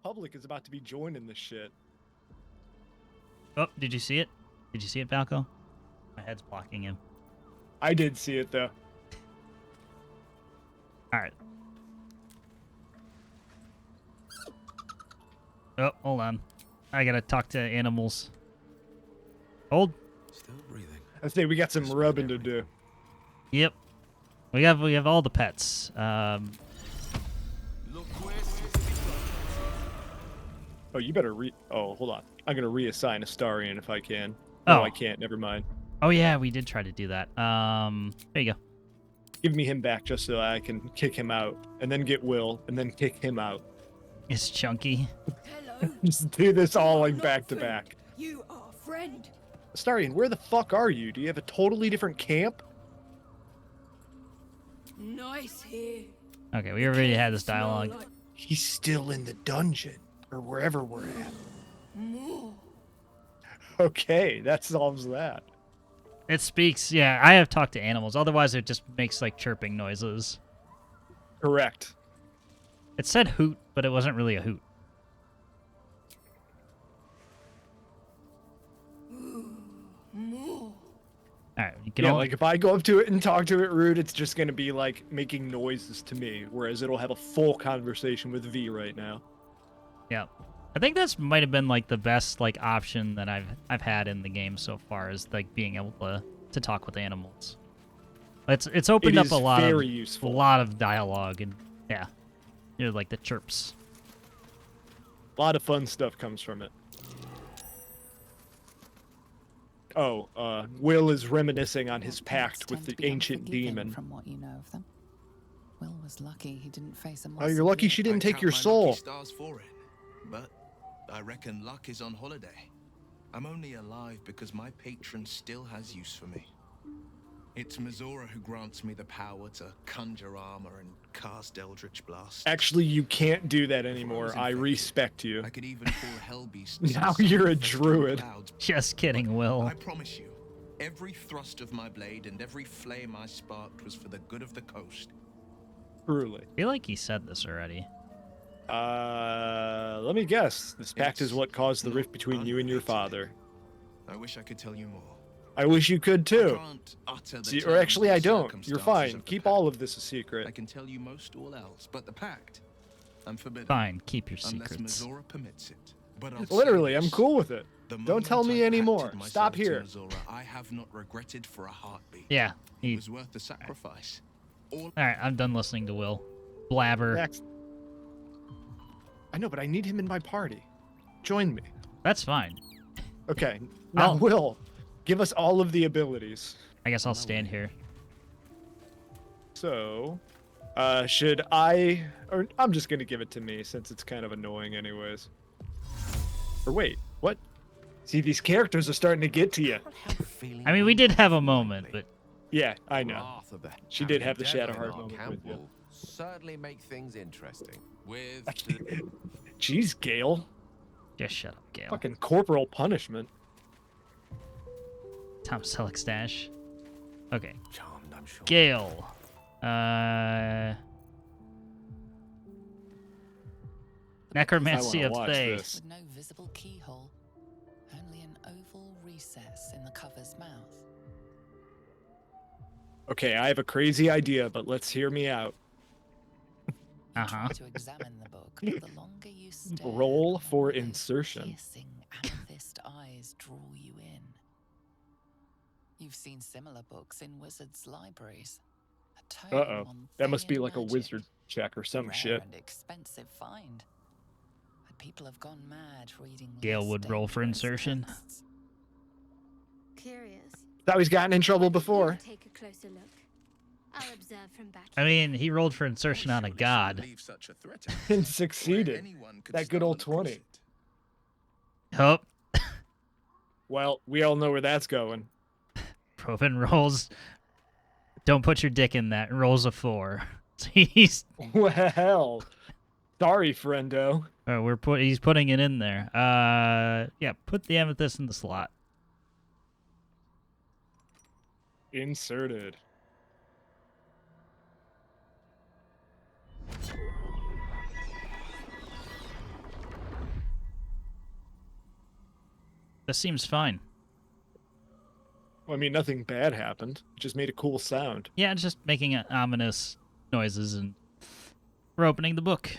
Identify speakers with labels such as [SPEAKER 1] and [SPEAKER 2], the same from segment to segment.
[SPEAKER 1] Republic is about to be joining this shit.
[SPEAKER 2] Oh, did you see it? Did you see it, Falco? My head's blocking him.
[SPEAKER 1] I did see it, though.
[SPEAKER 2] All right. Oh, hold on. I gotta talk to animals. Hold.
[SPEAKER 3] Still breathing.
[SPEAKER 1] I say we got some rubbing to do.
[SPEAKER 2] Yep. We have all the pets.
[SPEAKER 1] Oh, you better Oh, hold on. I'm gonna reassign Astarion if I can.
[SPEAKER 2] Oh.
[SPEAKER 1] No, I can't. Never mind.
[SPEAKER 2] Oh yeah, we did try to do that. There you go.
[SPEAKER 1] Give me him back just so I can kick him out, and then get Will, and then kick him out.
[SPEAKER 2] It's chunky.
[SPEAKER 4] Hello.
[SPEAKER 1] Just do this all like back to back.
[SPEAKER 4] You are friend.
[SPEAKER 1] Astarion, where the fuck are you? Do you have a totally different camp?
[SPEAKER 4] Nice here.
[SPEAKER 2] Okay, we already had this dialogue.
[SPEAKER 1] He's still in the dungeon, or wherever we're at.
[SPEAKER 4] More.
[SPEAKER 1] Okay, that solves that.
[SPEAKER 2] It speaks. Yeah, I have talked to animals. Otherwise, it just makes like chirping noises.
[SPEAKER 1] Correct.
[SPEAKER 2] It said hoot, but it wasn't really a hoot.
[SPEAKER 4] More.
[SPEAKER 2] All right, you can
[SPEAKER 1] Yeah,
[SPEAKER 2] all...
[SPEAKER 1] like if I go up to it and talk to it rude, it's just gonna be like making noises to me, whereas it'll have a full conversation with V right now.
[SPEAKER 2] Yeah, I think this might have been like the best like option that I've had in the game so far, is like being able to talk with animals. It's opened up a lot
[SPEAKER 1] very
[SPEAKER 2] of
[SPEAKER 1] useful.
[SPEAKER 2] a lot of dialogue, and yeah, you know, like the chirps.
[SPEAKER 1] A lot of fun stuff comes from it. Oh, Will is reminiscing on his pact with the ancient demon.
[SPEAKER 5] From what you know of them, Will was lucky he didn't face a
[SPEAKER 1] Oh, you're lucky she didn't take your
[SPEAKER 3] count my
[SPEAKER 1] soul.
[SPEAKER 3] lucky stars for it, but I reckon luck is on holiday. I'm only alive because my patron still has use for me. It's Mizora who grants me the power to conjure armor and cast Eldritch Blast.
[SPEAKER 1] Actually, you can't do that anymore. I respect you.
[SPEAKER 3] I could even pull hell beasts.
[SPEAKER 1] Now you're a druid.
[SPEAKER 2] Just kidding, Will.
[SPEAKER 3] I promise you, every thrust of my blade and every flame I sparked was for the good of the coast.
[SPEAKER 1] Truly.
[SPEAKER 2] I feel like he said this already.
[SPEAKER 1] Let me guess. This pact is what caused the rift between you and your father.
[SPEAKER 3] I wish I could tell you more.
[SPEAKER 1] I wish you could
[SPEAKER 3] I
[SPEAKER 1] too.
[SPEAKER 3] can't utter the
[SPEAKER 1] See, or
[SPEAKER 3] terms
[SPEAKER 1] actually, I
[SPEAKER 3] and
[SPEAKER 1] don't. You're
[SPEAKER 3] circumstances
[SPEAKER 1] fine.
[SPEAKER 3] of the
[SPEAKER 1] Keep
[SPEAKER 3] pact.
[SPEAKER 1] all of this a secret.
[SPEAKER 3] I can tell you most all else, but the pact, I'm forbidden.
[SPEAKER 2] Fine, keep your
[SPEAKER 3] Unless
[SPEAKER 2] secrets.
[SPEAKER 3] Mizora permits it. But I'll
[SPEAKER 1] Literally,
[SPEAKER 3] say
[SPEAKER 1] I'm
[SPEAKER 3] this,
[SPEAKER 1] cool with it.
[SPEAKER 3] the
[SPEAKER 1] Don't tell
[SPEAKER 3] moment
[SPEAKER 1] me
[SPEAKER 3] I
[SPEAKER 1] anymore.
[SPEAKER 3] pacted
[SPEAKER 1] Stop
[SPEAKER 3] myself to
[SPEAKER 1] here.
[SPEAKER 3] Mizora, I have not regretted for a heartbeat.
[SPEAKER 2] Yeah,
[SPEAKER 3] It
[SPEAKER 2] he.
[SPEAKER 3] was worth the sacrifice. All
[SPEAKER 2] All right, I'm done listening to Will. Blabber.
[SPEAKER 1] Next. I know, but I need him in my party. Join me.
[SPEAKER 2] That's fine.
[SPEAKER 1] Okay. Now,
[SPEAKER 2] I'll-
[SPEAKER 1] Will, give us all of the abilities.
[SPEAKER 2] I guess I'll stand here.
[SPEAKER 1] So, should I... Or I'm just going to give it to me, since it's kind of annoying anyways. Or wait, what? See, these characters are starting to get to you.
[SPEAKER 2] I mean, we did have a moment, but
[SPEAKER 1] Yeah, I know. She did have the Shadowheart moment
[SPEAKER 6] camp
[SPEAKER 1] with you.
[SPEAKER 6] will certainly make things interesting. With
[SPEAKER 1] Jeez, Gale.
[SPEAKER 2] just shut up, Gale.
[SPEAKER 1] Fucking corporal punishment.
[SPEAKER 2] Tom Selleck stash. Okay,
[SPEAKER 6] charmed, I'm sure.
[SPEAKER 2] Gale. Necromancy
[SPEAKER 1] I
[SPEAKER 2] of
[SPEAKER 1] wanna watch
[SPEAKER 2] Thay.
[SPEAKER 1] this.
[SPEAKER 5] with no visible keyhole, only an oval recess in the cover's mouth.
[SPEAKER 1] Okay, I have a crazy idea, but let's hear me out.
[SPEAKER 2] Uh-huh.
[SPEAKER 5] To examine the book, but the longer you stare,
[SPEAKER 1] Roll
[SPEAKER 5] the
[SPEAKER 1] for
[SPEAKER 5] more those
[SPEAKER 1] insertion.
[SPEAKER 5] piercing amethyst eyes draw you in. You've seen similar books in wizards' libraries. A tome
[SPEAKER 1] Uh-oh.
[SPEAKER 5] on
[SPEAKER 1] That must be
[SPEAKER 5] Thayan
[SPEAKER 1] like a
[SPEAKER 5] magic.
[SPEAKER 1] wizard check or some
[SPEAKER 5] Rare
[SPEAKER 1] shit.
[SPEAKER 5] and expensive find. But people have gone mad reading.
[SPEAKER 2] Gale
[SPEAKER 5] less
[SPEAKER 2] would roll for
[SPEAKER 5] dangerous
[SPEAKER 2] insertion.
[SPEAKER 5] texts.
[SPEAKER 7] Curious.
[SPEAKER 1] Thought he's gotten in trouble before.
[SPEAKER 7] Take a closer look. I'll observe from back
[SPEAKER 2] I
[SPEAKER 7] here.
[SPEAKER 2] mean, he rolled for insertion on a
[SPEAKER 3] Surely
[SPEAKER 2] god.
[SPEAKER 3] leave such a threat out
[SPEAKER 1] And
[SPEAKER 3] where
[SPEAKER 1] succeeded.
[SPEAKER 3] anyone could
[SPEAKER 1] That good old
[SPEAKER 3] stumble across
[SPEAKER 1] 20.
[SPEAKER 3] it.
[SPEAKER 2] Oh,
[SPEAKER 1] Well, we all know where that's going.
[SPEAKER 2] Proven rolls. Don't put your dick in that. Rolls a 4. So he's.
[SPEAKER 1] Well, sorry, friendo.
[SPEAKER 2] Oh, he's putting it in there. Yeah, put the amethyst in the slot.
[SPEAKER 1] Inserted.
[SPEAKER 2] This seems fine.
[SPEAKER 1] Well, I mean, nothing bad happened. It just made a cool sound.
[SPEAKER 2] Yeah, it's just making ominous noises, and we're opening the book.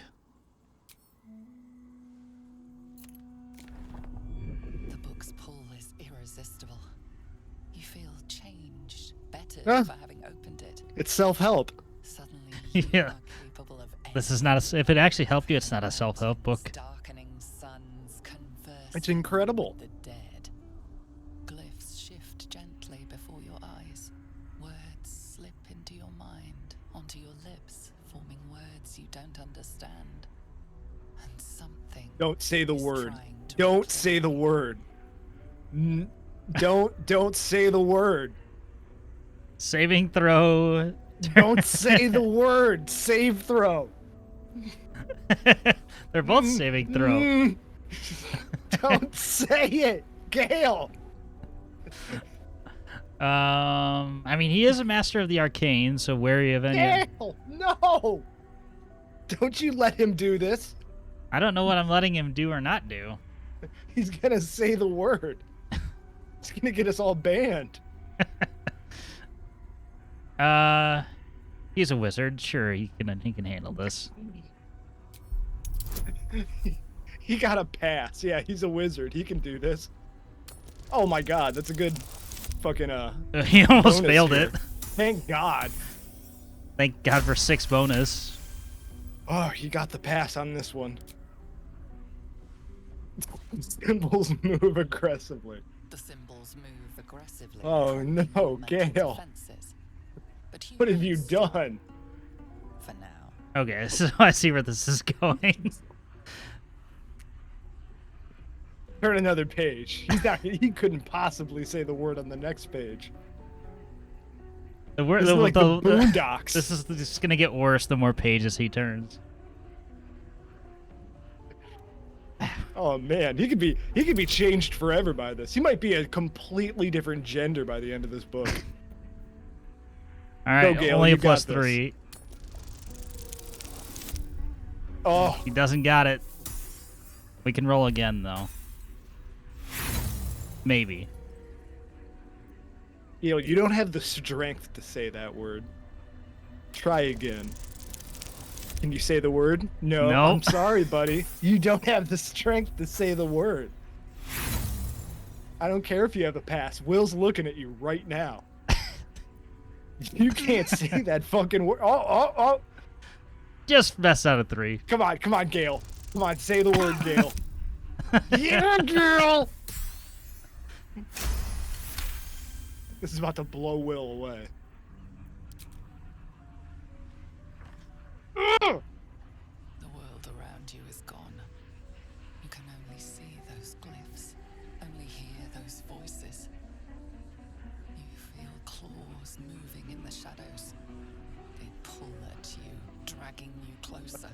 [SPEAKER 5] The book's pull is irresistible. You feel changed, better
[SPEAKER 1] Huh?
[SPEAKER 5] for having opened it.
[SPEAKER 1] It's self-help.
[SPEAKER 5] Suddenly, you
[SPEAKER 2] Yeah.
[SPEAKER 5] are capable of
[SPEAKER 2] This is not a. If it actually helped you, it's not a self-help book.
[SPEAKER 5] darkening suns conversing
[SPEAKER 1] It's incredible.
[SPEAKER 5] with the dead. Glyphs shift gently before your eyes. Words slip into your mind, onto your lips, forming words you don't understand. And something.
[SPEAKER 1] Don't say the
[SPEAKER 5] is
[SPEAKER 1] word.
[SPEAKER 5] trying to
[SPEAKER 1] Don't
[SPEAKER 5] replace
[SPEAKER 1] say the
[SPEAKER 5] you.
[SPEAKER 1] word. Don't say the word.
[SPEAKER 2] Saving throw.
[SPEAKER 1] Don't say the word. Save throw.
[SPEAKER 2] They're both saving throw.
[SPEAKER 1] Don't say it, Gale.
[SPEAKER 2] I mean, he is a master of the arcane, so wary of any.
[SPEAKER 1] Gale, no. Don't you let him do this.
[SPEAKER 2] I don't know what I'm letting him do or not do.
[SPEAKER 1] He's gonna say the word. He's gonna get us all banned.
[SPEAKER 2] He's a wizard. Sure, he can handle this.
[SPEAKER 1] He got a pass. Yeah, he's a wizard. He can do this. Oh my god, that's a good fucking
[SPEAKER 2] He almost
[SPEAKER 1] bonus
[SPEAKER 2] failed
[SPEAKER 1] here.
[SPEAKER 2] it.
[SPEAKER 1] Thank God.
[SPEAKER 2] Thank God for 6 bonus.
[SPEAKER 1] Oh, he got the pass on this one. Symbols move aggressively.
[SPEAKER 5] The symbols move aggressively.
[SPEAKER 1] Oh, no,
[SPEAKER 5] mental
[SPEAKER 1] Gale.
[SPEAKER 5] defenses. But
[SPEAKER 1] What have you
[SPEAKER 5] humans,
[SPEAKER 1] done?
[SPEAKER 5] for now.
[SPEAKER 2] Okay, so I see where this is going.
[SPEAKER 1] Turn another page. He couldn't possibly say the word on the next page.
[SPEAKER 2] The word,
[SPEAKER 1] This is like the Boondocks.
[SPEAKER 2] This is just gonna get worse the more pages he turns.
[SPEAKER 1] Oh man, he could be changed forever by this. He might be a completely different gender by the end of this book.
[SPEAKER 2] All right,
[SPEAKER 1] Gale,
[SPEAKER 2] only
[SPEAKER 1] you
[SPEAKER 2] a plus
[SPEAKER 1] got this.
[SPEAKER 2] 3.
[SPEAKER 1] Oh,
[SPEAKER 2] He doesn't got it. We can roll again though. Maybe.
[SPEAKER 1] you don't have the strength to say that word. Try again. Can you say the word? No.
[SPEAKER 2] No.
[SPEAKER 1] I'm sorry, buddy. You don't have the strength to say the word. I don't care if you have a pass. Will's looking at you right now. You can't say that fucking word. Oh.
[SPEAKER 2] Just mess out of 3.
[SPEAKER 1] Come on, Gale. Come on, say the word, Gale. Yeah, girl. This is about to blow Will away. Ugh!
[SPEAKER 5] The world around you is gone. You can only see those glyphs, only hear those voices. You feel claws moving in the shadows. They pull at you, dragging you closer.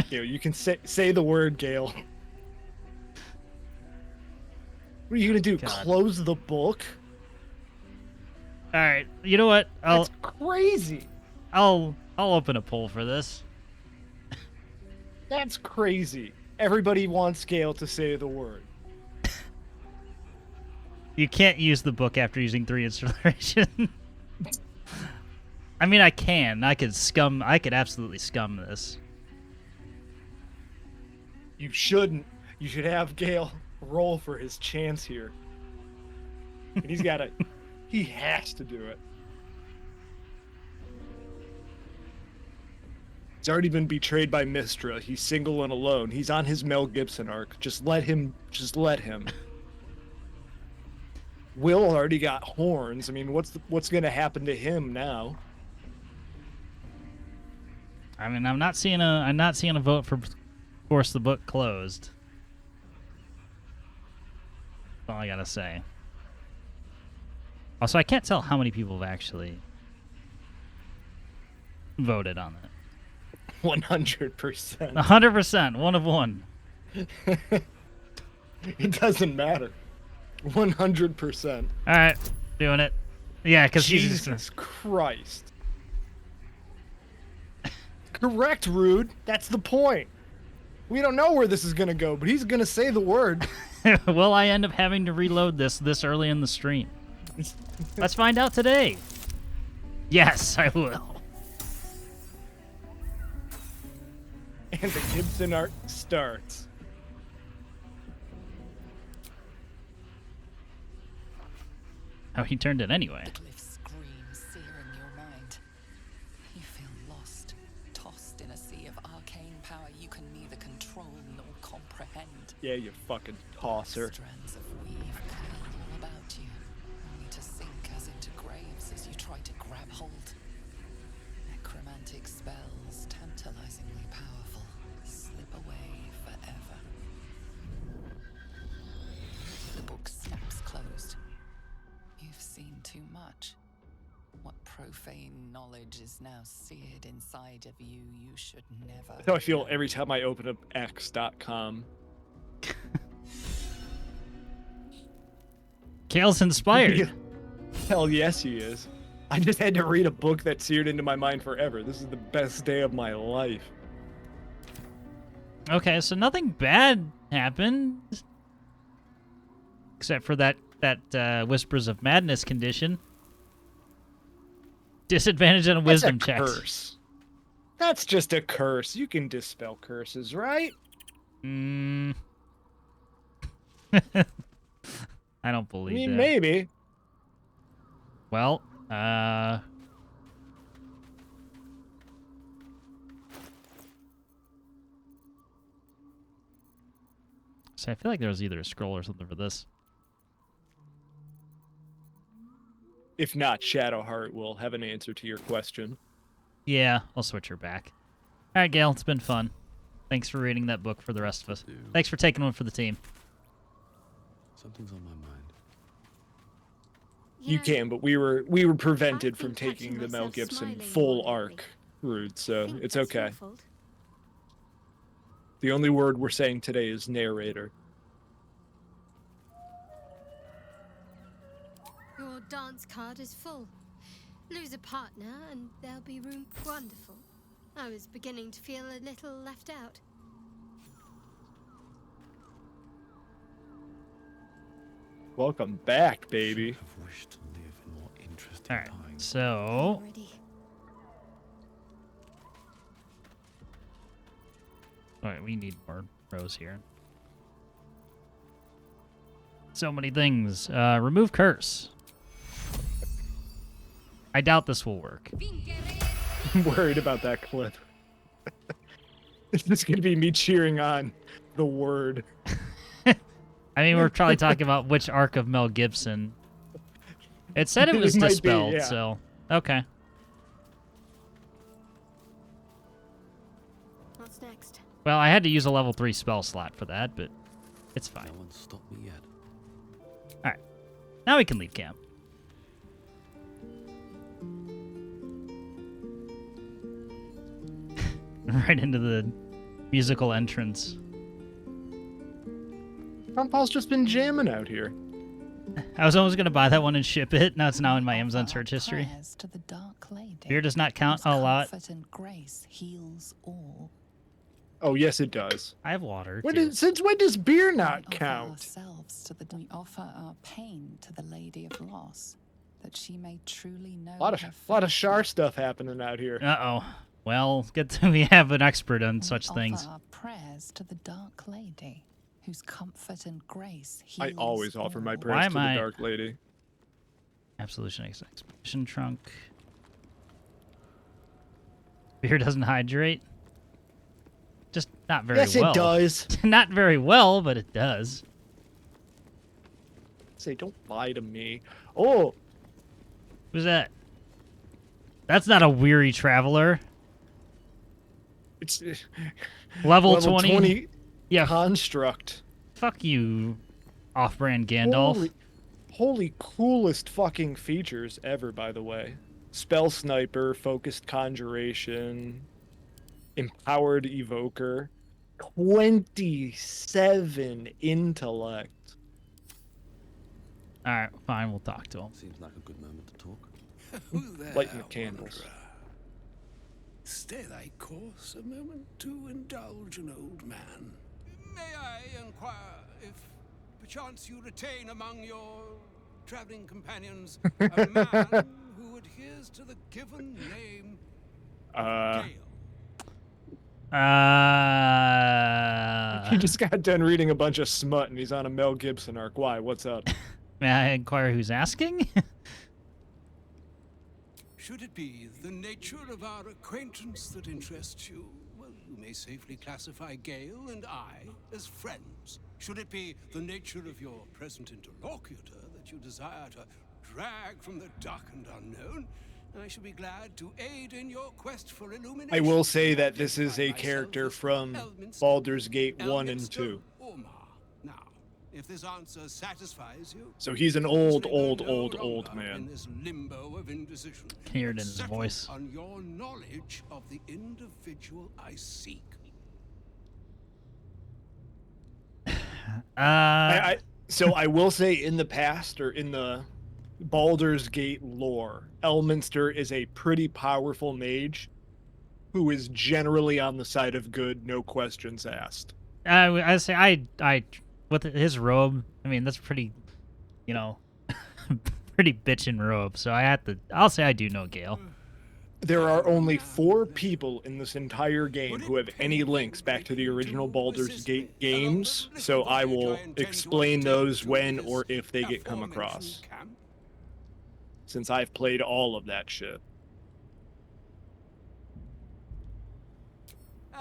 [SPEAKER 1] You can say the word, Gale. What are you gonna do?
[SPEAKER 2] God.
[SPEAKER 1] Close the book?
[SPEAKER 2] All right, you know what?
[SPEAKER 1] That's crazy.
[SPEAKER 2] I'll open a poll for this.
[SPEAKER 1] That's crazy. Everybody wants Gale to say the word.
[SPEAKER 2] You can't use the book after using 3 inspiration. I mean, I can. I could absolutely scum this.
[SPEAKER 1] You shouldn't. You should have Gale roll for his chance here. And he's got to. He has to do it. He's already been betrayed by Mistra. He's single and alone. He's on his Mel Gibson arc. Just let him. Will already got horns. I mean, what's going to happen to him now?
[SPEAKER 2] I mean, I'm not seeing a vote for force the book closed. That's all I gotta say. Also, I can't tell how many people have actually voted on it.
[SPEAKER 1] 100%.
[SPEAKER 2] 100%, 1 of 1.
[SPEAKER 1] It doesn't matter. 100%.
[SPEAKER 2] All right, doing it. Yeah, because
[SPEAKER 1] Jesus Christ. Correct, Rude. That's the point. We don't know where this is gonna go, but he's gonna say the word.
[SPEAKER 2] Will I end up having to reload this early in the stream? Let's find out today. Yes, I will.
[SPEAKER 1] And the Gibson art starts.
[SPEAKER 2] Oh, he turned it anyway.
[SPEAKER 5] The glyphs scream, searing your mind. You feel lost, tossed in a sea of arcane power you can neither control nor comprehend.
[SPEAKER 1] Yeah, you fucking tosser.
[SPEAKER 5] Strands of weave coil all about you, only to sink as into graves as you try to grab hold. Necromantic spells, tantalizingly powerful, slip away forever. The book snaps closed. You've seen too much. What profane knowledge is now seared inside of you, you should never.
[SPEAKER 1] That's how I feel every time I open up X.com.
[SPEAKER 2] Gale's inspired.
[SPEAKER 1] Hell yes, he is. I just had to read a book that seared into my mind forever. This is the best day of my life.
[SPEAKER 2] Okay, so nothing bad happened. Except for that Whispers of Madness condition. Disadvantage on a wisdom
[SPEAKER 1] That's a
[SPEAKER 2] check.
[SPEAKER 1] curse. That's just a curse. You can dispel curses, right?
[SPEAKER 2] I don't believe
[SPEAKER 1] I mean,
[SPEAKER 2] that.
[SPEAKER 1] maybe.
[SPEAKER 2] Well, so I feel like there was either a scroll or something for this.
[SPEAKER 1] If not, Shadowheart will have an answer to your question.
[SPEAKER 2] Yeah, I'll switch her back. All right, Gale, it's been fun. Thanks for reading that book for the rest of us. Thanks for taking one for the team.
[SPEAKER 6] Something's on my mind.
[SPEAKER 1] You
[SPEAKER 7] know,
[SPEAKER 1] can, but we were prevented
[SPEAKER 7] I've
[SPEAKER 1] from
[SPEAKER 7] been
[SPEAKER 1] taking
[SPEAKER 7] catching
[SPEAKER 1] the Mel
[SPEAKER 7] myself
[SPEAKER 1] Gibson
[SPEAKER 7] smiling
[SPEAKER 1] full
[SPEAKER 7] more lately.
[SPEAKER 1] arc route, so
[SPEAKER 7] think
[SPEAKER 1] it's
[SPEAKER 7] that's your
[SPEAKER 1] okay.
[SPEAKER 7] fault.
[SPEAKER 1] The only word we're saying today is narrator.
[SPEAKER 7] Your dance card is full. Lose a partner and there'll be room. Wonderful. I was beginning to feel a little left out.
[SPEAKER 1] Welcome back, baby.
[SPEAKER 6] I've wished to live in more interesting
[SPEAKER 2] All right,
[SPEAKER 6] times.
[SPEAKER 2] so
[SPEAKER 7] Already.
[SPEAKER 2] all right, we need more rows here. So many things. Remove curse. I doubt this will work.
[SPEAKER 1] I'm worried about that clip. It's just gonna be me cheering on the word.
[SPEAKER 2] I mean, we're probably talking about which arc of Mel Gibson. It said it was
[SPEAKER 1] It might be,
[SPEAKER 2] dispelled,
[SPEAKER 1] yeah.
[SPEAKER 2] so okay.
[SPEAKER 7] What's next?
[SPEAKER 2] Well, I had to use a level 3 spell slot for that, but it's fine.
[SPEAKER 6] No one's stopped me yet.
[SPEAKER 2] All right, now we can leave camp. Right into the musical entrance.
[SPEAKER 1] Paul's just been jamming out here.
[SPEAKER 2] I was almost gonna buy that one and ship it. Now it's now in my Amazon search history.
[SPEAKER 5] Prayers to the Dark Lady,
[SPEAKER 2] Fear does not count.
[SPEAKER 5] whose
[SPEAKER 2] I'll allow it.
[SPEAKER 5] comfort and grace heals all.
[SPEAKER 1] Oh yes, it does.
[SPEAKER 2] I have water.
[SPEAKER 1] When
[SPEAKER 2] too.
[SPEAKER 1] since when does beer
[SPEAKER 5] We
[SPEAKER 1] not
[SPEAKER 5] offer
[SPEAKER 1] count?
[SPEAKER 5] ourselves to we offer our pain to the Lady of Loss, that she may truly know.
[SPEAKER 1] A lot of
[SPEAKER 5] her
[SPEAKER 1] Shar
[SPEAKER 5] faithful.
[SPEAKER 1] stuff happening out here.
[SPEAKER 2] Uh-oh. Well, good thing we have an expert on
[SPEAKER 5] We
[SPEAKER 2] such
[SPEAKER 5] offer
[SPEAKER 2] things.
[SPEAKER 5] our prayers to the Dark Lady, whose comfort and grace heals
[SPEAKER 1] I always offer my
[SPEAKER 5] all.
[SPEAKER 1] prayers
[SPEAKER 2] Why
[SPEAKER 1] to the
[SPEAKER 2] am I-
[SPEAKER 1] Dark Lady.
[SPEAKER 2] Absolution Expedition Trunk. Beer doesn't hydrate. Just not very
[SPEAKER 1] Yes,
[SPEAKER 2] well.
[SPEAKER 1] it does.
[SPEAKER 2] Not very well, but it does.
[SPEAKER 1] Say, don't lie to me. Oh,
[SPEAKER 2] Who's that? That's not a weary traveler.
[SPEAKER 1] it's
[SPEAKER 2] Level 20. Yeah,
[SPEAKER 1] construct.
[SPEAKER 2] fuck you, off-brand Gandalf.
[SPEAKER 1] Holy coolest fucking features ever, by the way. Spell Sniper, Focused Conjuration, Empowered Evoker, 27 Intellect.
[SPEAKER 2] All right, fine, we'll talk to him.
[SPEAKER 6] Seems like a good moment to talk.
[SPEAKER 3] Who there,
[SPEAKER 1] Lighting the candles.
[SPEAKER 8] Stay thy course a moment to indulge an old man. May I inquire if perchance you retain among your traveling companions a man who adheres to the given name Gale?
[SPEAKER 1] He just got done reading a bunch of smut and he's on a Mel Gibson arc. Why? What's up?
[SPEAKER 2] May I inquire who's asking?
[SPEAKER 8] Should it be the nature of our acquaintance that interests you, well, you may safely classify Gale and I as friends. Should it be the nature of your present interlocutor that you desire to drag from the dark and unknown, I shall be glad to aid in your quest for illumination.
[SPEAKER 1] I will say that this is a character from Baldur's Gate 1 and 2.
[SPEAKER 8] Now, if this answer satisfies you,
[SPEAKER 1] So he's an old man.
[SPEAKER 8] in this limbo of indecision,
[SPEAKER 2] Can hear it in his
[SPEAKER 8] settle
[SPEAKER 2] voice.
[SPEAKER 8] on your knowledge of the individual I seek.
[SPEAKER 1] So I will say in the past, or in the Baldur's Gate lore, Elminster is a pretty powerful mage who is generally on the side of good, no questions asked.
[SPEAKER 2] I say I with his robe. I mean, that's pretty, you know, pretty bitchin' robe. So I'll say I do know Gale.
[SPEAKER 1] There are only 4 people in this entire game who have any links back to the original Baldur's Gate games, so I will explain those when or if they get come across, since I've played all of that shit.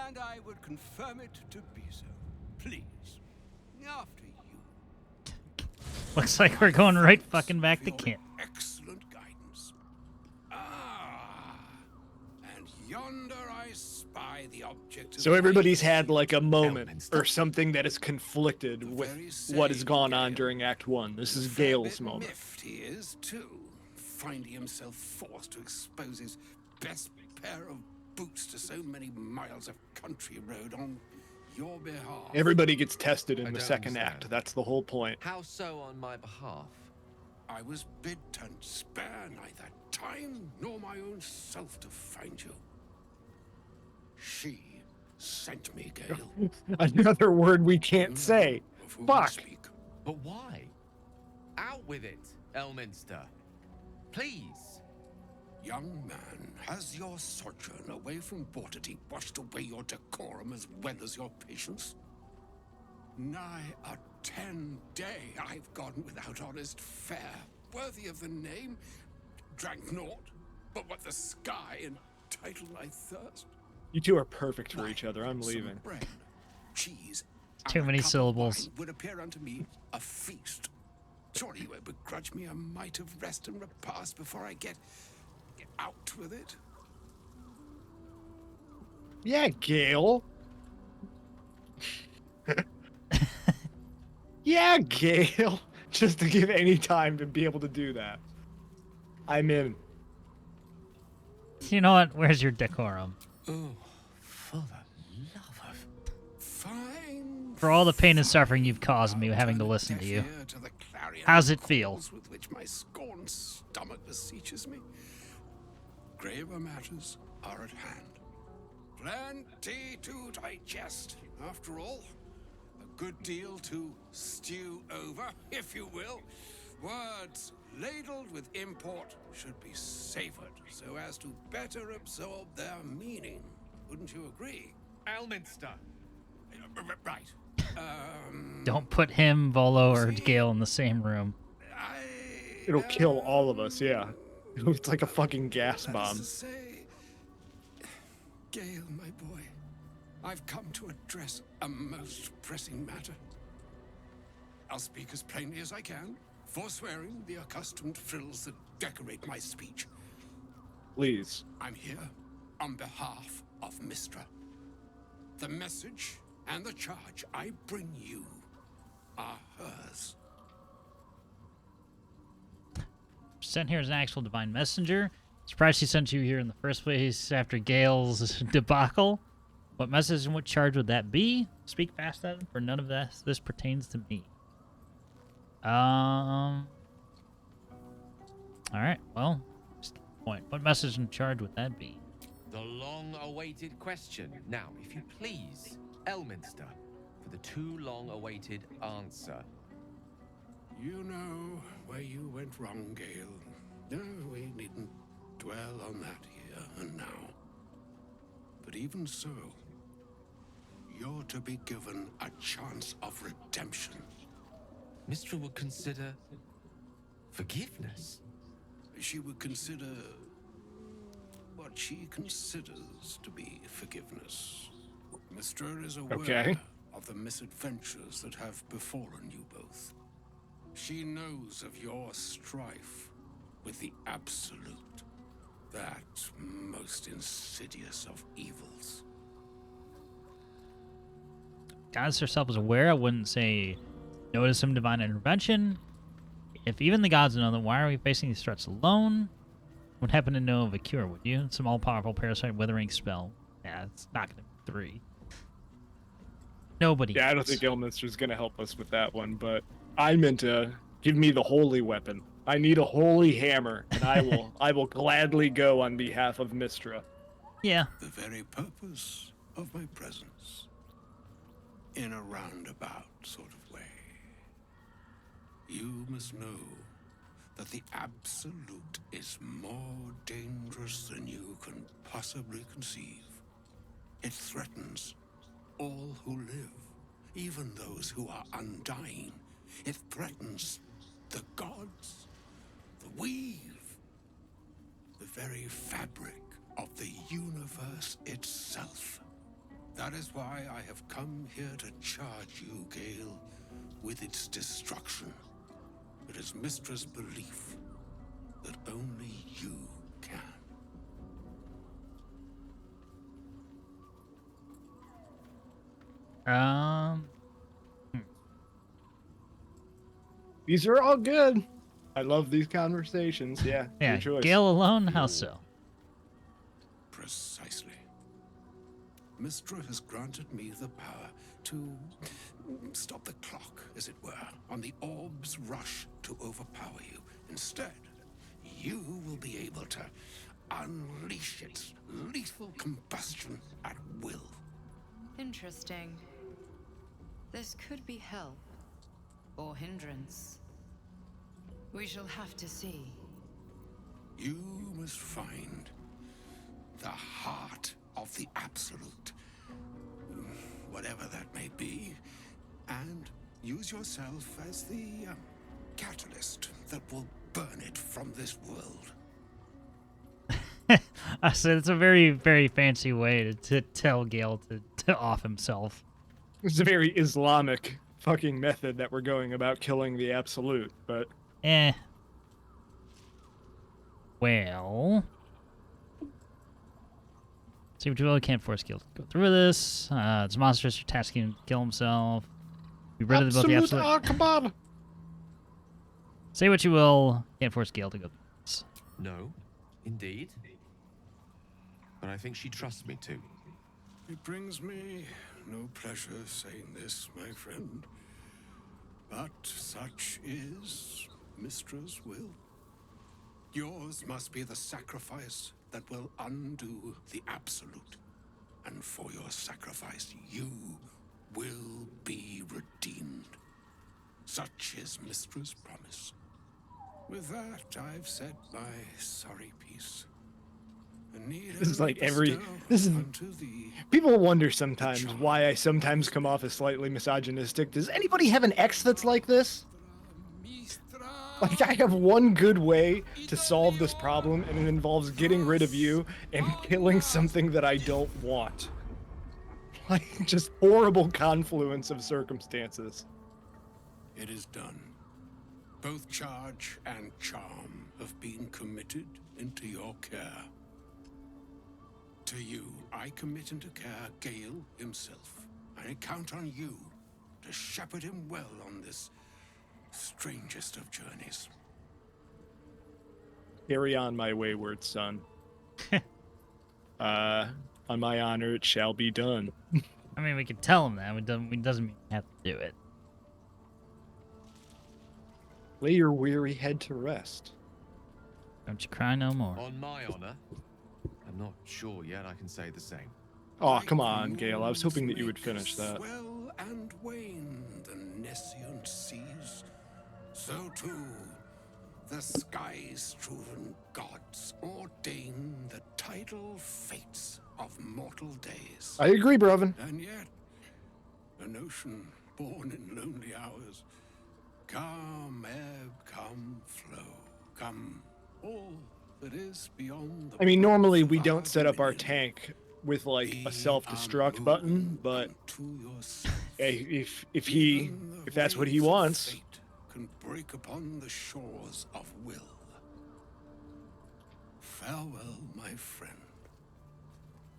[SPEAKER 8] And I would confirm it to be so. Please, after you.
[SPEAKER 2] Looks like we're going right fucking back to camp.
[SPEAKER 8] Excellent guidance. And yonder I spy the object of
[SPEAKER 1] So everybody's
[SPEAKER 8] my
[SPEAKER 1] had like a moment
[SPEAKER 6] Elminster.
[SPEAKER 1] or something that is conflicted with what has gone on during Act 1. This is Gale's moment.
[SPEAKER 8] Miffed he is too, finding himself forced to expose his best pair of boots to so many miles of country road on your behalf.
[SPEAKER 1] Everybody gets tested in
[SPEAKER 6] I
[SPEAKER 1] the
[SPEAKER 6] don't
[SPEAKER 1] second
[SPEAKER 6] understand.
[SPEAKER 1] act. That's the whole point.
[SPEAKER 9] How so on my behalf?
[SPEAKER 8] I was bid to spare neither time nor my own self to find you. She sent me, Gale.
[SPEAKER 1] Another word we can't say.
[SPEAKER 8] Of whom
[SPEAKER 1] Fuck.
[SPEAKER 8] I speak.
[SPEAKER 9] But why? Out with it, Elminster. Please.
[SPEAKER 8] Young man, has your sojourn away from Bortity washed away your decorum as well as your patience? Nigh a 10-day I've gone without honest fare, worthy of the name, drank naught, but what the sky entitled my thirst.
[SPEAKER 1] You two are perfect for each other. I'm
[SPEAKER 8] Some
[SPEAKER 1] leaving.
[SPEAKER 8] bread, cheese,
[SPEAKER 2] Too
[SPEAKER 8] and a
[SPEAKER 2] many
[SPEAKER 8] cup of
[SPEAKER 2] syllables.
[SPEAKER 8] wine would appear unto me a feast. Surely you won't begrudge me a mite of rest and repast before I get out with it.
[SPEAKER 1] Yeah, Gale. Yeah, Gale. Just to give any time to be able to do that. I'm in.
[SPEAKER 2] You know what? Where's your decorum?
[SPEAKER 8] Oh, for the love of... Fine.
[SPEAKER 2] For all the pain and suffering you've caused me having to listen to you. How's it feel?
[SPEAKER 8] With which my scorned stomach beseeches me. Graver matters are at hand. Plenty to digest, after all. A good deal to stew over, if you will. Words ladled with import should be savored so as to better absorb their meaning. Wouldn't you agree?
[SPEAKER 9] Elminster.
[SPEAKER 8] Right.
[SPEAKER 2] Don't put him, Volo, or Gale in the same room.
[SPEAKER 1] It'll kill all of us, yeah. It's like a fucking gas
[SPEAKER 8] That is
[SPEAKER 1] bomb.
[SPEAKER 8] to say, Gale, my boy, I've come to address a most pressing matter. I'll speak as plainly as I can, forswearing the accustomed frills that decorate my speech.
[SPEAKER 1] Please.
[SPEAKER 8] I'm here on behalf of Mistra. The message and the charge I bring you are hers.
[SPEAKER 2] Sent here as an actual divine messenger. Surprised she sent you here in the first place after Gale's debacle. What message and what charge would that be? Speak fast, then, for none of this pertains to me. All right. Well, just the point. What message and charge would that be?
[SPEAKER 9] The long-awaited question. Now, if you please, Elminster, for the too long-awaited answer.
[SPEAKER 8] You know where you went wrong, Gale. No, we needn't dwell on that here and now. But even so, you're to be given a chance of redemption.
[SPEAKER 9] Mistra would consider forgiveness.
[SPEAKER 8] She would consider what she considers to be forgiveness. Mistra is aware
[SPEAKER 1] Okay.
[SPEAKER 8] of the misadventures that have befallen you both. She knows of your strife with the Absolute, that most insidious of evils.
[SPEAKER 2] Goddess herself is aware. I wouldn't say notice some divine intervention. If even the gods know, then why are we facing these threats alone? Would happen to know of a cure, would you? Some all-powerful parasite withering spell. Yeah, it's not going to be 3. Nobody.
[SPEAKER 1] Yeah, I don't
[SPEAKER 2] knows.
[SPEAKER 1] think Elminster's gonna help us with that one, but I meant to give me the holy weapon. I need a holy hammer, and I will gladly go on behalf of Mistra.
[SPEAKER 2] Yeah.
[SPEAKER 8] The very purpose of my presence. In a roundabout sort of way. You must know that the Absolute is more dangerous than you can possibly conceive. It threatens all who live, even those who are undying. It threatens the gods, the weave, the very fabric of the universe itself. That is why I have come here to charge you, Gale, with its destruction. It is Mistra's belief that only you can.
[SPEAKER 1] These are all good. I love these conversations. Yeah,
[SPEAKER 2] Yeah.
[SPEAKER 1] your choice.
[SPEAKER 2] Gale alone? How so?
[SPEAKER 8] Precisely. Mistra has granted me the power to stop the clock, as it were, on the orb's rush to overpower you. Instead, you will be able to unleash its lethal combustion at will.
[SPEAKER 10] Interesting. This could be help or hindrance. We shall have to see.
[SPEAKER 8] You must find the heart of the Absolute, whatever that may be, and use yourself as the catalyst that will burn it from this world.
[SPEAKER 2] I said it's a very, very fancy way to tell Gale to off himself.
[SPEAKER 1] It's a very Islamic fucking method that we're going about killing the Absolute, but
[SPEAKER 2] Eh. Well. See what you will. Can't force Gale to go through this. It's monstrous. You're tasking him to kill himself. Be rid of both the Absolute.
[SPEAKER 1] Akbar.
[SPEAKER 2] Say what you will. Can't force Gale to go through this.
[SPEAKER 9] No, indeed. But I think she trusts me too.
[SPEAKER 8] It brings me no pleasure saying this, my friend, but such is Mistra's will. Yours must be the sacrifice that will undo the Absolute. And for your sacrifice, you will be redeemed. Such is Mistra's promise. With that, I've said my sorry piece.
[SPEAKER 1] This is like people wonder sometimes why I sometimes come off as slightly misogynistic. Does anybody have an ex that's like this? Like, I have one good way to solve this problem, and it involves getting rid of you and killing something that I don't want. Like, just horrible confluence of circumstances.
[SPEAKER 8] It is done. Both charge and charm have been committed into your care. To you, I commit into care Gale himself. I count on you to shepherd him well on this strangest of journeys.
[SPEAKER 1] Carry on, my wayward son. On my honor, it shall be done.
[SPEAKER 2] I mean, we can tell him that. It doesn't mean we have to do it.
[SPEAKER 1] Lay your weary head to rest.
[SPEAKER 2] Don't you cry no more.
[SPEAKER 9] On my honor, I'm not sure yet I can say the same.
[SPEAKER 1] Oh,
[SPEAKER 8] Like
[SPEAKER 1] come on, Gale. I was hoping that you would
[SPEAKER 8] make
[SPEAKER 1] finish that.
[SPEAKER 8] Swell and wane the nescient seas, so too the sky-strewn gods ordain the tidal fates of mortal days.
[SPEAKER 1] I agree, Broven.
[SPEAKER 8] And yet, an ocean born in lonely hours, come ebb, come flow, come all that is beyond the
[SPEAKER 1] I mean, normally
[SPEAKER 8] breadth
[SPEAKER 1] we
[SPEAKER 8] of
[SPEAKER 1] don't
[SPEAKER 8] our
[SPEAKER 1] set up our
[SPEAKER 8] dominion.
[SPEAKER 1] tank with like a
[SPEAKER 8] Be
[SPEAKER 1] self-destruct
[SPEAKER 8] a
[SPEAKER 1] button,
[SPEAKER 8] moon
[SPEAKER 1] but
[SPEAKER 8] unto yourself.
[SPEAKER 1] hey, if
[SPEAKER 8] Even the
[SPEAKER 1] that's what he
[SPEAKER 8] waves of
[SPEAKER 1] wants,
[SPEAKER 8] fate can break upon the shores of will. Farewell, my friend.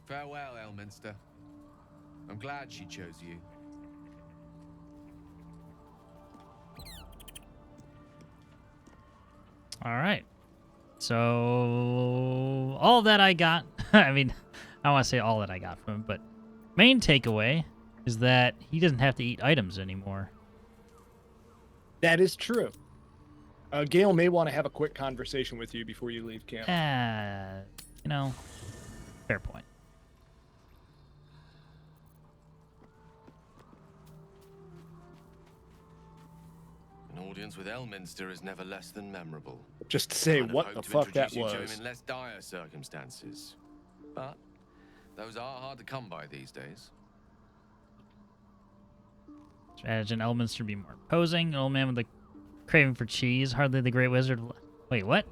[SPEAKER 9] Farewell, Elminster. I'm glad she chose you.
[SPEAKER 2] All right. So all that I got, I mean, I don't want to say all that I got from him, but main takeaway is that he doesn't have to eat items anymore.
[SPEAKER 1] that is true. Gale may want to have a quick conversation with you before you leave camp.
[SPEAKER 2] You know, fair point.
[SPEAKER 9] An audience with Elminster is never less than memorable.
[SPEAKER 1] Just to say
[SPEAKER 9] I'd have
[SPEAKER 1] what
[SPEAKER 9] hoped
[SPEAKER 1] the
[SPEAKER 9] to
[SPEAKER 1] fuck that
[SPEAKER 9] introduce you to him
[SPEAKER 1] was.
[SPEAKER 9] in less dire circumstances. But those are hard to come by these days.
[SPEAKER 2] Imagine Elminster be more imposing. An old man with a craving for cheese. Hardly the great wizard. Wait, what?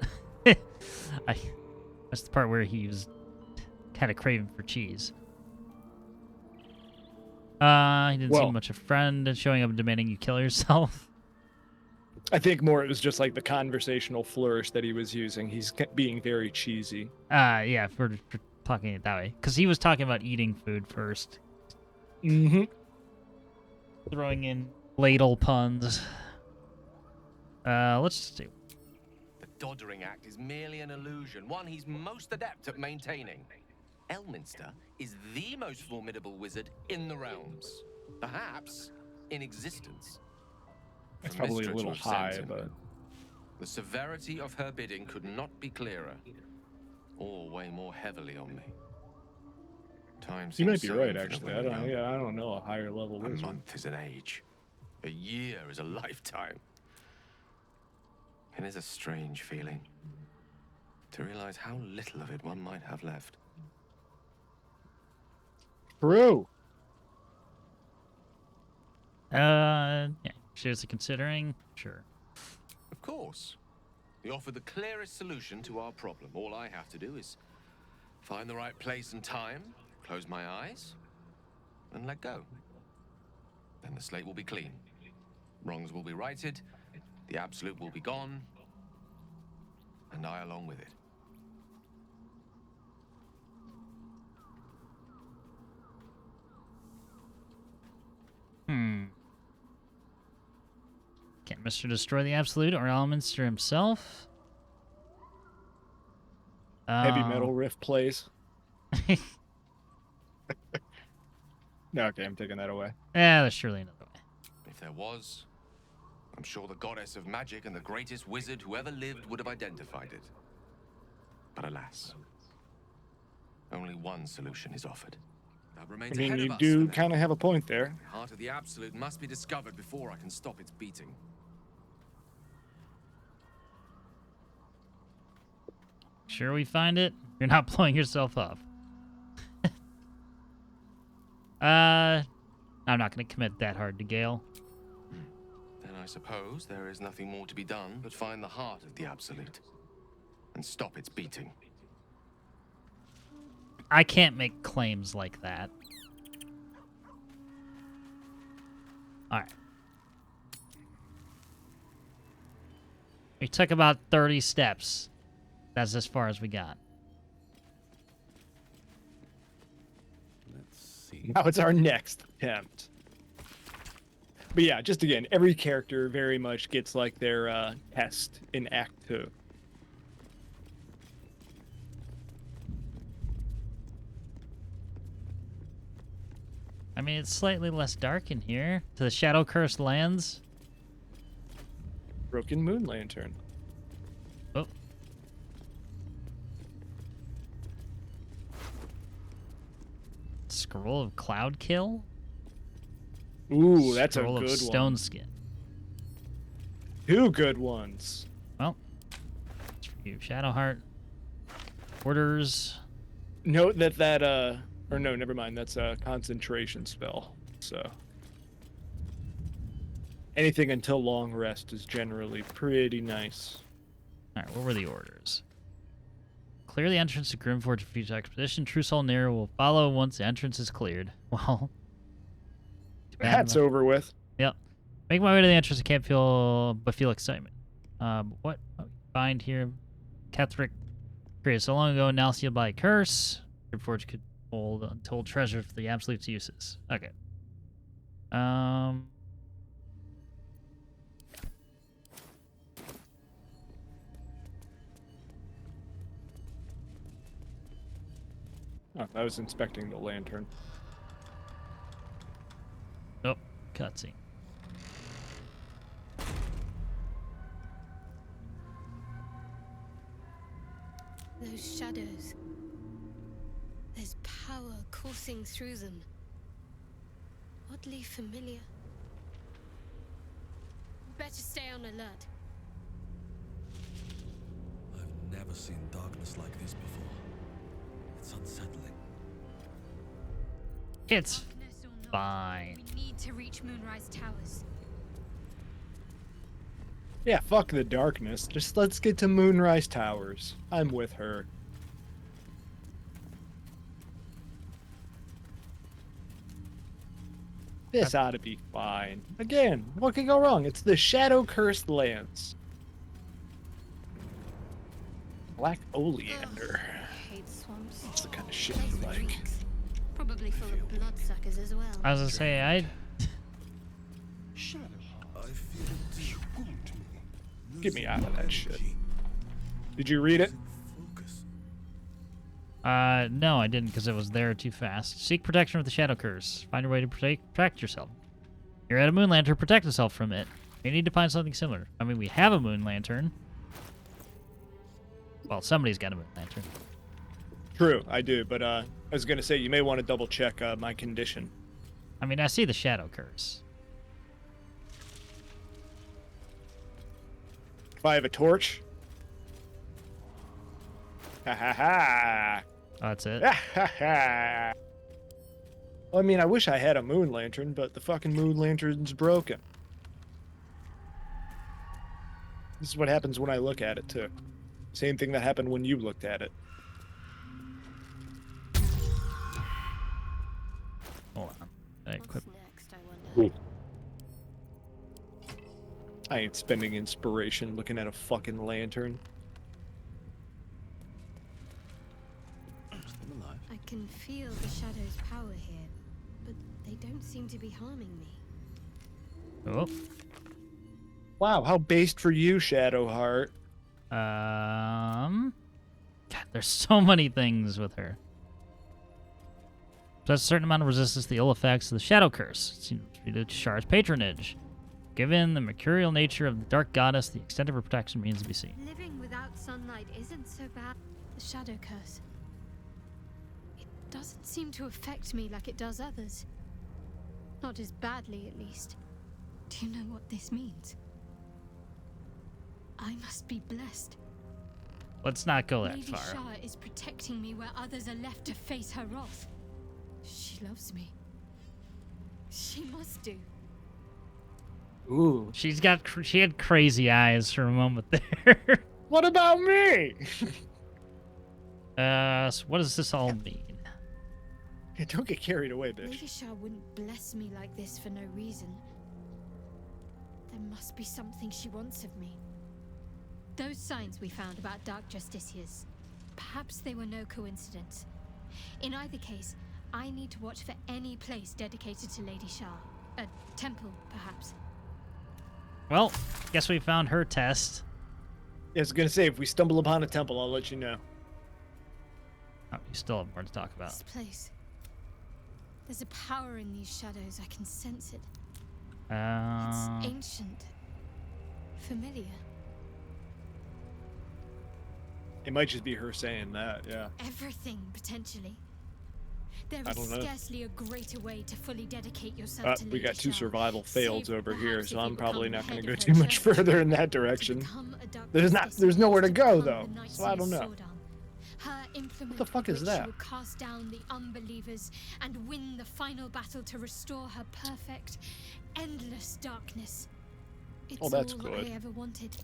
[SPEAKER 2] That's the part where he was kind of craving for cheese. He didn't
[SPEAKER 1] Well-
[SPEAKER 2] seem much a friend and showing up and demanding you kill yourself.
[SPEAKER 1] I think more it was just like the conversational flourish that he was using. He's being very cheesy.
[SPEAKER 2] Yeah, if we're talking it that way. Because he was talking about eating food first.
[SPEAKER 1] Mm-hmm.
[SPEAKER 2] Throwing in ladle puns. Let's see.
[SPEAKER 9] The doddering act is merely an illusion, one he's most adept at maintaining. Elminster is the most formidable wizard in the realms. Perhaps in existence.
[SPEAKER 1] It's
[SPEAKER 9] For
[SPEAKER 1] probably a
[SPEAKER 9] Mystra to
[SPEAKER 1] little
[SPEAKER 9] have sent
[SPEAKER 1] high,
[SPEAKER 9] him,
[SPEAKER 1] but
[SPEAKER 9] the severity of her bidding could not be clearer, or weigh more heavily on me. Time
[SPEAKER 1] you
[SPEAKER 9] seems
[SPEAKER 1] might be
[SPEAKER 9] so
[SPEAKER 1] right.
[SPEAKER 9] infinitely
[SPEAKER 1] Actually,
[SPEAKER 9] young.
[SPEAKER 1] I don't know a higher level
[SPEAKER 9] A
[SPEAKER 1] wizard.
[SPEAKER 9] month is an age. A year is a lifetime. It is a strange feeling to realize how little of it one might have left.
[SPEAKER 1] True.
[SPEAKER 2] Yeah, seriously considering? Sure.
[SPEAKER 9] Of course. You offer the clearest solution to our problem. All I have to do is find the right place and time, close my eyes, and let go. Then the slate will be clean. Wrongs will be righted, the absolute will be gone, and I along with it.
[SPEAKER 2] Can't Mr. Destroy the Absolute or Elminster himself?
[SPEAKER 1] Heavy metal riff plays. No, okay, I'm taking that away.
[SPEAKER 2] Yeah, there's surely another way.
[SPEAKER 9] If there was, I'm sure the goddess of magic and the greatest wizard who ever lived would have identified it. But alas, only one solution is offered. That
[SPEAKER 1] I
[SPEAKER 9] remains
[SPEAKER 1] mean,
[SPEAKER 9] ahead
[SPEAKER 1] you
[SPEAKER 9] of us
[SPEAKER 1] do
[SPEAKER 9] for now.
[SPEAKER 1] kind of have a point there.
[SPEAKER 9] The heart of the absolute must be discovered before I can stop its beating.
[SPEAKER 2] Sure we find it? You're not blowing yourself up. I'm not going to commit that hard to Gale.
[SPEAKER 9] Then I suppose there is nothing more to be done but find the heart of the absolute and stop its beating.
[SPEAKER 2] I can't make claims like that. Alright. We took about 30 steps. That's as far as we got.
[SPEAKER 6] Let's see.
[SPEAKER 1] Now it's our next attempt. But yeah, just again, every character very much gets like their test in Act 2.
[SPEAKER 2] I mean, it's slightly less dark in here. To the Shadow Cursed Lands.
[SPEAKER 1] Broken Moon Lantern.
[SPEAKER 2] Oh. Scroll of Cloud Kill.
[SPEAKER 1] Ooh, that's a
[SPEAKER 2] Scroll
[SPEAKER 1] good
[SPEAKER 2] of
[SPEAKER 1] one.
[SPEAKER 2] Stone Skin.
[SPEAKER 1] 2 good ones.
[SPEAKER 2] Well, it's for you. Shadowheart. Orders.
[SPEAKER 1] Note that or no, never mind. That's a concentration spell. So anything until long rest is generally pretty nice.
[SPEAKER 2] All right, what were the orders? Clear the entrance to Grimforge for future expedition. True Soul Nero will follow once the entrance is cleared. Well,
[SPEAKER 1] That's over with.
[SPEAKER 2] Yep. Make my way to the entrance. I can't feel excitement. What find here? Ketheric created so long ago, now sealed by a curse. Grimforge could hold untold treasure for the absolute uses. Okay.
[SPEAKER 1] Oh, I was inspecting the lantern.
[SPEAKER 2] Nope. Cutscene.
[SPEAKER 7] Those shadows. There's power coursing through them. Oddly familiar. Better stay on alert.
[SPEAKER 6] I've never seen darkness like this before. It's unsettling.
[SPEAKER 2] It's
[SPEAKER 7] Darkness or not,
[SPEAKER 2] fine.
[SPEAKER 7] We need to reach Moonrise Towers.
[SPEAKER 1] Yeah, fuck the darkness. Just let's get to Moonrise Towers. I'm with her. This ought to be fine. Again, what could go wrong? It's the shadow-cursed lands. Black oleander.
[SPEAKER 7] I hate swamps.
[SPEAKER 1] That's the kind of shit
[SPEAKER 7] Place
[SPEAKER 1] you
[SPEAKER 7] for
[SPEAKER 1] like.
[SPEAKER 7] drinks. Probably full of bloodsuckers as well.
[SPEAKER 2] I was gonna say, I
[SPEAKER 8] Shadow.
[SPEAKER 6] I feel it
[SPEAKER 8] Wound me.
[SPEAKER 1] Get me out of that shit. Did you read it?
[SPEAKER 6] focus.
[SPEAKER 2] no, I didn't because it was there too fast. Seek protection with the Shadow Curse. Find a way to protect yourself. You're at a moon lantern. Protect yourself from it. You need to find something similar. I mean, we have a moon lantern. Well, somebody's got a moon lantern.
[SPEAKER 1] True, I do, but I was gonna say you may want to double check my condition.
[SPEAKER 2] I mean, I see the Shadow Curse.
[SPEAKER 1] If I have a torch. Ha ha ha.
[SPEAKER 2] Oh, that's it.
[SPEAKER 1] Ha ha ha. Well, I mean, I wish I had a moon lantern, but the fucking moon lantern's broken. This is what happens when I look at it, too. Same thing that happened when you looked at it.
[SPEAKER 2] Hold on. I equip.
[SPEAKER 7] What's next, I wonder?
[SPEAKER 1] I ain't spending inspiration looking at a fucking lantern.
[SPEAKER 6] Still alive.
[SPEAKER 7] I can feel the shadow's power here, but they don't seem to be harming me.
[SPEAKER 2] Oh.
[SPEAKER 1] Wow, how based for you, Shadowheart.
[SPEAKER 2] God, there's so many things with her. Possess a certain amount of resistance to the ill effects of the Shadow Curse. It seems to be the Shard's patronage. Given the mercurial nature of the Dark Goddess, the extent of her protection remains to be seen.
[SPEAKER 7] Living without sunlight isn't so bad. The shadow curse. It doesn't seem to affect me like it does others. Not as badly, at least. Do you know what this means? I must be blessed.
[SPEAKER 2] Let's not go that
[SPEAKER 7] Lady
[SPEAKER 2] far.
[SPEAKER 7] Shah is protecting me where others are left to face her wrath. She loves me. She must do.
[SPEAKER 1] Ooh.
[SPEAKER 2] She had crazy eyes for a moment there.
[SPEAKER 1] What about me?
[SPEAKER 2] So what does this all mean?
[SPEAKER 1] Hey, don't get carried away, bitch.
[SPEAKER 7] Lady Shah wouldn't bless me like this for no reason. There must be something she wants of me. Those signs we found about Dark Justiciars, perhaps they were no coincidence. In either case, I need to watch for any place dedicated to Lady Shah. A temple, perhaps.
[SPEAKER 2] Well, guess we found her test.
[SPEAKER 1] Yeah, I was gonna say, if we stumble upon a temple, I'll let you know.
[SPEAKER 2] Oh, you still have more to talk about.
[SPEAKER 7] This place. There's a power in these shadows. I can sense it. It's ancient. Familiar.
[SPEAKER 1] It might just be her saying that, yeah.
[SPEAKER 7] Everything, potentially. There
[SPEAKER 1] I
[SPEAKER 7] is
[SPEAKER 1] don't know.
[SPEAKER 7] scarcely a greater way to fully dedicate yourself to
[SPEAKER 1] We
[SPEAKER 7] Lady
[SPEAKER 1] got 2
[SPEAKER 7] Shar,
[SPEAKER 1] survival fails
[SPEAKER 7] save
[SPEAKER 1] over
[SPEAKER 7] perhaps
[SPEAKER 1] here,
[SPEAKER 7] if
[SPEAKER 1] so
[SPEAKER 7] you
[SPEAKER 1] I'm probably
[SPEAKER 7] become
[SPEAKER 1] not
[SPEAKER 7] the
[SPEAKER 1] going to
[SPEAKER 7] head
[SPEAKER 1] go
[SPEAKER 7] of
[SPEAKER 1] too
[SPEAKER 7] her
[SPEAKER 1] much
[SPEAKER 7] church.
[SPEAKER 1] further in that
[SPEAKER 7] To
[SPEAKER 1] direction.
[SPEAKER 7] become a Dark
[SPEAKER 1] There's
[SPEAKER 7] Justiciar
[SPEAKER 1] nowhere to
[SPEAKER 7] is
[SPEAKER 1] go
[SPEAKER 7] become
[SPEAKER 1] though,
[SPEAKER 7] the Night
[SPEAKER 1] so I don't
[SPEAKER 7] Seer's
[SPEAKER 1] know.
[SPEAKER 7] sword arm. Her implement
[SPEAKER 1] What the fuck
[SPEAKER 7] with
[SPEAKER 1] is
[SPEAKER 7] which
[SPEAKER 1] that?
[SPEAKER 7] she will cast down the unbelievers and win the final battle to restore her perfect, endless darkness. It's
[SPEAKER 1] that's
[SPEAKER 7] all
[SPEAKER 1] good.
[SPEAKER 7] I ever wanted.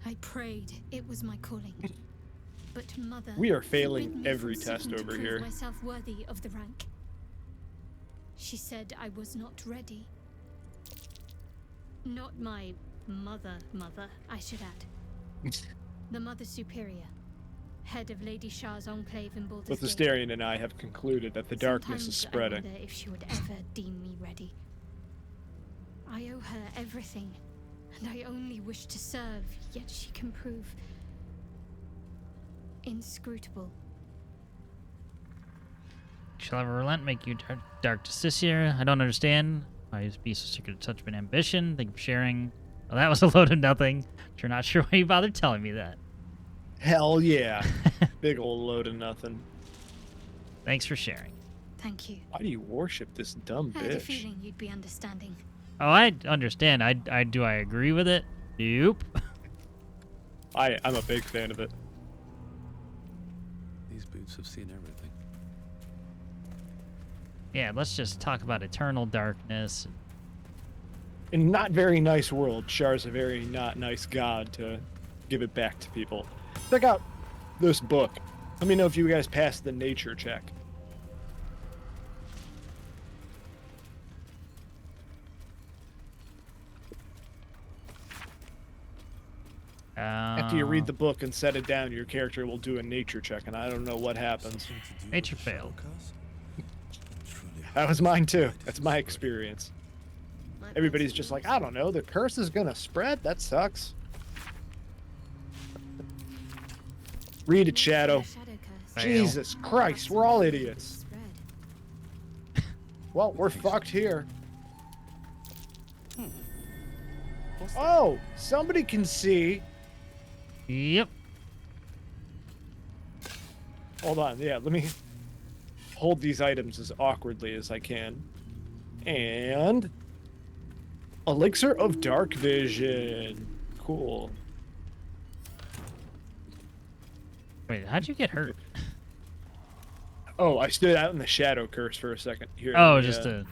[SPEAKER 7] I prayed it was my calling. But Mother
[SPEAKER 1] We are
[SPEAKER 7] forbid
[SPEAKER 1] failing
[SPEAKER 7] me
[SPEAKER 1] every
[SPEAKER 7] from
[SPEAKER 1] test
[SPEAKER 7] seeking to
[SPEAKER 1] over
[SPEAKER 7] prove
[SPEAKER 1] here.
[SPEAKER 7] myself worthy of the rank. She said I was not ready. Not my mother, I should add. The Mother Superior, head of Lady Shar's enclave in Baldur's
[SPEAKER 1] Both
[SPEAKER 7] Gate.
[SPEAKER 1] Astarion and I have concluded that the darkness is
[SPEAKER 7] Sometimes
[SPEAKER 1] spreading.
[SPEAKER 7] I wonder if she would ever deem me ready. I owe her everything, and I only wish to serve, yet she can prove inscrutable.
[SPEAKER 2] Shall ever relent, make you dark justiciar? I don't understand. Why is be so secret of such an ambition? Thank you for sharing. Well, that was a load of nothing. You're not sure why you bothered telling me that.
[SPEAKER 1] Hell yeah. Big old load of nothing.
[SPEAKER 2] Thanks for sharing.
[SPEAKER 7] Thank you.
[SPEAKER 1] Why do you worship this dumb
[SPEAKER 7] I had a
[SPEAKER 1] bitch?
[SPEAKER 7] feeling you'd be understanding.
[SPEAKER 2] Oh, I understand. I do I agree with it? Nope.
[SPEAKER 1] I'm a big fan of it.
[SPEAKER 6] These boots have seen everything.
[SPEAKER 2] Yeah, let's just talk about eternal darkness.
[SPEAKER 1] In a not very nice world, Shar's a very not nice god to give it back to people. Check out this book. Let me know if you guys passed the nature check. After you read the book and set it down, your character will do a nature check, and I don't know what happens.
[SPEAKER 2] Nature failed.
[SPEAKER 1] That was mine too. That's my experience. Everybody's just like, I don't know, the curse is gonna spread? That sucks. Read it, Shadow. Jesus Christ, we're all idiots. Well, we're fucked here. Oh, somebody can see.
[SPEAKER 2] Yep.
[SPEAKER 1] Hold on, yeah, let me hold these items as awkwardly as I can. And Elixir of Dark Vision. Cool.
[SPEAKER 2] Wait, how'd you get hurt?
[SPEAKER 1] Oh, I stood out in the shadow curse for a second. Here,
[SPEAKER 2] Oh,
[SPEAKER 1] let me,
[SPEAKER 2] just a...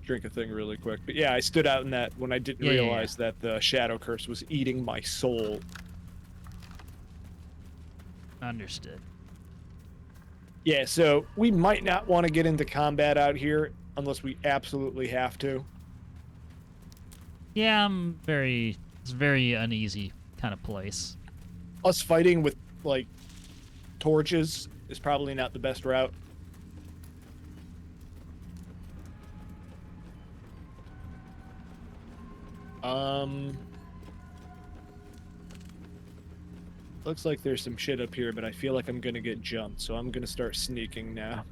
[SPEAKER 1] drink a thing really quick. But yeah, I stood out in that when I didn't realize that the shadow curse was eating my soul.
[SPEAKER 2] Understood.
[SPEAKER 1] Yeah, so we might not want to get into combat out here unless we absolutely have to.
[SPEAKER 2] Yeah, it's a very uneasy kind of place.
[SPEAKER 1] Us fighting with, like, torches is probably not the best route. Looks like there's some shit up here, but I feel like I'm gonna get jumped, so I'm gonna start sneaking now.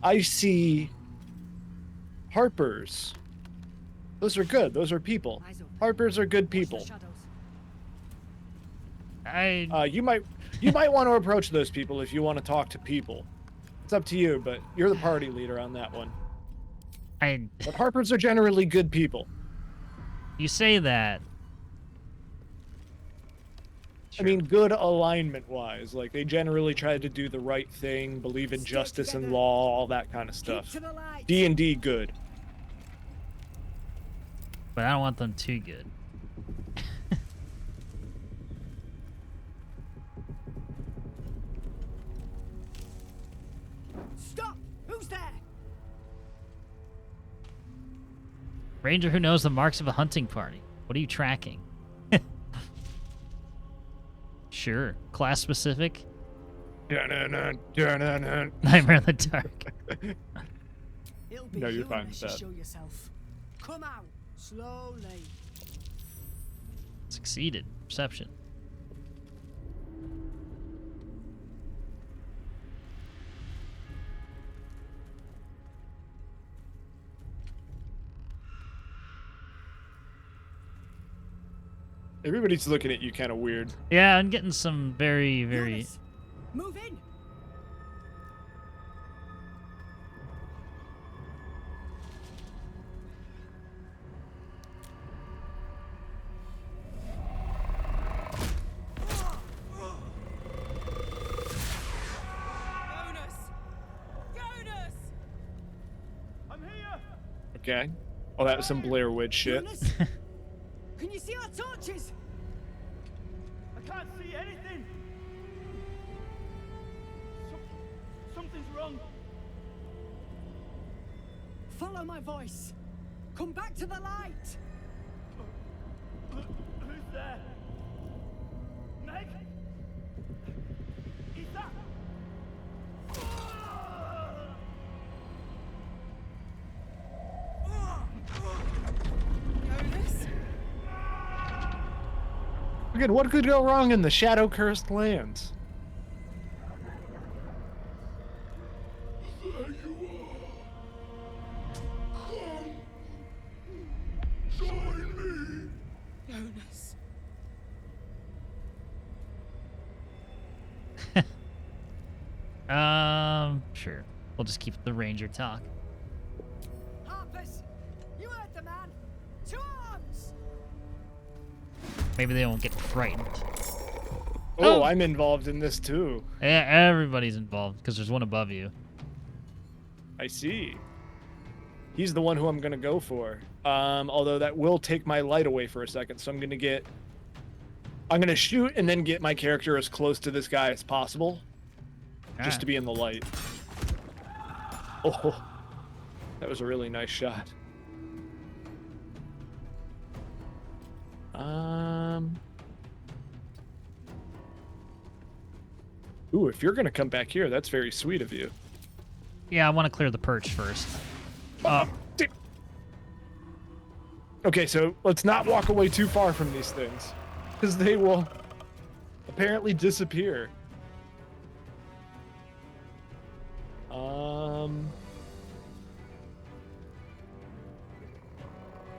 [SPEAKER 1] I see Harpers. Those are good. Those are people. Harpers are good people. You might want to approach those people if you want to talk to people. It's up to you, but you're the party leader on that one. But Harpers are generally good people.
[SPEAKER 2] You say that.
[SPEAKER 1] Sure. I mean, good alignment-wise. Like, they generally try to do the right thing, believe in justice and law, all that kind of stuff. D&D good.
[SPEAKER 2] But I don't want them too good.
[SPEAKER 11] Stop! Who's there?
[SPEAKER 2] Ranger who knows the marks of a hunting party. What are you tracking? Sure. Class specific?
[SPEAKER 1] Nightmare
[SPEAKER 2] in the dark.
[SPEAKER 1] No, you're fine with that.
[SPEAKER 11] Show yourself. Come out, slowly.
[SPEAKER 2] Succeeded. Perception.
[SPEAKER 1] Everybody's looking at you kind of weird.
[SPEAKER 2] Yeah, I'm getting some very, very...
[SPEAKER 11] Jonas, move in.
[SPEAKER 1] Okay. Oh, that was some Blair Witch shit.
[SPEAKER 11] Jonas, can you see our torches?
[SPEAKER 12] I can't see anything. Something's wrong.
[SPEAKER 11] Follow my voice. Come back to the light.
[SPEAKER 12] Who's there? Meg? Is that?
[SPEAKER 10] Jonas?
[SPEAKER 1] Again, what could go wrong in the shadow-cursed lands?
[SPEAKER 8] There you are. Come. Join me.
[SPEAKER 10] Jonas.
[SPEAKER 2] Sure. We'll just keep the ranger talk.
[SPEAKER 11] Harpers, you heard the man. To arms.
[SPEAKER 2] Maybe they won't get frightened.
[SPEAKER 1] Oh, I'm involved in this too.
[SPEAKER 2] Yeah, everybody's involved because there's one above you.
[SPEAKER 1] I see. He's the one who I'm gonna go for. Although that will take my light away for a second, so I'm gonna shoot and then get my character as close to this guy as possible, just to be in the light. Oh, that was a really nice shot. Ooh, if you're gonna come back here, that's very sweet of you.
[SPEAKER 2] Yeah, I want to clear the perch first.
[SPEAKER 1] Okay, so let's not walk away too far from these things, because they will apparently disappear.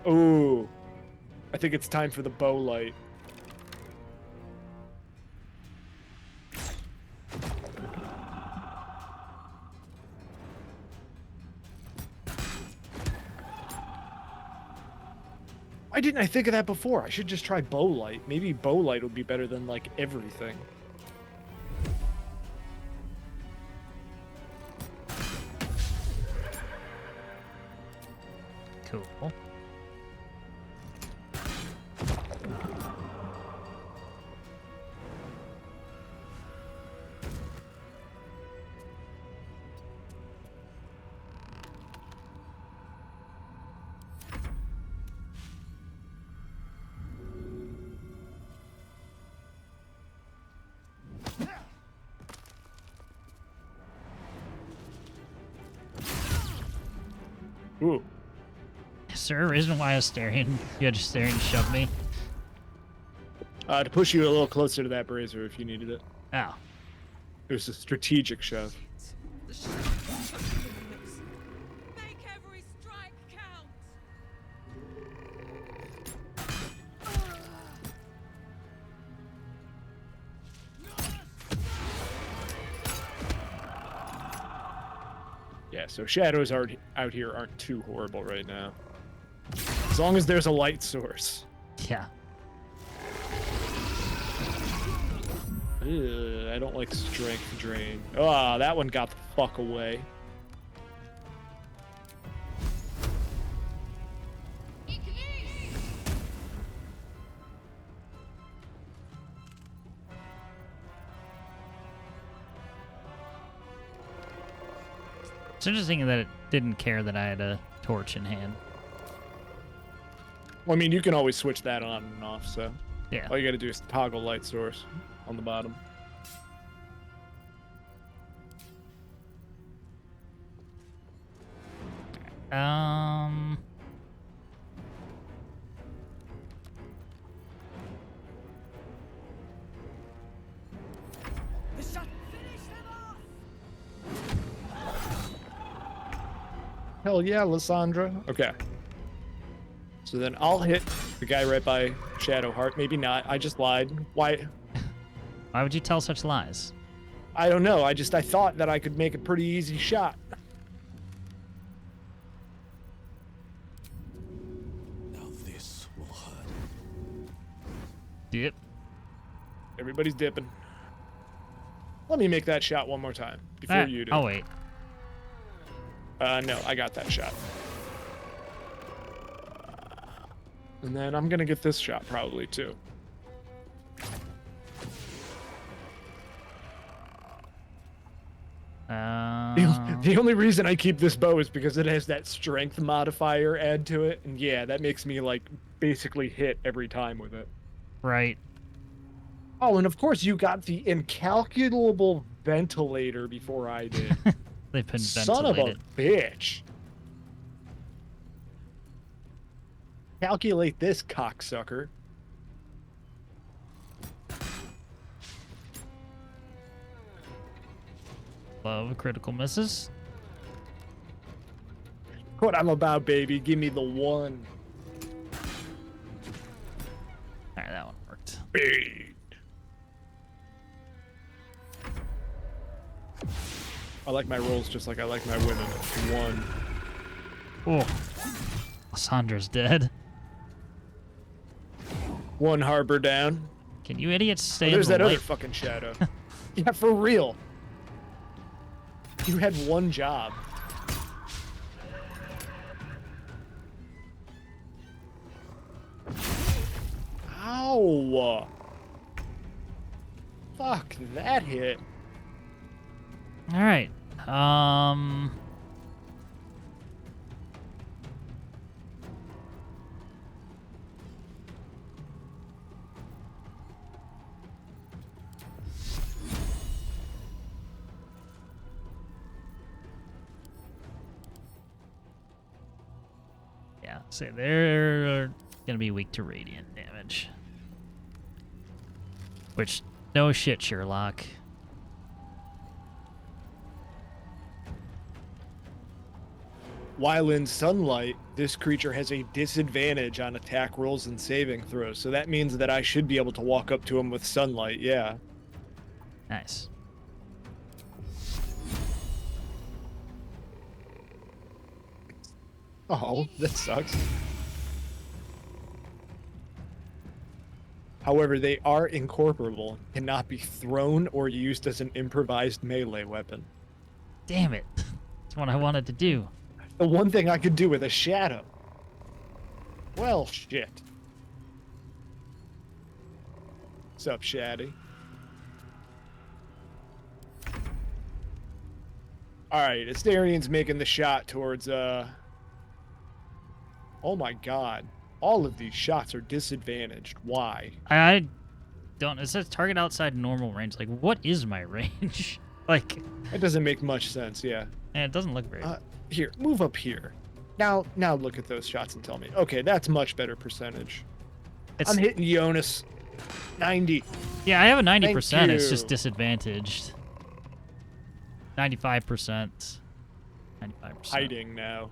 [SPEAKER 1] Oh, I think it's time for the bow light. Why didn't I think of that before? I should just try bow light. Maybe bow light would be better than like everything.
[SPEAKER 2] Cool.
[SPEAKER 1] Ooh.
[SPEAKER 2] Is there a reason why I was staring? You had just staring to shove me?
[SPEAKER 1] To push you a little closer to that brazier if you needed it.
[SPEAKER 2] Oh.
[SPEAKER 1] It was a strategic shove.
[SPEAKER 10] Make every strike count.
[SPEAKER 1] Yeah, so shadows out here aren't too horrible right now. As long as there's a light source.
[SPEAKER 2] Yeah.
[SPEAKER 1] Ugh, I don't like strength drain. Ah, that one got the fuck away.
[SPEAKER 2] It's interesting that it didn't care that I had a torch in hand.
[SPEAKER 1] Well, I mean, you can always switch that on and off, so...
[SPEAKER 2] Yeah.
[SPEAKER 1] All you gotta do is toggle light source on the bottom.
[SPEAKER 11] The shot. Finish them off.
[SPEAKER 1] Hell yeah, Lysandra. Okay. So then I'll hit the guy right by Shadowheart. Maybe not. I just lied. Why?
[SPEAKER 2] Why would you tell such lies?
[SPEAKER 1] I don't know. I thought that I could make a pretty easy shot.
[SPEAKER 6] Now this will hurt.
[SPEAKER 2] Dip.
[SPEAKER 1] Everybody's dipping. Let me make that shot one more time before you do.
[SPEAKER 2] Oh, wait.
[SPEAKER 1] No, I got that shot. And then I'm gonna get this shot probably too. The only reason I keep this bow is because it has that strength modifier add to it, and yeah, that makes me like basically hit every time with it.
[SPEAKER 2] Right.
[SPEAKER 1] Oh, and of course you got the incalculable ventilator before I did.
[SPEAKER 2] They've been
[SPEAKER 1] Son of a bitch. Calculate this, cocksucker.
[SPEAKER 2] Love critical misses.
[SPEAKER 1] What I'm about, baby. Give me the one.
[SPEAKER 2] Alright, that one worked.
[SPEAKER 1] Bait. I like my rolls just like I like my women. One.
[SPEAKER 2] Oh. Sandra's dead.
[SPEAKER 1] One Harper down.
[SPEAKER 2] Can you idiots stay
[SPEAKER 1] There's
[SPEAKER 2] in the
[SPEAKER 1] that
[SPEAKER 2] light?
[SPEAKER 1] other fucking shadow. Yeah, for real. You had one job. Ow! Fuck, that hit.
[SPEAKER 2] Alright. Yeah, so they're gonna be weak to radiant damage. Which, no shit, Sherlock.
[SPEAKER 1] While in sunlight, this creature has a disadvantage on attack rolls and saving throws, so that means that I should be able to walk up to him with sunlight, yeah.
[SPEAKER 2] Nice.
[SPEAKER 1] Oh, that sucks. However, they are incorporable, cannot be thrown or used as an improvised melee weapon.
[SPEAKER 2] Damn it. That's what I wanted to do.
[SPEAKER 1] The one thing I could do with a shadow. Well, shit. What's up, Shaddy? Alright, Asterian's making the shot towards, Oh my god. All of these shots are disadvantaged. Why?
[SPEAKER 2] I don't... It says target outside normal range. Like, what is my range? Like...
[SPEAKER 1] That doesn't make much sense, yeah.
[SPEAKER 2] And it doesn't look very...
[SPEAKER 1] Here, move up here. Now look at those shots and tell me. Okay, that's much better percentage. I'm hitting Jonas. 90.
[SPEAKER 2] Yeah, I have a 90%. It's
[SPEAKER 1] you.
[SPEAKER 2] just disadvantaged. 95%. 95%.
[SPEAKER 1] Hiding now.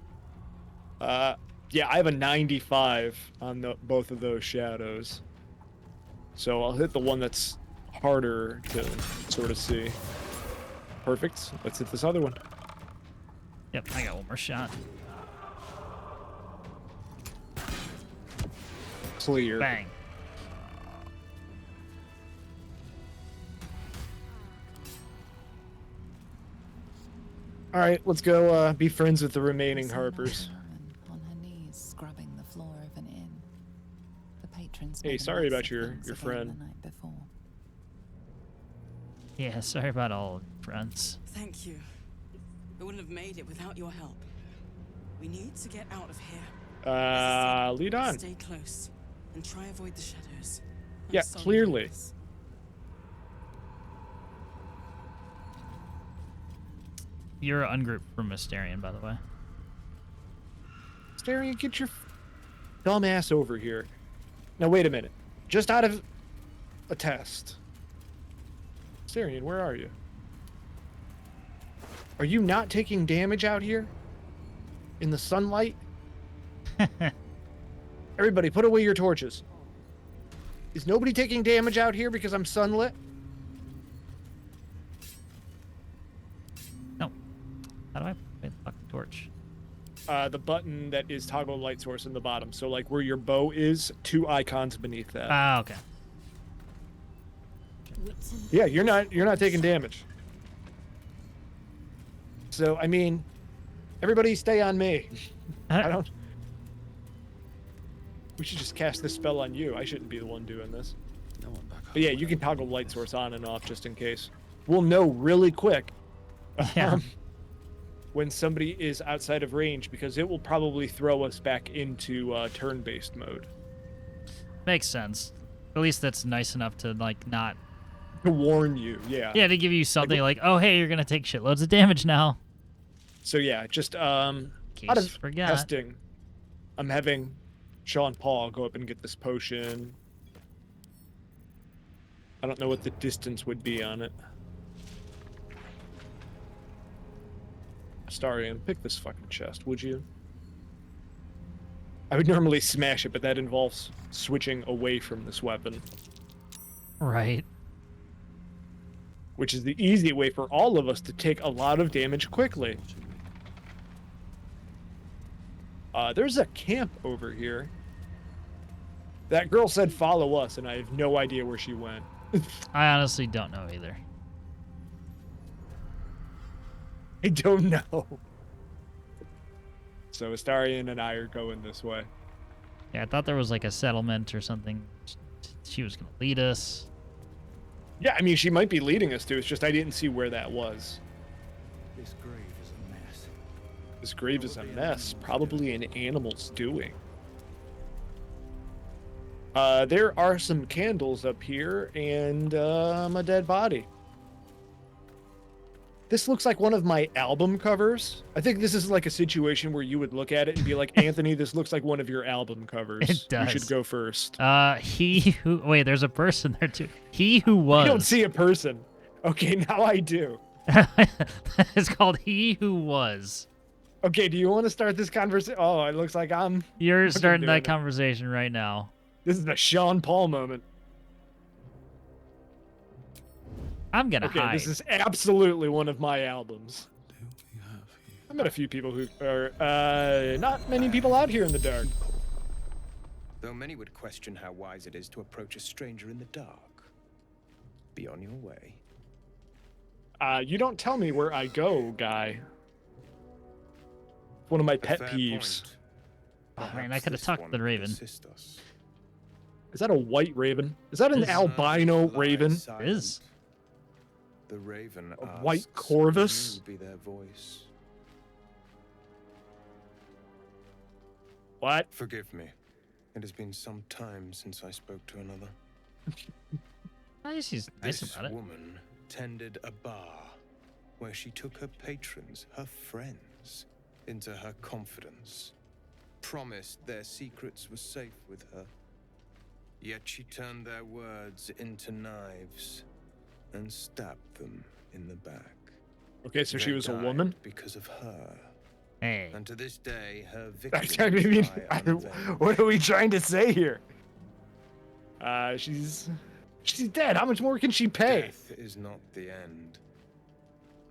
[SPEAKER 1] Yeah, I have a 95 on both of those shadows. So I'll hit the one that's harder to sort of see. Perfect. Let's hit this other one.
[SPEAKER 2] Yep, I got one more shot.
[SPEAKER 1] Clear.
[SPEAKER 2] Bang.
[SPEAKER 1] All right, let's go be friends with the remaining Harpers.
[SPEAKER 5] On her knees, scrubbing the floor of an inn. The patrons.
[SPEAKER 1] Hey, sorry about your friend.
[SPEAKER 5] The night before.
[SPEAKER 2] Yeah, sorry about all friends.
[SPEAKER 11] Thank you. We wouldn't have made it without your help. We need to get out of here.
[SPEAKER 1] Lead on.
[SPEAKER 11] Stay close and try avoid the shadows.
[SPEAKER 1] Yeah, clearly.
[SPEAKER 2] You're ungrouped from Mysterian, by the way.
[SPEAKER 1] Mysterian, get your dumb ass over here. Now, wait a minute. Just out of a test. Mysterian, where are you? Are you not taking damage out here? In the sunlight? Everybody, put away your torches. Is nobody taking damage out here because I'm sunlit?
[SPEAKER 2] No. How do I play the fucking torch?
[SPEAKER 1] The button that is toggle light source in the bottom. So like where your bow is, 2 icons beneath that.
[SPEAKER 2] Ah, okay.
[SPEAKER 1] Yeah, you're not taking damage. So I mean, everybody stay on me. I don't. We should just cast this spell on you. I shouldn't be the one doing this.
[SPEAKER 6] No one back
[SPEAKER 1] But yeah, you can toggle light source on and off just in case. We'll know really quick
[SPEAKER 2] Yeah.
[SPEAKER 1] when somebody is outside of range because it will probably throw us back into turn-based mode.
[SPEAKER 2] Makes sense. At least that's nice enough to like not.
[SPEAKER 1] To warn you, yeah.
[SPEAKER 2] Yeah, to give you something like, oh hey, you're gonna take shitloads of damage now.
[SPEAKER 1] So yeah, just out of
[SPEAKER 2] forgot.
[SPEAKER 1] testing, I'm having Sean Paul go up and get this potion. I don't know what the distance would be on it. Astarion, pick this fucking chest, would you? I would normally smash it, but that involves switching away from this weapon.
[SPEAKER 2] Right.
[SPEAKER 1] Which is the easy way for all of us to take a lot of damage quickly. There's a camp over here. That girl said follow us, and I have no idea where she went.
[SPEAKER 2] I honestly don't know either.
[SPEAKER 1] I don't know. So Astarion and I are going this way.
[SPEAKER 2] Yeah, I thought there was like a settlement or something. She was gonna lead us.
[SPEAKER 1] Yeah, I mean, she might be leading us to. It's just I didn't see where that was.
[SPEAKER 6] This grave is a mess.
[SPEAKER 1] This grave is a mess. Probably an animal's doing. There are some candles up here and a dead body. This looks like one of my album covers. I think this is like a situation where you would look at it and be like, Anthony, this looks like one of your album covers.
[SPEAKER 2] It does.
[SPEAKER 1] You should go first.
[SPEAKER 2] He who... Wait, there's a person there too. He who was...
[SPEAKER 1] You don't see a person. Okay, now I do.
[SPEAKER 2] It's called He Who Was.
[SPEAKER 1] Okay, do you want to start this conversation? Oh, it looks like I'm...
[SPEAKER 2] You're starting that
[SPEAKER 1] it.
[SPEAKER 2] conversation right now.
[SPEAKER 1] This is the Sean Paul moment.
[SPEAKER 2] I'm gonna
[SPEAKER 1] okay,
[SPEAKER 2] hide.
[SPEAKER 1] This is absolutely one of my albums. I met a few people who are not many people out here in the dark.
[SPEAKER 13] Though many would question how wise it is to approach a stranger in the dark. Be on your way.
[SPEAKER 1] You don't tell me where I go, guy. One of my pet peeves.
[SPEAKER 2] Oh man, I could have talked to the raven.
[SPEAKER 1] Is that a white raven? Is that an albino raven?
[SPEAKER 2] It is.
[SPEAKER 13] The raven
[SPEAKER 1] a white corvus?
[SPEAKER 13] Be their voice.
[SPEAKER 1] What?
[SPEAKER 13] Forgive me. It has been some time since I spoke to another.
[SPEAKER 2] She's nice about it.
[SPEAKER 13] This woman tended a bar where she took her patrons, her friends, into her confidence. Promised their secrets were safe with her. Yet she turned their words into knives and stabbed them in the back.
[SPEAKER 1] Okay, so
[SPEAKER 13] They
[SPEAKER 1] she was a
[SPEAKER 13] died
[SPEAKER 1] woman?
[SPEAKER 13] because of her.
[SPEAKER 2] Hey.
[SPEAKER 13] And to this day, her
[SPEAKER 1] I
[SPEAKER 13] victims
[SPEAKER 1] mean,
[SPEAKER 13] lie unavenged.
[SPEAKER 1] what are we trying to say here? She's dead. How much more can she pay?
[SPEAKER 13] Death is not the end.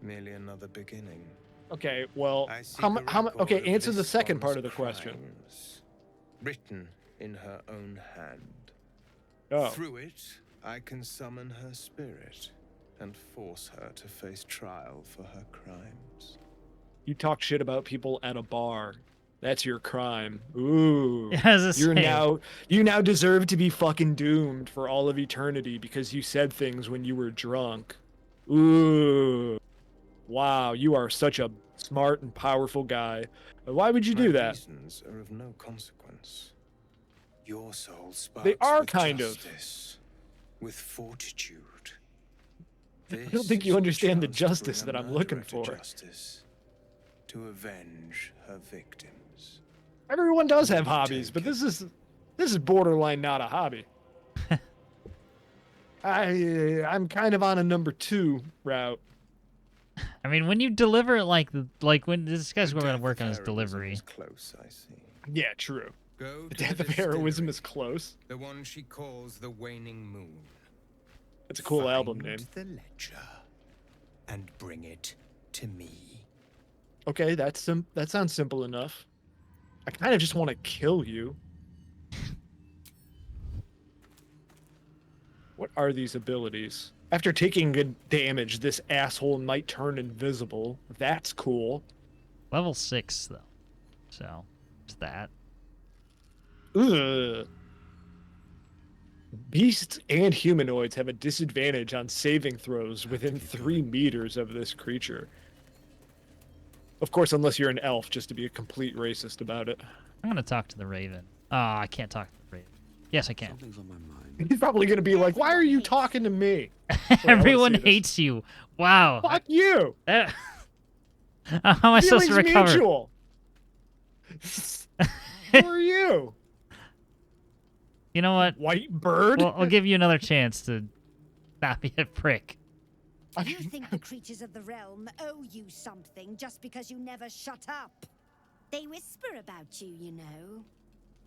[SPEAKER 13] Merely another beginning.
[SPEAKER 1] Okay, well,
[SPEAKER 13] I seek
[SPEAKER 1] how
[SPEAKER 13] a
[SPEAKER 1] much?
[SPEAKER 13] record
[SPEAKER 1] Okay,
[SPEAKER 13] of
[SPEAKER 1] answer the
[SPEAKER 13] this
[SPEAKER 1] second part
[SPEAKER 13] one's
[SPEAKER 1] of the question.
[SPEAKER 13] crimes, written in her own hand.
[SPEAKER 1] Oh.
[SPEAKER 13] Through it, I can summon her spirit and force her to face trial for her crimes.
[SPEAKER 1] You talk shit about people at a bar. That's your crime. Ooh.
[SPEAKER 2] You
[SPEAKER 1] now deserve to be fucking doomed for all of eternity because you said things when you were drunk. Ooh. Wow, you are such a smart and powerful guy. Why would you do
[SPEAKER 13] My
[SPEAKER 1] that?
[SPEAKER 13] reasons are of no consequence. Your soul sparks
[SPEAKER 1] They are
[SPEAKER 13] with
[SPEAKER 1] kind
[SPEAKER 13] justice, with fortitude.
[SPEAKER 1] I don't think you
[SPEAKER 13] This
[SPEAKER 1] understand the
[SPEAKER 13] chance to bring
[SPEAKER 1] justice
[SPEAKER 13] a
[SPEAKER 1] that I'm
[SPEAKER 13] murderer
[SPEAKER 1] looking
[SPEAKER 13] to
[SPEAKER 1] for.
[SPEAKER 13] Justice, to avenge her victims.
[SPEAKER 1] Everyone does have hobbies, but this is borderline not a hobby. I'm kind of on a number 2 route.
[SPEAKER 2] I mean, when you deliver it like when this guy's going to work on his delivery.
[SPEAKER 13] Close, I see.
[SPEAKER 1] Yeah, true.
[SPEAKER 14] Go
[SPEAKER 1] The
[SPEAKER 14] to
[SPEAKER 1] death
[SPEAKER 14] the
[SPEAKER 1] of heroism
[SPEAKER 14] distillery,
[SPEAKER 1] is close.
[SPEAKER 14] the one she calls the Waning Moon.
[SPEAKER 1] It's a cool
[SPEAKER 14] Find
[SPEAKER 1] album name.
[SPEAKER 14] the ledger and bring it to me.
[SPEAKER 1] Okay, that sounds simple enough. I kind of just want to kill you. What are these abilities? After taking good damage, this asshole might turn invisible. That's cool.
[SPEAKER 2] Level 6, though. So, it's that.
[SPEAKER 1] Ugh. Beasts and humanoids have a disadvantage on saving throws within 3 meters of this creature. Of course, unless you're an elf, just to be a complete racist about it.
[SPEAKER 2] I'm going to talk to the Raven. Oh, I can't talk to the Raven. Yes, I can.
[SPEAKER 6] Something's on my mind.
[SPEAKER 1] He's probably going to be like, why are you talking to me? Wait,
[SPEAKER 2] Everyone hates you. Wow.
[SPEAKER 1] Fuck you.
[SPEAKER 2] How am I supposed to recover?
[SPEAKER 1] Mutual. Who are you?
[SPEAKER 2] You know what?
[SPEAKER 1] White bird?
[SPEAKER 2] Well, I'll give you another chance to not be a prick.
[SPEAKER 15] You think the creatures of the realm owe you something just because you never shut up? They whisper about you, you know.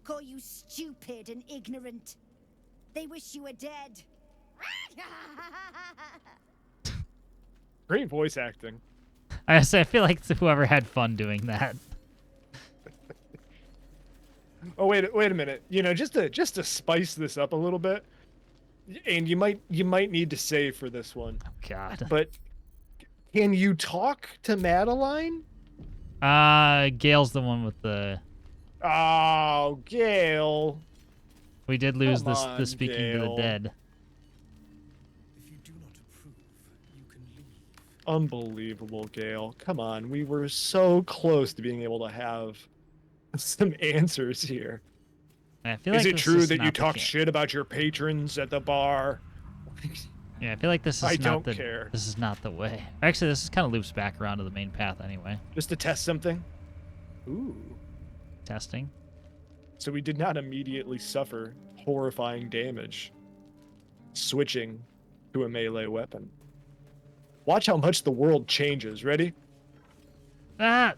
[SPEAKER 15] Call you stupid and ignorant. They wish you were dead.
[SPEAKER 1] Great voice acting.
[SPEAKER 2] I feel like whoever had fun doing that.
[SPEAKER 1] Oh wait a minute. You know, just to spice this up a little bit, and you might need to save for this one.
[SPEAKER 2] Oh, God.
[SPEAKER 1] But can you talk to Madeline?
[SPEAKER 2] Gale's the one with the.
[SPEAKER 1] Oh, Gale.
[SPEAKER 2] We did lose
[SPEAKER 1] Come
[SPEAKER 2] the
[SPEAKER 1] on,
[SPEAKER 2] speaking to
[SPEAKER 1] Gale.
[SPEAKER 2] the dead.
[SPEAKER 6] If you do not approve, you can leave.
[SPEAKER 1] Unbelievable, Gale. Come on, we were so close to being able to have some answers here.
[SPEAKER 2] I feel
[SPEAKER 1] Is
[SPEAKER 2] like
[SPEAKER 1] it
[SPEAKER 2] this
[SPEAKER 1] true
[SPEAKER 2] is
[SPEAKER 1] that you
[SPEAKER 2] not the
[SPEAKER 1] talk
[SPEAKER 2] case.
[SPEAKER 1] shit about your patrons at the bar?
[SPEAKER 2] Yeah, I feel like this is
[SPEAKER 1] I
[SPEAKER 2] not
[SPEAKER 1] don't
[SPEAKER 2] the.
[SPEAKER 1] care.
[SPEAKER 2] This is not the way. Actually, this kind of loops back around to the main path anyway.
[SPEAKER 1] Just to test something? Ooh.
[SPEAKER 2] Testing.
[SPEAKER 1] So we did not immediately suffer horrifying damage switching to a melee weapon. Watch how much the world changes. Ready?
[SPEAKER 2] Ah!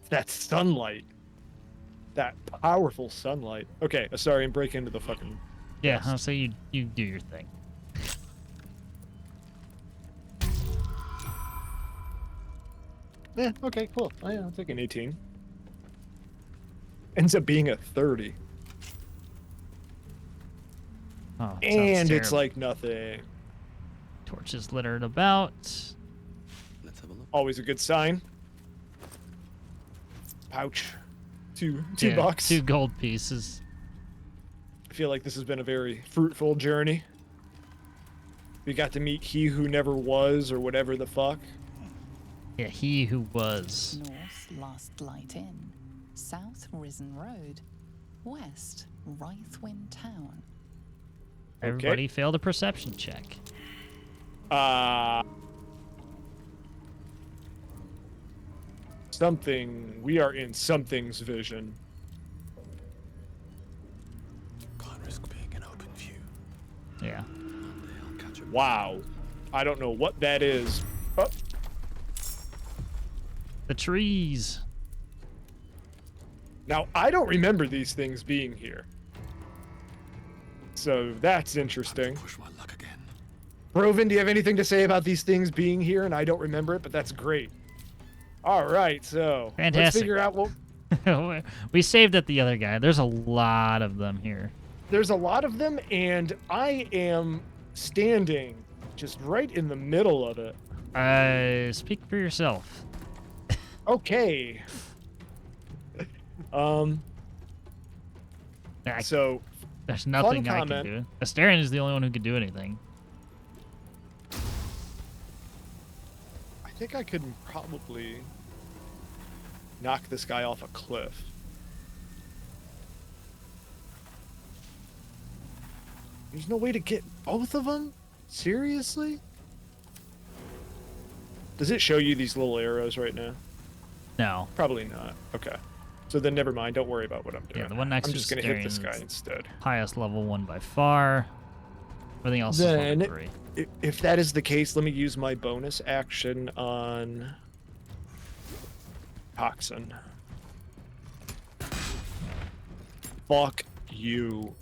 [SPEAKER 1] That sunlight. That powerful sunlight. Okay, sorry, and break into the fucking...
[SPEAKER 2] Yeah, I'll say you do your thing.
[SPEAKER 1] Yeah, okay, cool. I'll take an 18. Ends up being a 30.
[SPEAKER 2] Oh, sounds
[SPEAKER 1] And it's
[SPEAKER 2] terrible.
[SPEAKER 1] like nothing.
[SPEAKER 2] Torches littered about.
[SPEAKER 6] Let's have a look.
[SPEAKER 1] Always a good sign. Pouch. Two
[SPEAKER 2] Yeah,
[SPEAKER 1] bucks.
[SPEAKER 2] 2 gold pieces.
[SPEAKER 1] I feel like this has been a very fruitful journey. We got to meet he who never was, or whatever the fuck.
[SPEAKER 2] Yeah, he who was.
[SPEAKER 5] North, Last Light Inn. South, Risen Road. West, Wraithwind Town.
[SPEAKER 2] Everybody failed a perception check.
[SPEAKER 1] Something. We are in something's vision.
[SPEAKER 6] Can't risk being in open view.
[SPEAKER 2] Yeah.
[SPEAKER 6] One day I'll catch 'em.
[SPEAKER 1] Wow. I don't know what that is. Oh,
[SPEAKER 2] The trees.
[SPEAKER 1] now, I don't remember these things being here. So that's interesting.
[SPEAKER 6] Push my luck again.
[SPEAKER 1] Broven, do you have anything to say about these things being here? And I don't remember it, but that's great. All right, so let's
[SPEAKER 2] Fantastic.
[SPEAKER 1] figure out what...
[SPEAKER 2] We saved at the other guy. There's a lot of them here.
[SPEAKER 1] There's a lot of them, and I am standing just right in the middle of it.
[SPEAKER 2] Speak for yourself.
[SPEAKER 1] Okay. So
[SPEAKER 2] There's nothing I can
[SPEAKER 1] comment.
[SPEAKER 2] do. Astarion is the only one who can do anything.
[SPEAKER 1] I think I could probably knock this guy off a cliff. There's no way to get both of them? Seriously? Does it show you these little arrows right now?
[SPEAKER 2] No.
[SPEAKER 1] Probably not. Okay. So then never mind. Don't worry about what I'm doing.
[SPEAKER 2] Yeah, the one next
[SPEAKER 1] I'm
[SPEAKER 2] to
[SPEAKER 1] just going to hit
[SPEAKER 2] Astarion
[SPEAKER 1] this
[SPEAKER 2] is
[SPEAKER 1] guy instead.
[SPEAKER 2] Highest level one by far. Everything else is
[SPEAKER 1] Then,
[SPEAKER 2] level 3.
[SPEAKER 1] if that is the case, let me use my bonus action on Toxin. Fuck you.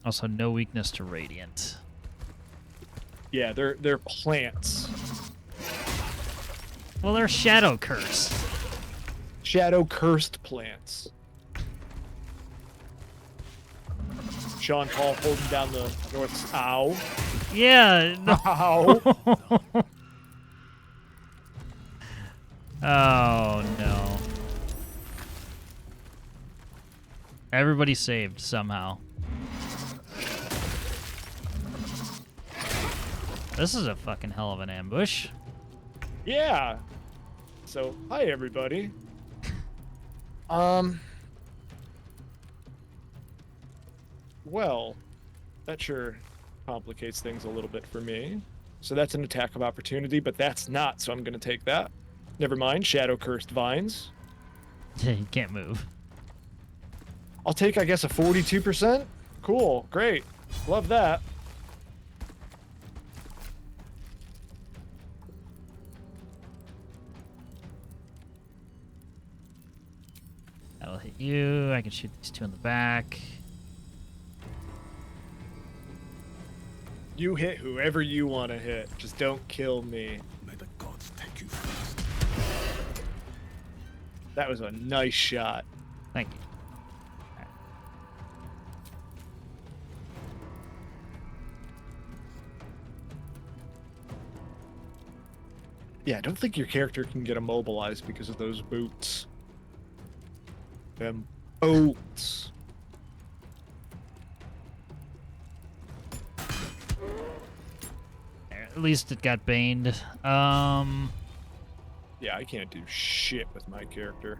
[SPEAKER 2] Also, no weakness to radiant.
[SPEAKER 1] Yeah, they're plants.
[SPEAKER 2] Well, they're shadow cursed.
[SPEAKER 1] Shadow cursed plants. Sean Paul holding down the north. Ow.
[SPEAKER 2] Yeah. No.
[SPEAKER 1] Ow.
[SPEAKER 2] Oh no. Everybody saved somehow. This is a fucking hell of an ambush.
[SPEAKER 1] Yeah. So, hi everybody. Well, that sure complicates things a little bit for me. So that's an attack of opportunity, but that's not, so I'm going to take that. Never mind, Shadow Cursed Vines.
[SPEAKER 2] You can't move.
[SPEAKER 1] I'll take, I guess, a 42%. Cool, great. Love that.
[SPEAKER 2] That'll hit you. I can shoot these two in the back.
[SPEAKER 1] You hit whoever you want to hit. Just don't kill me.
[SPEAKER 6] May the gods take you first.
[SPEAKER 1] That was a nice shot.
[SPEAKER 2] Thank you.
[SPEAKER 1] Yeah, I don't think your character can get immobilized because of those boots. Them boots.
[SPEAKER 2] At least it got baned.
[SPEAKER 1] Yeah, I can't do shit with my character.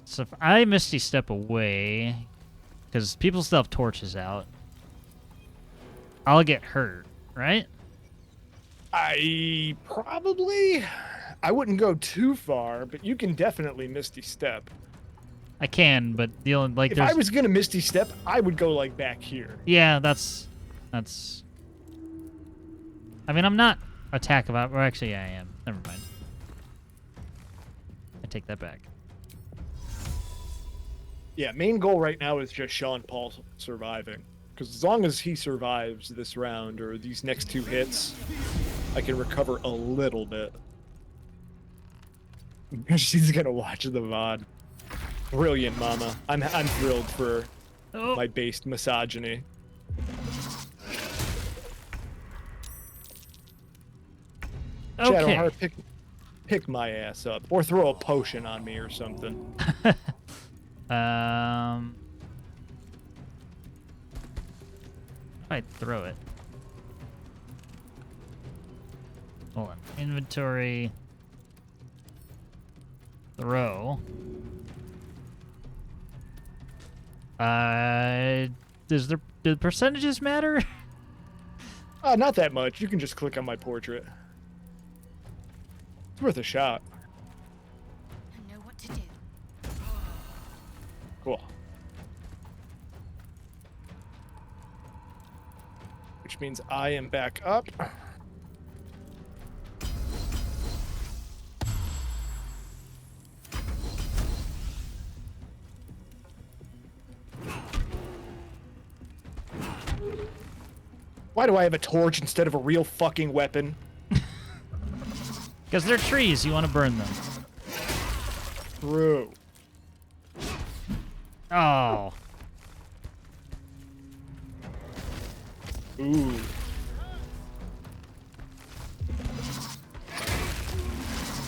[SPEAKER 2] So if I Misty Step away, because people still have torches out, I'll get hurt, right?
[SPEAKER 1] I wouldn't go too far, but you can definitely Misty Step.
[SPEAKER 2] I can, but the only, like,
[SPEAKER 1] if I was gonna Misty Step, I would go like back here.
[SPEAKER 2] Yeah, that's. I mean, I'm not attack about. Or actually, yeah, I am. Never mind. I take that back.
[SPEAKER 1] Yeah, main goal right now is just Sean Paul surviving. Because as long as he survives this round or these next two hits, I can recover a little bit. She's gonna watch the VOD. Brilliant, mama. I'm thrilled for my based misogyny.
[SPEAKER 2] Okay.
[SPEAKER 1] Shadowheart, pick my ass up, or throw a potion on me or something.
[SPEAKER 2] I'd throw it. Hold on. Inventory. Throw. Do the percentages matter?
[SPEAKER 1] Not that much. You can just click on my portrait. It's worth a shot.
[SPEAKER 7] I know what to do.
[SPEAKER 1] Cool. Which means I am back up. Why do I have a torch instead of a real fucking weapon?
[SPEAKER 2] Because they're trees. You want to burn them.
[SPEAKER 1] True.
[SPEAKER 2] Oh.
[SPEAKER 1] Ooh.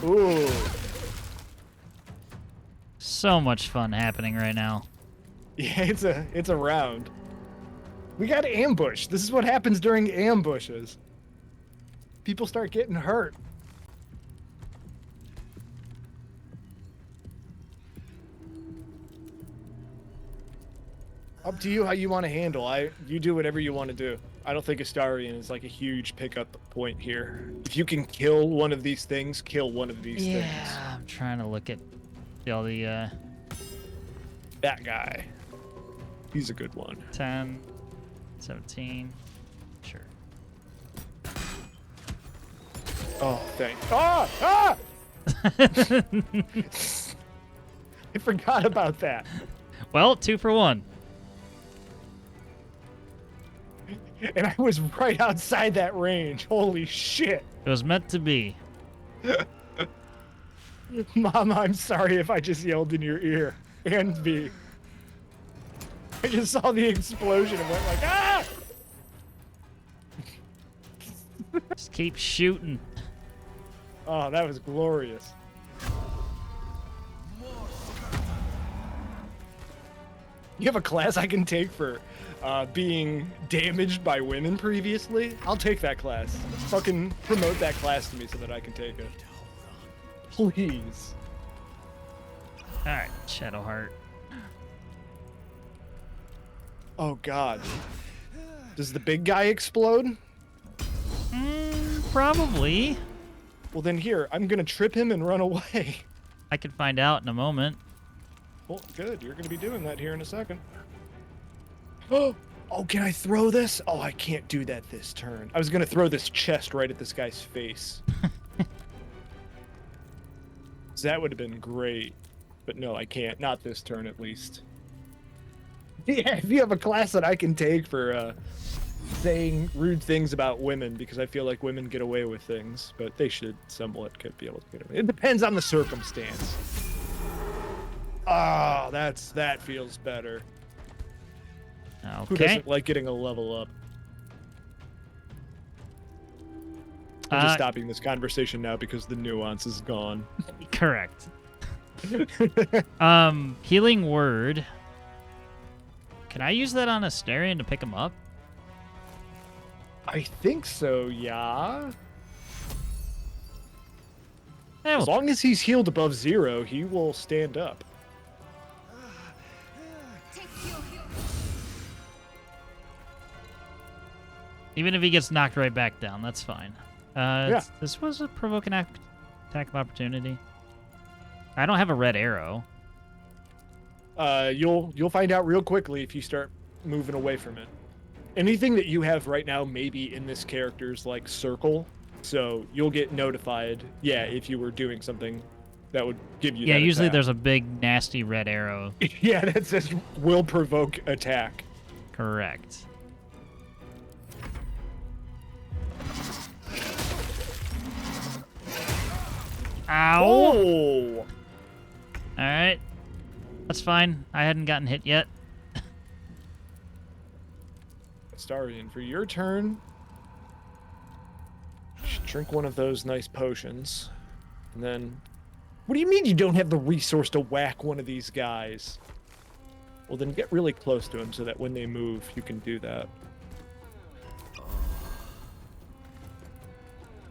[SPEAKER 1] Ooh.
[SPEAKER 2] So much fun happening right now.
[SPEAKER 1] Yeah, it's a round. We got ambushed. This is what happens during ambushes. People start getting hurt. Up to you how you want to handle. You do whatever you want to do. I don't think Astarion is like a huge pickup point here. If you can kill one of these things, kill one of these things.
[SPEAKER 2] Yeah, I'm trying to look at all the
[SPEAKER 1] that guy. He's a good one.
[SPEAKER 2] 10, 17. Sure.
[SPEAKER 1] Oh, thank. Ah! Ah! I forgot about that.
[SPEAKER 2] Well, 2 for 1.
[SPEAKER 1] And I was right outside that range. Holy shit.
[SPEAKER 2] It was meant to be.
[SPEAKER 1] Mama, I'm sorry if I just yelled in your ear. And B. I just saw the explosion and went like, ah!
[SPEAKER 2] Just keep shooting.
[SPEAKER 1] Oh, that was glorious. You have a class I can take for being damaged by women previously? I'll take that class. Fucking promote that class to me so that I can take it. Please.
[SPEAKER 2] Alright, Shadowheart.
[SPEAKER 1] Oh god. Does the big guy explode?
[SPEAKER 2] Probably.
[SPEAKER 1] Well then here, I'm gonna trip him and run away.
[SPEAKER 2] I can find out in a moment.
[SPEAKER 1] Well, good. You're gonna be doing that here in a second. Oh, can I throw this? Oh, I can't do that this turn. I was gonna throw this chest right at this guy's face. So that would have been great. But no, I can't. Not this turn, at least. Yeah, if you have a class that I can take for saying rude things about women, because I feel like women get away with things, but they should somewhat be able to get away. It depends on the circumstance. Oh, that feels better.
[SPEAKER 2] Okay.
[SPEAKER 1] Who doesn't like getting a level up? I'm just stopping this conversation now because the nuance is gone.
[SPEAKER 2] Correct. Healing word. Can I use that on Asterion to pick him up?
[SPEAKER 1] I think so, yeah.
[SPEAKER 2] Yeah,
[SPEAKER 1] as long as he's healed above 0, he will stand up.
[SPEAKER 2] Even if he gets knocked right back down, that's fine.
[SPEAKER 1] Yeah.
[SPEAKER 2] This was a provoking attack of opportunity. I don't have a red arrow.
[SPEAKER 1] You'll find out real quickly if you start moving away from it. Anything that you have right now may be in this character's like circle, so you'll get notified. Yeah, if you were doing something that would give you.
[SPEAKER 2] Yeah,
[SPEAKER 1] that
[SPEAKER 2] usually
[SPEAKER 1] attack.
[SPEAKER 2] there's a big nasty red arrow.
[SPEAKER 1] Yeah, that says will provoke attack.
[SPEAKER 2] Correct. Ow!
[SPEAKER 1] Oh!
[SPEAKER 2] Alright. That's fine. I hadn't gotten hit yet.
[SPEAKER 1] Starian, for your turn, drink one of those nice potions. And then... What do you mean you don't have the resource to whack one of these guys? Well, then get really close to him so that when they move, you can do that.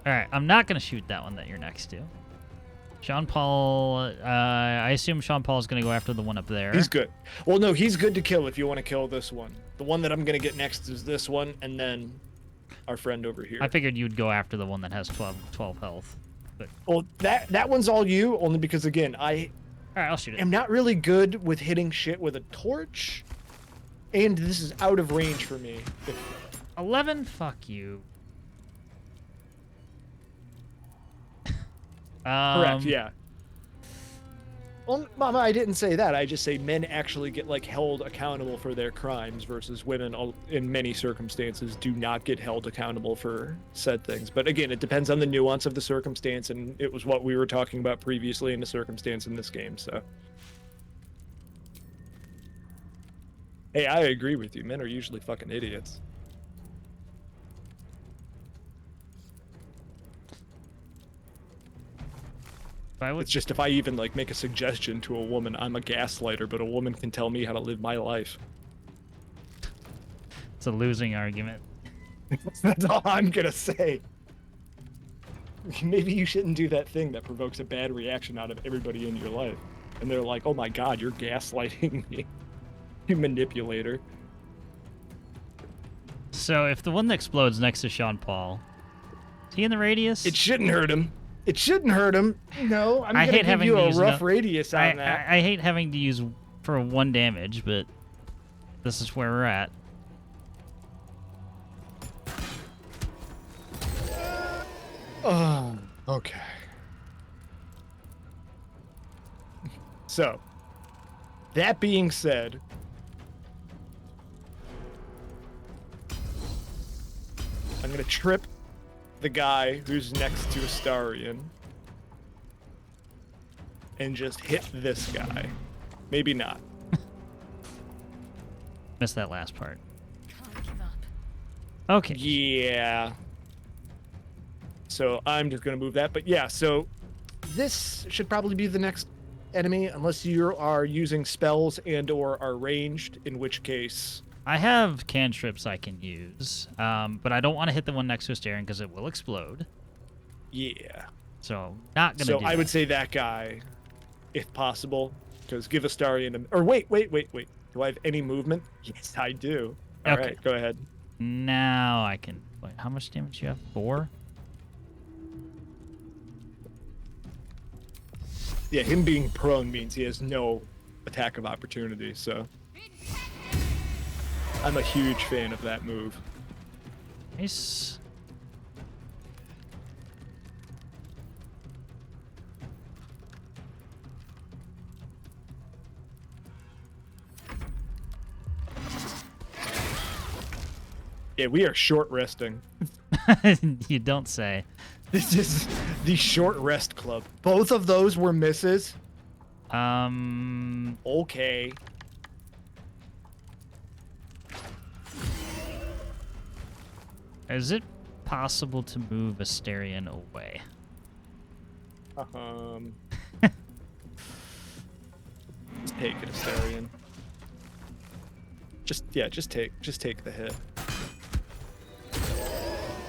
[SPEAKER 2] Alright, I'm not going to shoot that one that you're next to. Sean Paul, I assume Sean Paul is going to go after the one up there.
[SPEAKER 1] He's good. Well, no, he's good to kill if you want to kill this one. The one that I'm going to get next is this one, and then our friend over here.
[SPEAKER 2] I figured you'd go after the one that has 12 health. But...
[SPEAKER 1] Well, that one's all you, only because, again,
[SPEAKER 2] Alright, I'll shoot it.
[SPEAKER 1] am not really good with hitting shit with a torch, and this is out of range for me.
[SPEAKER 2] 11? Fuck you.
[SPEAKER 1] Correct, yeah. Well, Mama, I didn't say that. I just say men actually get, like, held accountable for their crimes versus women, in many circumstances, do not get held accountable for said things. But again, it depends on the nuance of the circumstance, and it was what we were talking about previously in the circumstance in this game, so. Hey, I agree with you. Men are usually fucking idiots. It's just if I even like make a suggestion to a woman, I'm a gaslighter, but a woman can tell me how to live my life.
[SPEAKER 2] It's a losing argument.
[SPEAKER 1] That's all I'm gonna say. Maybe you shouldn't do that thing that provokes a bad reaction out of everybody in your life. And they're like, oh my god, you're gaslighting me. You manipulator.
[SPEAKER 2] So if the one that explodes next to Sean Paul, is he in the radius?
[SPEAKER 1] It shouldn't hurt him. It shouldn't hurt him. No, I'm gonna give you a rough radius on that.
[SPEAKER 2] I hate having to use for 1 damage, but this is where we're at.
[SPEAKER 1] Oh. Okay. So, that being said, I'm going to trip the guy who's next to Astarion and just hit this guy. Maybe not.
[SPEAKER 2] Missed that last part.
[SPEAKER 7] Can't give up.
[SPEAKER 2] Okay.
[SPEAKER 1] Yeah. So I'm just going to move that. But yeah, so this should probably be the next enemy, unless you are using spells and or are ranged, in which case...
[SPEAKER 2] I have cantrips I can use, but I don't want to hit the one next to Astarion because it will explode.
[SPEAKER 1] Yeah.
[SPEAKER 2] So, not going to
[SPEAKER 1] So
[SPEAKER 2] do
[SPEAKER 1] I
[SPEAKER 2] that.
[SPEAKER 1] would say that guy, if possible, because give Astarion... Or wait. Do I have any movement? Yes, I do. All
[SPEAKER 2] Okay.
[SPEAKER 1] right, go ahead.
[SPEAKER 2] Now I can... Wait, how much damage do you have? 4?
[SPEAKER 1] Yeah, him being prone means he has no attack of opportunity, so... I'm a huge fan of that move.
[SPEAKER 2] Nice.
[SPEAKER 1] Yeah, we are short resting.
[SPEAKER 2] You don't say.
[SPEAKER 1] This is the short rest club. Both of those were misses. Okay.
[SPEAKER 2] Is it possible to move Astarion away?
[SPEAKER 1] Just take it, Astarion. Just take the hit.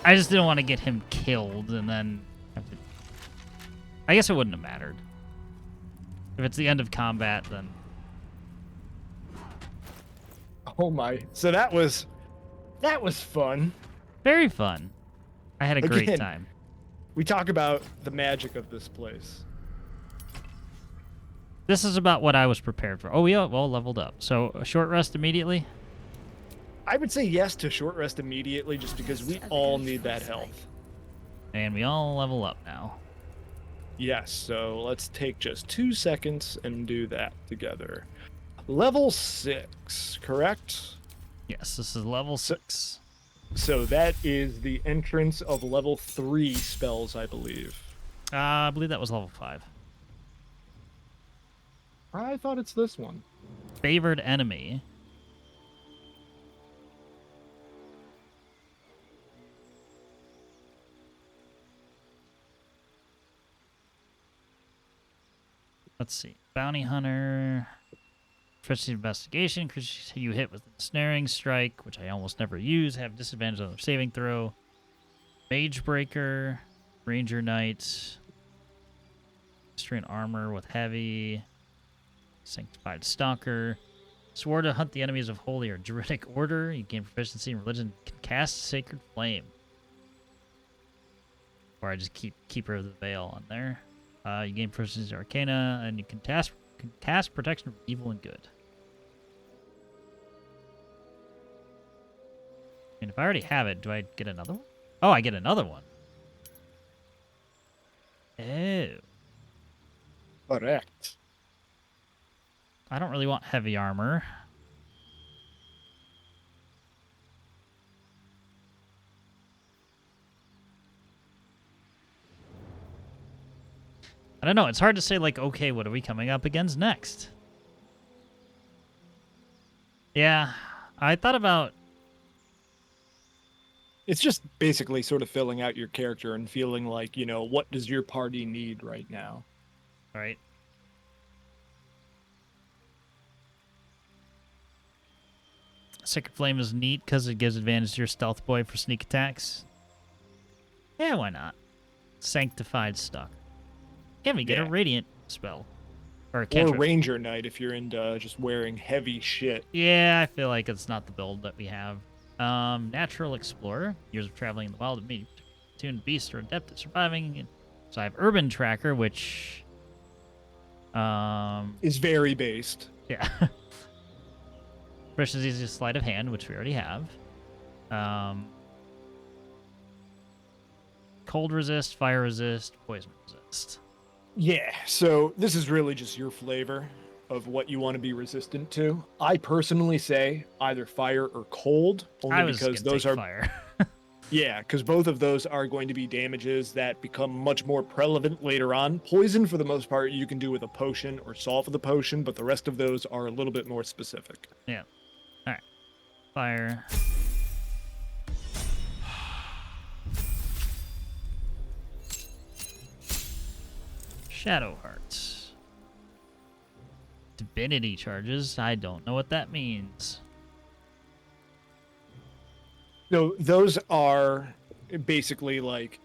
[SPEAKER 2] I just didn't want to get him killed and then have to... I guess it wouldn't have mattered. If it's the end of combat, then...
[SPEAKER 1] Oh my. So that was fun.
[SPEAKER 2] Very fun. I had a great
[SPEAKER 1] Again,
[SPEAKER 2] time.
[SPEAKER 1] We talk about the magic of this place.
[SPEAKER 2] This is about what I was prepared for. Oh, we all leveled up. So, a short rest immediately?
[SPEAKER 1] I would say yes to short rest immediately, just because we all need that health.
[SPEAKER 2] And we all level up now.
[SPEAKER 1] Yes, so let's take just 2 seconds and do that together. Level 6, correct?
[SPEAKER 2] Yes, this is level 6.
[SPEAKER 1] So that is the entrance of level 3 spells, I believe.
[SPEAKER 2] I believe that was level 5.
[SPEAKER 1] I thought it's this one.
[SPEAKER 2] Favored enemy. Let's see. Bounty Hunter. Proficiency Investigation. Because you hit with Snaring Strike, which I almost never use. Have disadvantage on the saving throw. Mage Breaker. Ranger Knight. Restrain Armor with Heavy. Sanctified Stalker. Swore to hunt the enemies of holy or druidic order. You gain proficiency in religion. Can cast Sacred Flame. Or I just keep Keeper of the Veil on there. You gain proficiency in Arcana, and you can cast Protection from Evil and Good. And if I already have it, do I get another one? Oh, I get another one. Oh.
[SPEAKER 1] Correct.
[SPEAKER 2] I don't really want heavy armor. I don't know. It's hard to say, like, okay, what are we coming up against next? Yeah, I thought about...
[SPEAKER 1] It's just basically sort of filling out your character and feeling like, you know, what does your party need right now?
[SPEAKER 2] Right. Sacred Flame is neat because it gives advantage to your Stealth Boy for sneak attacks. Yeah, why not? Sanctified Stalker. Can we get a Radiant spell? Or a cantrip.
[SPEAKER 1] Or Ranger Knight if you're into just wearing heavy shit.
[SPEAKER 2] Yeah, I feel like it's not the build that we have. Natural Explorer. Years of traveling in the wild to meet tuned beasts or adept at surviving. So I have Urban Tracker, which...
[SPEAKER 1] is very based.
[SPEAKER 2] Yeah. Proficiency is Sleight of Hand, which we already have. cold resist, fire resist, poison resist.
[SPEAKER 1] Yeah, so this is really just your flavor of what you want to be resistant to. I personally say either fire or cold, only because those are
[SPEAKER 2] fire.
[SPEAKER 1] Yeah, because both of those are going to be damages that become much more prevalent later on. Poison, for the most part, you can do with a potion or solve with a potion, but the rest of those are a little bit more specific.
[SPEAKER 2] Yeah. All right. Fire. Shadow Hearts. Divinity charges. I don't know what that means.
[SPEAKER 1] No, those are basically like,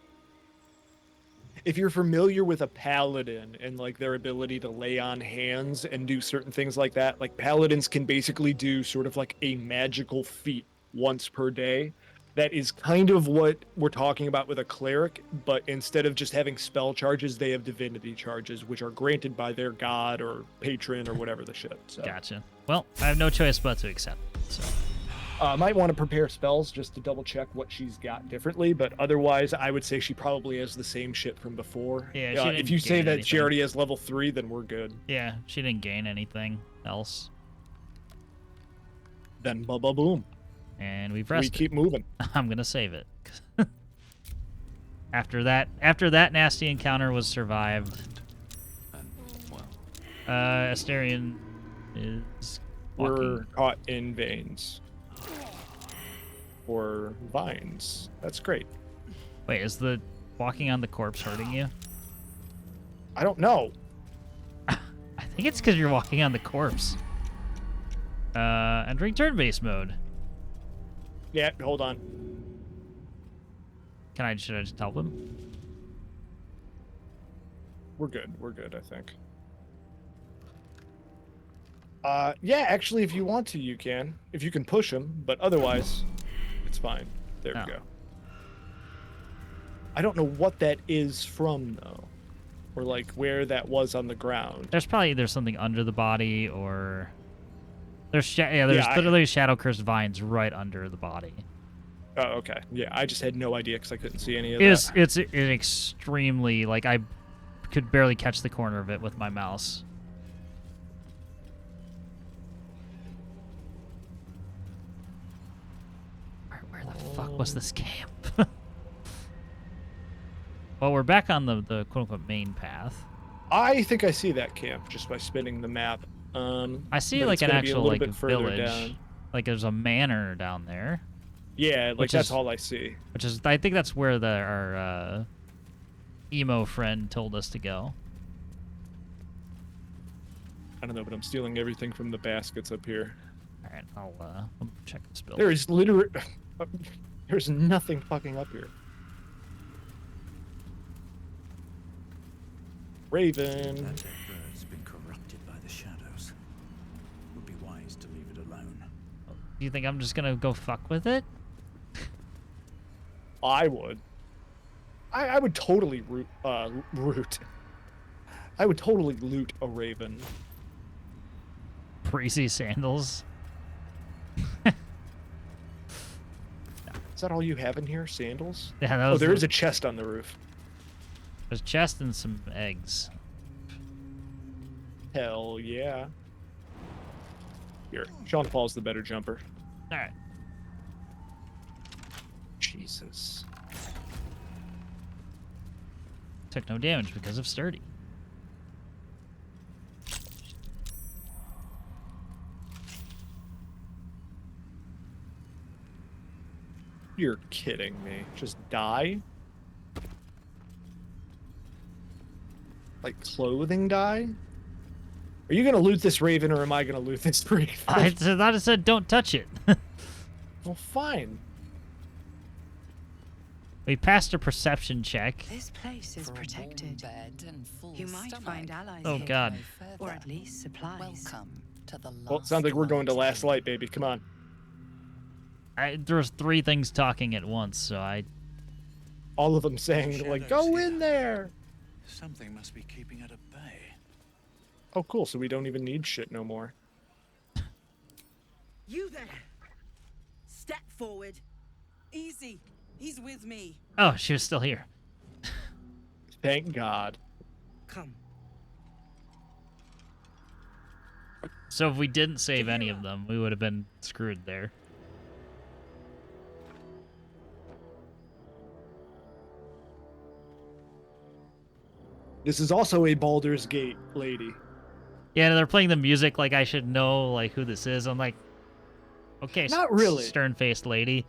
[SPEAKER 1] if you're familiar with a paladin and like their ability to lay on hands and do certain things like that, like paladins can basically do sort of like a magical feat once per day. That is kind of what we're talking about with a cleric, but instead of just having spell charges, they have divinity charges, which are granted by their god or patron or whatever the shit. So.
[SPEAKER 2] Gotcha. Well, I have no choice but to accept it. So.
[SPEAKER 1] Might want to prepare spells just to double check what she's got differently, but otherwise, I would say she probably has the same shit from before.
[SPEAKER 2] Yeah,
[SPEAKER 1] if you say that
[SPEAKER 2] anything.
[SPEAKER 1] she already has level 3, then we're good.
[SPEAKER 2] Yeah, she didn't gain anything else.
[SPEAKER 1] Then boom.
[SPEAKER 2] And we
[SPEAKER 1] keep moving.
[SPEAKER 2] I'm gonna save it. After that nasty encounter was survived. Asterion is walking.
[SPEAKER 1] We're caught in veins. Or vines. That's great.
[SPEAKER 2] Wait, is the walking on the corpse hurting you?
[SPEAKER 1] I don't know.
[SPEAKER 2] I think it's because you're walking on the corpse. Entering turn-based mode.
[SPEAKER 1] Yeah, hold on.
[SPEAKER 2] Should I just help him?
[SPEAKER 1] We're good, I think. Yeah, actually, if you want to, you can. If you can push him, but otherwise, it's fine. There we go. I don't know what that is from, though. Or, like, where that was on the ground.
[SPEAKER 2] There's probably either something under the body, or... There's literally shadow cursed vines right under the body.
[SPEAKER 1] Oh, okay. Yeah, I just had no idea because I couldn't see any of that.
[SPEAKER 2] It's an extremely, like, I could barely catch the corner of it with my mouse. Where the fuck was this camp? Well, we're back on the quote-unquote main path.
[SPEAKER 1] I think I see that camp just by spinning the map.
[SPEAKER 2] I see like an actual like village. Down. Like there's a manor down there.
[SPEAKER 1] Yeah, like that's all I see.
[SPEAKER 2] Which is, I think that's where our emo friend told us to go.
[SPEAKER 1] I don't know, but I'm stealing everything from the baskets up here.
[SPEAKER 2] All right, I'll check this building.
[SPEAKER 1] There is literally there's nothing fucking up here. Raven.
[SPEAKER 14] That bird's been corrupted by the shadows. Would be wise to leave it alone.
[SPEAKER 2] You think I'm just gonna go fuck with it?
[SPEAKER 1] I would. I would totally I would totally loot a raven.
[SPEAKER 2] Breezy sandals.
[SPEAKER 1] Is that all you have in here? Sandals?
[SPEAKER 2] Yeah,
[SPEAKER 1] there is a chest on the roof.
[SPEAKER 2] There's a chest and some eggs.
[SPEAKER 1] Hell yeah. Here, Sean Paul's the better jumper.
[SPEAKER 2] Alright.
[SPEAKER 1] Jesus.
[SPEAKER 2] Took no damage because of sturdy.
[SPEAKER 1] You're kidding me. Just die? Like clothing dye? Are you gonna loot this raven or am I gonna loot this raven?
[SPEAKER 2] I thought it said don't touch it.
[SPEAKER 1] Well, fine.
[SPEAKER 2] We passed a perception check.
[SPEAKER 5] This place is protected. You might find allies.
[SPEAKER 2] Oh God.
[SPEAKER 5] Or at least supplies. Welcome to the
[SPEAKER 1] Well, it sounds like we're going to Last Light, baby. Come on.
[SPEAKER 2] There was 3 things talking at once, so I...
[SPEAKER 1] All of them saying, like, go in there!
[SPEAKER 16] Something must be keeping it at bay.
[SPEAKER 1] Oh, cool. So we don't even need shit no more.
[SPEAKER 11] You there! Step forward. Easy. He's with me.
[SPEAKER 2] Oh, she was still here.
[SPEAKER 1] Thank God.
[SPEAKER 11] Come.
[SPEAKER 2] So if we didn't save any of them, we would have been screwed there.
[SPEAKER 1] This is also a Baldur's Gate lady.
[SPEAKER 2] Yeah, they're playing the music like I should know like who this is. I'm like, okay,
[SPEAKER 1] Not really.
[SPEAKER 2] Stern-faced lady.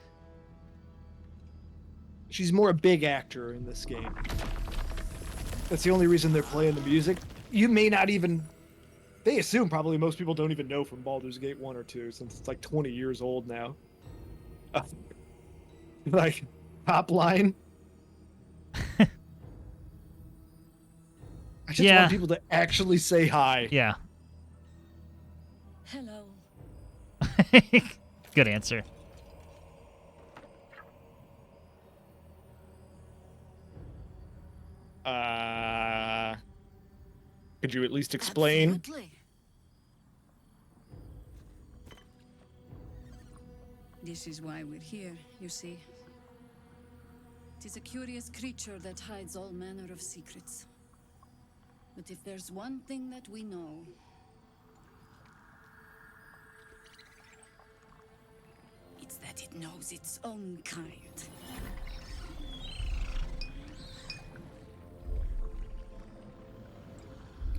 [SPEAKER 1] She's more a big actor in this game. That's the only reason they're playing the music. You may not even... They assume probably most people don't even know from Baldur's Gate 1 or 2, since it's like 20 years old now. Like, top line. I just want people to actually say hi.
[SPEAKER 2] Yeah.
[SPEAKER 11] Hello.
[SPEAKER 2] Good answer.
[SPEAKER 1] Could you at least explain?
[SPEAKER 11] Absolutely. This is why we're here, you see. It is a curious creature that hides all manner of secrets. But if there's one thing that we know, it's that it knows its own kind.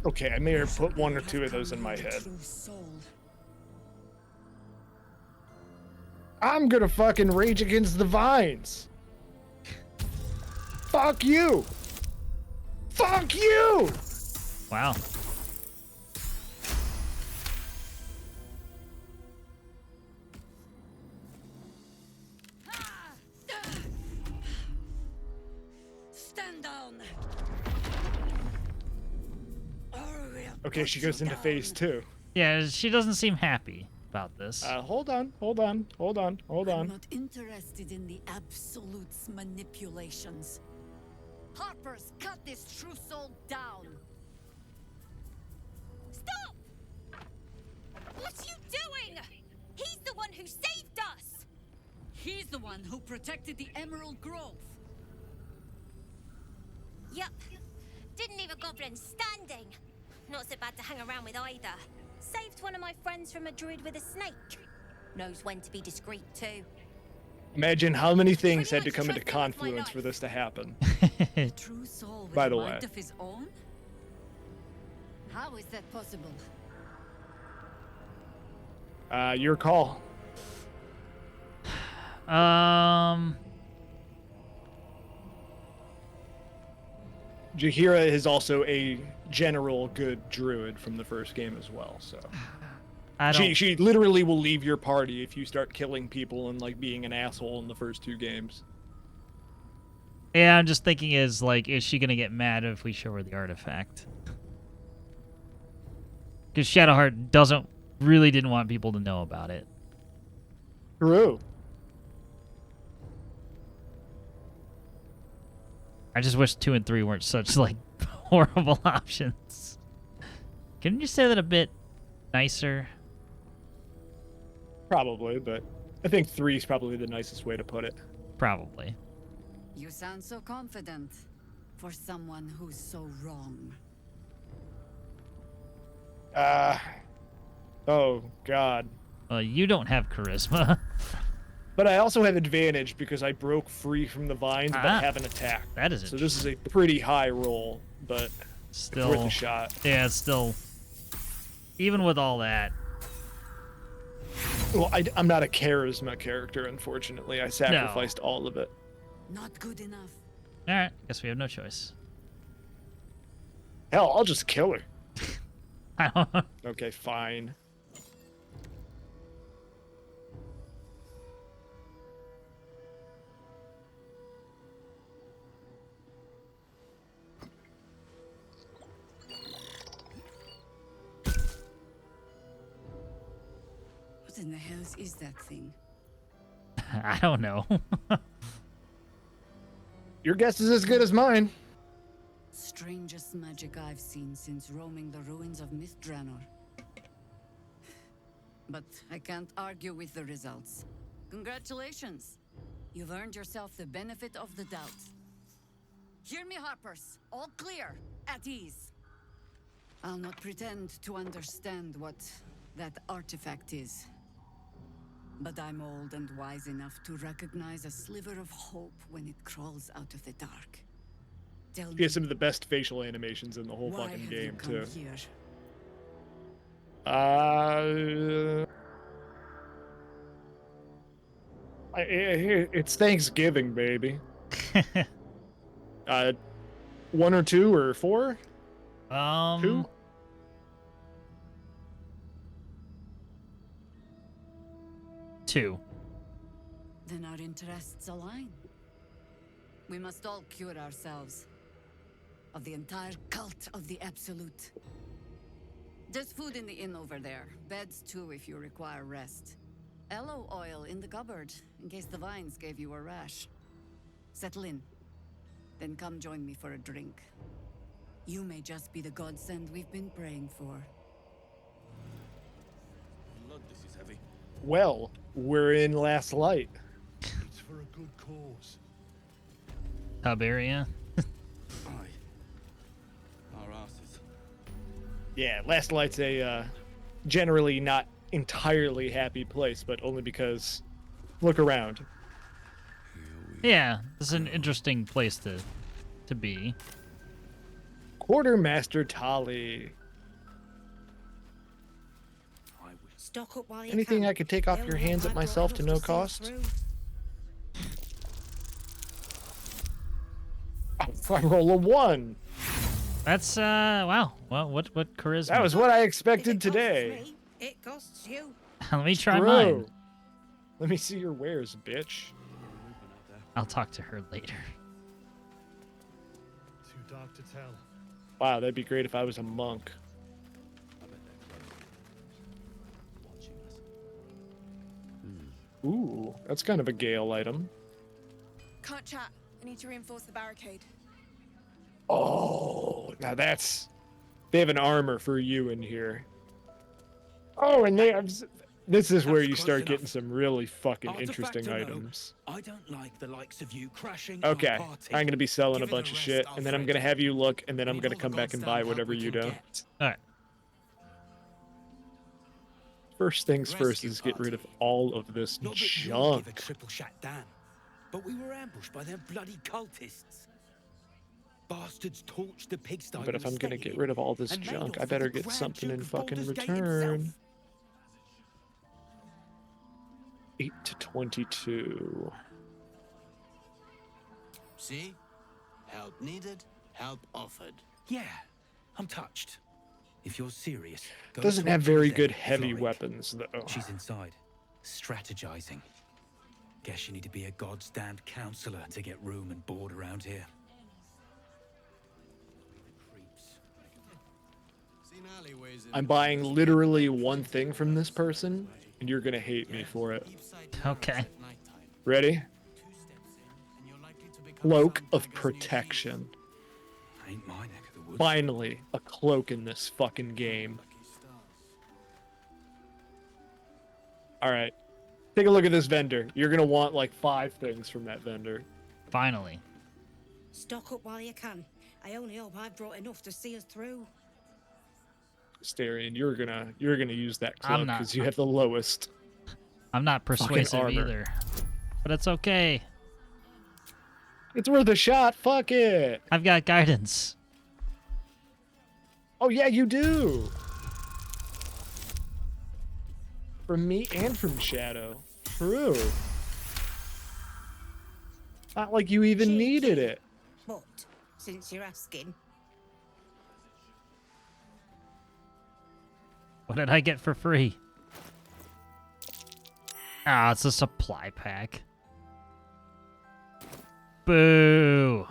[SPEAKER 1] Okay, I may have put one or two of those in my head. I'm gonna fucking rage against the vines. Fuck you. Fuck you.
[SPEAKER 2] Wow.
[SPEAKER 11] Stand down.
[SPEAKER 1] Okay, she goes into phase 2.
[SPEAKER 2] Yeah, she doesn't seem happy about this.
[SPEAKER 1] Hold on.
[SPEAKER 11] I'm not interested in the Absolute's manipulations.
[SPEAKER 15] Harpers, cut this true soul down.
[SPEAKER 17] Stop! What are you doing? He's the one who saved us!
[SPEAKER 11] He's the one who protected the Emerald Grove.
[SPEAKER 17] Yup. Didn't leave a goblin standing. Not so bad to hang around with either. Saved one of my friends from a druid with a snake. Knows when to be discreet too.
[SPEAKER 1] Imagine how many things had to come into confluence for this to happen.
[SPEAKER 11] True soul with
[SPEAKER 1] By the
[SPEAKER 11] a
[SPEAKER 1] way.
[SPEAKER 11] mind of his own? How is that possible?
[SPEAKER 1] Your call. Jaheira is also a general good druid from the first game as well, so she literally will leave your party if you start killing people and like being an asshole in the first 2 games.
[SPEAKER 2] Yeah, I'm just thinking is she gonna get mad if we show her the artifact? Because Shadowheart didn't want people to know about it.
[SPEAKER 1] True.
[SPEAKER 2] I just wish 2 and 3 weren't such horrible options. Can you say that a bit nicer?
[SPEAKER 1] Probably, but I think 3 is probably the nicest way to put it.
[SPEAKER 2] Probably.
[SPEAKER 11] You sound so confident for someone who's so wrong.
[SPEAKER 1] Oh God.
[SPEAKER 2] You don't have charisma.
[SPEAKER 1] But I also have advantage because I broke free from the vines, but haven't attacked.
[SPEAKER 2] That is
[SPEAKER 1] so this is a pretty high roll, but
[SPEAKER 2] still
[SPEAKER 1] it's worth a shot.
[SPEAKER 2] Yeah, it's still. Even with all that.
[SPEAKER 1] Well, I'm not a charisma character, unfortunately. I sacrificed all of it.
[SPEAKER 11] Not good enough.
[SPEAKER 2] All right, guess we have no choice.
[SPEAKER 1] Hell, I'll just kill her.
[SPEAKER 2] I don't know.
[SPEAKER 1] Okay, fine.
[SPEAKER 11] What in the hell is that thing?
[SPEAKER 2] I don't know.
[SPEAKER 1] Your guess is as good as mine.
[SPEAKER 11] Strangest magic I've seen since roaming the ruins of Mithranor. But I can't argue with the results. Congratulations. You've earned yourself the benefit of the doubt. Hear me, Harpers. All clear. At ease. I'll not pretend to understand what that artifact is. But I'm old and wise enough to recognize a sliver of hope when it crawls out of the dark. Tell
[SPEAKER 1] She
[SPEAKER 11] me,
[SPEAKER 1] has some of the best facial animations in the whole
[SPEAKER 11] why
[SPEAKER 1] fucking
[SPEAKER 11] have
[SPEAKER 1] game,
[SPEAKER 11] you come
[SPEAKER 1] too.
[SPEAKER 11] here?
[SPEAKER 1] It's Thanksgiving, baby. 1 or 2 or 4? 2?
[SPEAKER 2] Two.
[SPEAKER 11] Then our interests align. We must all cure ourselves of the entire cult of the Absolute. There's food in the inn over there. Beds too if you require rest. Aloe oil in the cupboard in case the vines gave you a rash. Settle in. Then come join me for a drink. You may just be the godsend we've been praying for.
[SPEAKER 6] Lord, this is heavy.
[SPEAKER 1] Well, we're in Last Light.
[SPEAKER 6] It's for a good cause.
[SPEAKER 2] Tiberian.
[SPEAKER 16] Aye. Our asses.
[SPEAKER 1] Yeah, Last Light's a generally not entirely happy place, but only because look around.
[SPEAKER 2] Yeah, this is an interesting place to be.
[SPEAKER 1] Quartermaster Tali.
[SPEAKER 15] Stock up while you
[SPEAKER 1] Anything
[SPEAKER 15] can.
[SPEAKER 1] I could take off your hands at myself to no cost? If I roll a 1.
[SPEAKER 2] That's wow. Well, what charisma?
[SPEAKER 1] That was what I expected today.
[SPEAKER 15] It costs you.
[SPEAKER 2] Let me try
[SPEAKER 1] Bro.
[SPEAKER 2] mine.
[SPEAKER 1] Let me see your wares, bitch.
[SPEAKER 2] I'll talk to her later.
[SPEAKER 6] Too dark to tell.
[SPEAKER 1] Wow, that'd be great if I was a monk. Ooh, that's kind of a Gale item.
[SPEAKER 10] Can't chat. I need to reinforce the barricade.
[SPEAKER 1] Oh, now that's... They have an armor for you in here. Oh, and they have... This is where you start getting some really fucking interesting items.
[SPEAKER 16] I don't like the likes of you crashing
[SPEAKER 1] Okay,
[SPEAKER 16] our party.
[SPEAKER 1] I'm gonna be selling a
[SPEAKER 16] Give it
[SPEAKER 1] bunch of
[SPEAKER 16] rest,
[SPEAKER 1] shit, and then I'm
[SPEAKER 16] Alfred.
[SPEAKER 1] gonna have you look, and then I'm
[SPEAKER 16] Need
[SPEAKER 1] gonna
[SPEAKER 16] all
[SPEAKER 1] come
[SPEAKER 16] the
[SPEAKER 1] back and
[SPEAKER 16] goddamn
[SPEAKER 1] buy
[SPEAKER 16] help
[SPEAKER 1] whatever
[SPEAKER 16] we
[SPEAKER 1] you
[SPEAKER 16] can
[SPEAKER 1] do.
[SPEAKER 16] get.
[SPEAKER 2] Alright.
[SPEAKER 1] First things first
[SPEAKER 16] Rescue
[SPEAKER 1] is get rid of
[SPEAKER 16] party.
[SPEAKER 1] all of this
[SPEAKER 16] Not that you'll
[SPEAKER 1] junk.
[SPEAKER 16] give a triple shot down, but we were ambushed by them bloody cultists. Bastards torched the pigsty.
[SPEAKER 1] But if I'm gonna get rid of all this junk, I better get something in fucking
[SPEAKER 16] Baldur's Gate
[SPEAKER 1] return.
[SPEAKER 16] himself.
[SPEAKER 1] 8 to 22.
[SPEAKER 16] See? Help needed, help offered. Yeah, I'm touched. If you're serious, go
[SPEAKER 1] Doesn't
[SPEAKER 16] talk
[SPEAKER 1] have
[SPEAKER 16] to
[SPEAKER 1] very
[SPEAKER 16] them,
[SPEAKER 1] good heavy
[SPEAKER 16] Floric.
[SPEAKER 1] weapons, though.
[SPEAKER 16] She's inside, strategizing. Guess you need to be a goddamned counselor to get room and board around here.
[SPEAKER 1] I'm buying literally one thing from this person, and you're gonna hate me for it.
[SPEAKER 2] Okay.
[SPEAKER 1] Ready? Cloak of Protection.
[SPEAKER 16] Ain't my neck of the woods.
[SPEAKER 1] Finally, a cloak in this fucking game. Alright. Take a look at this vendor. You're gonna want like 5 things from that vendor.
[SPEAKER 2] Finally.
[SPEAKER 15] Stock up while you can. I only hope I've brought enough to see us through.
[SPEAKER 1] Starion, you're gonna use that
[SPEAKER 2] I'm
[SPEAKER 1] cloak
[SPEAKER 2] not.
[SPEAKER 1] because you have the lowest.
[SPEAKER 2] I'm not persuasive
[SPEAKER 1] armor.
[SPEAKER 2] either. But it's okay.
[SPEAKER 1] It's worth a shot. Fuck it.
[SPEAKER 2] I've got guidance.
[SPEAKER 1] Oh yeah, you do. From me and from Shadow. True. Not like you even needed it.
[SPEAKER 15] But, since you're asking,
[SPEAKER 2] What did I get for free? Ah, it's a supply pack. Boo.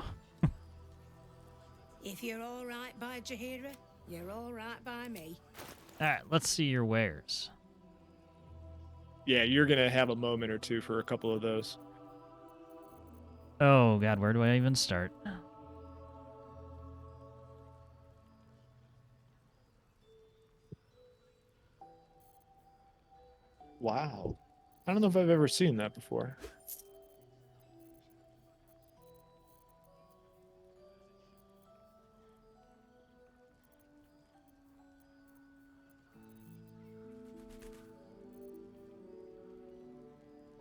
[SPEAKER 15] if you're all right by Jaheira, you're all right by me.
[SPEAKER 2] Alright, let's see your wares.
[SPEAKER 1] Yeah, you're gonna have a moment or two for a couple of those.
[SPEAKER 2] Oh god, where do I even start?
[SPEAKER 1] Wow. I don't know if I've ever seen that before.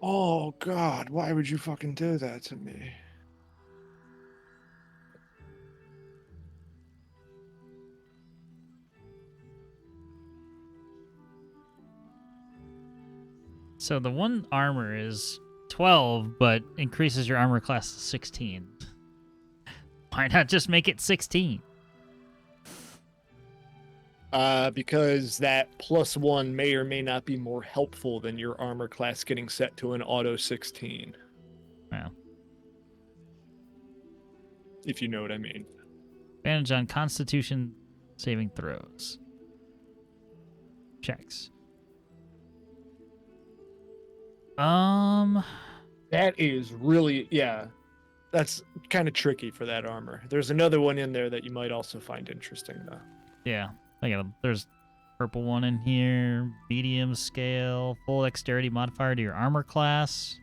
[SPEAKER 1] Oh God, why would you fucking do that to me?
[SPEAKER 2] So the one armor is 12, but increases your armor class to 16. Why not just make it 16?
[SPEAKER 1] Because that +1 may or may not be more helpful than your armor class getting set to an auto 16.
[SPEAKER 2] Wow.
[SPEAKER 1] If you know what I mean.
[SPEAKER 2] Advantage on Constitution saving throws. Checks.
[SPEAKER 1] That is really, yeah. That's kind of tricky for that armor. There's another one in there that you might also find interesting, though.
[SPEAKER 2] Yeah. There's purple one in here. Medium scale. Full dexterity modifier to your armor class.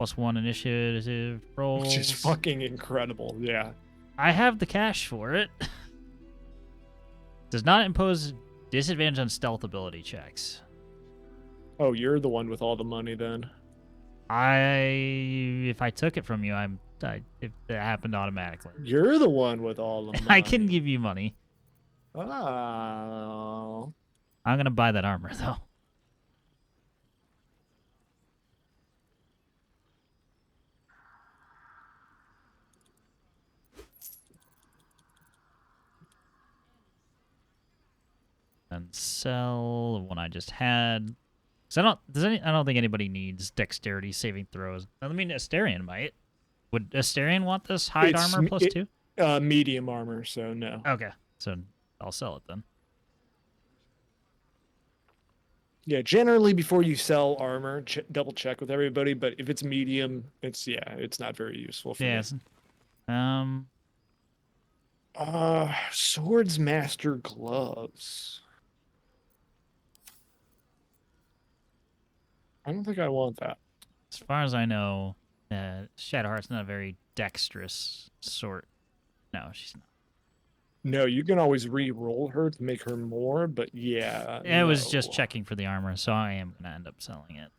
[SPEAKER 2] +1 initiative rolls.
[SPEAKER 1] Which is fucking incredible, yeah.
[SPEAKER 2] I have the cash for it. Does not impose disadvantage on stealth ability checks.
[SPEAKER 1] Oh, you're the one with all the money then.
[SPEAKER 2] If I took it from you, if that happened automatically.
[SPEAKER 1] You're the one with all the money.
[SPEAKER 2] I can give you money.
[SPEAKER 1] Oh.
[SPEAKER 2] I'm gonna buy that armor though. And sell the one I just had. Cause I don't think anybody needs dexterity saving throws. I mean, Asterion might. Would Asterion want this hide armor +2?
[SPEAKER 1] Medium armor, so no.
[SPEAKER 2] Okay, so I'll sell it then.
[SPEAKER 1] Yeah, generally before you sell armor, double check with everybody. But if it's medium, it's not very useful for me. Swords Master gloves. I don't think I want that.
[SPEAKER 2] As far as I know, Shadowheart's not a very dexterous sort. No, she's not.
[SPEAKER 1] No, you can always re-roll her to make her more, but yeah.
[SPEAKER 2] It was just checking for the armor, so I am going to end up selling it.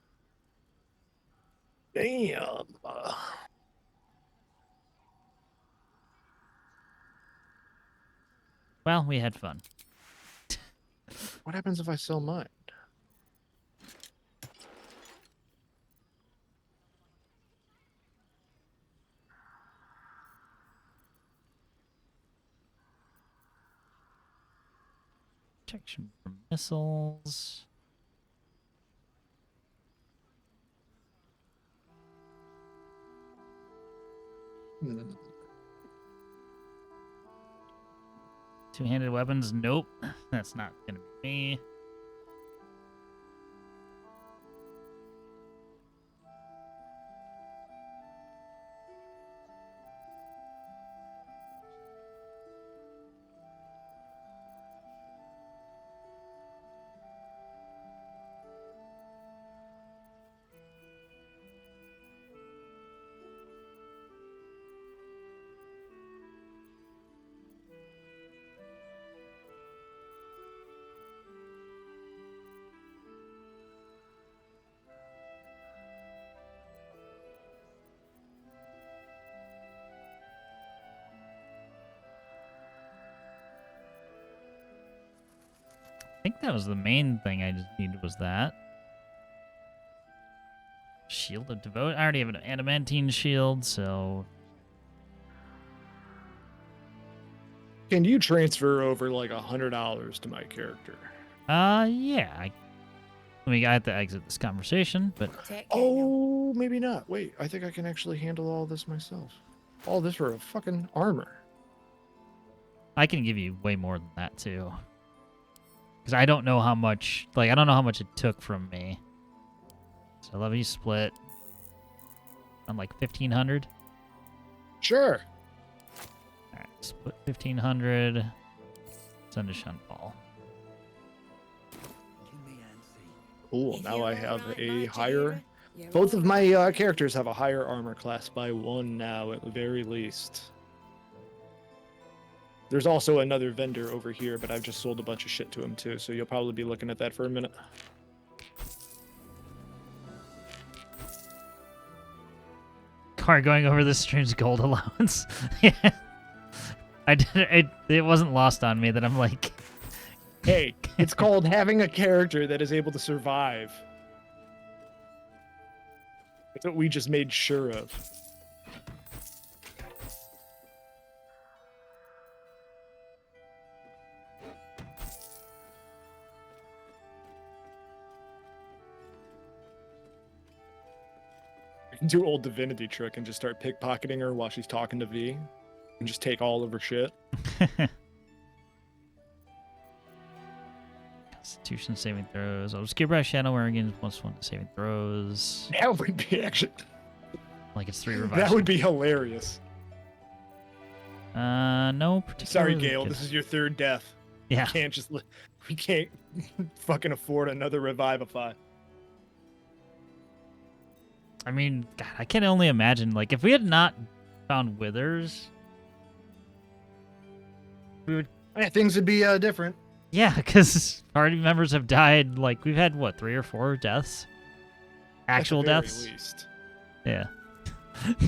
[SPEAKER 1] Damn.
[SPEAKER 2] Well, we had fun.
[SPEAKER 1] What happens if I sell mine?
[SPEAKER 2] Protection from missiles. Two-handed weapons? Nope. That's not gonna be me. I think that was the main thing I just needed was that. Shield of Devote. I already have an adamantine shield, so...
[SPEAKER 1] Can you transfer over like $100 to my character?
[SPEAKER 2] Yeah. I have to exit this conversation, but...
[SPEAKER 1] Oh, maybe not. Wait, I think I can actually handle all this myself. All this for a fucking armor.
[SPEAKER 2] I can give you way more than that, too. Because I don't know how much... I don't know how much it took from me. So let me split on 1,500.
[SPEAKER 1] Sure.
[SPEAKER 2] Alright, split 1,500. Send to Shunfall.
[SPEAKER 1] Cool, now I have a higher... Both of my characters have a higher armor class by 1 now, at the very least. There's also another vendor over here, but I've just sold a bunch of shit to him too, so you'll probably be looking at that for a minute.
[SPEAKER 2] far going over this stream's gold allowance. Yeah. It wasn't lost on me that I'm like...
[SPEAKER 1] Hey, it's called having a character that is able to survive. That's what we just made sure of. We can do old divinity trick and just start pickpocketing her while she's talking to V. And just take all of her shit.
[SPEAKER 2] Constitution saving throws. I'll just give her a Shadow Wearing +1 to saving throws.
[SPEAKER 1] That would be actually...
[SPEAKER 2] Like it's 3 revives.
[SPEAKER 1] That would be hilarious.
[SPEAKER 2] No particular.
[SPEAKER 1] Sorry, Gale. This is your 3rd death.
[SPEAKER 2] Yeah.
[SPEAKER 1] We can't fucking afford another Revivify.
[SPEAKER 2] I mean, God, I can only imagine, like, if we had not found Withers, we would...
[SPEAKER 1] Yeah, things would be different.
[SPEAKER 2] Yeah, because party members have died, like, we've had, what, 3 or 4 deaths? Actual
[SPEAKER 1] At the very
[SPEAKER 2] deaths?
[SPEAKER 1] least.
[SPEAKER 2] Yeah.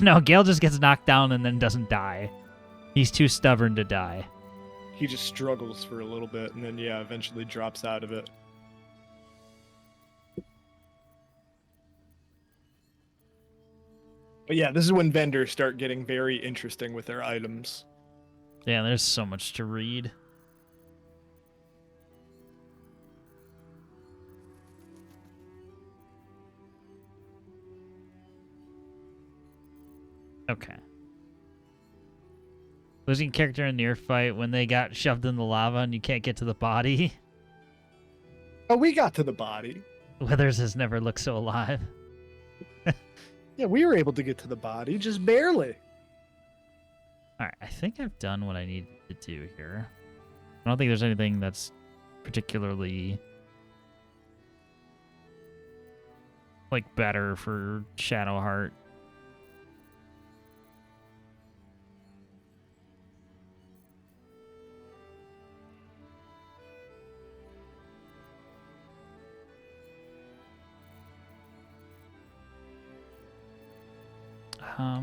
[SPEAKER 2] No, Gale just gets knocked down and then doesn't die. He's too stubborn to die.
[SPEAKER 1] He just struggles for a little bit and then, yeah, eventually drops out of it. But yeah, this is when vendors start getting very interesting with their items.
[SPEAKER 2] Yeah, there's so much to read. Okay. Losing character in near fight when they got shoved in the lava and you can't get to the body.
[SPEAKER 1] Oh, we got to the body.
[SPEAKER 2] Withers has never looked so alive.
[SPEAKER 1] Yeah, we were able to get to the body, just barely.
[SPEAKER 2] Alright, I think I've done what I need to do here. I don't think there's anything that's particularly like better for Shadowheart.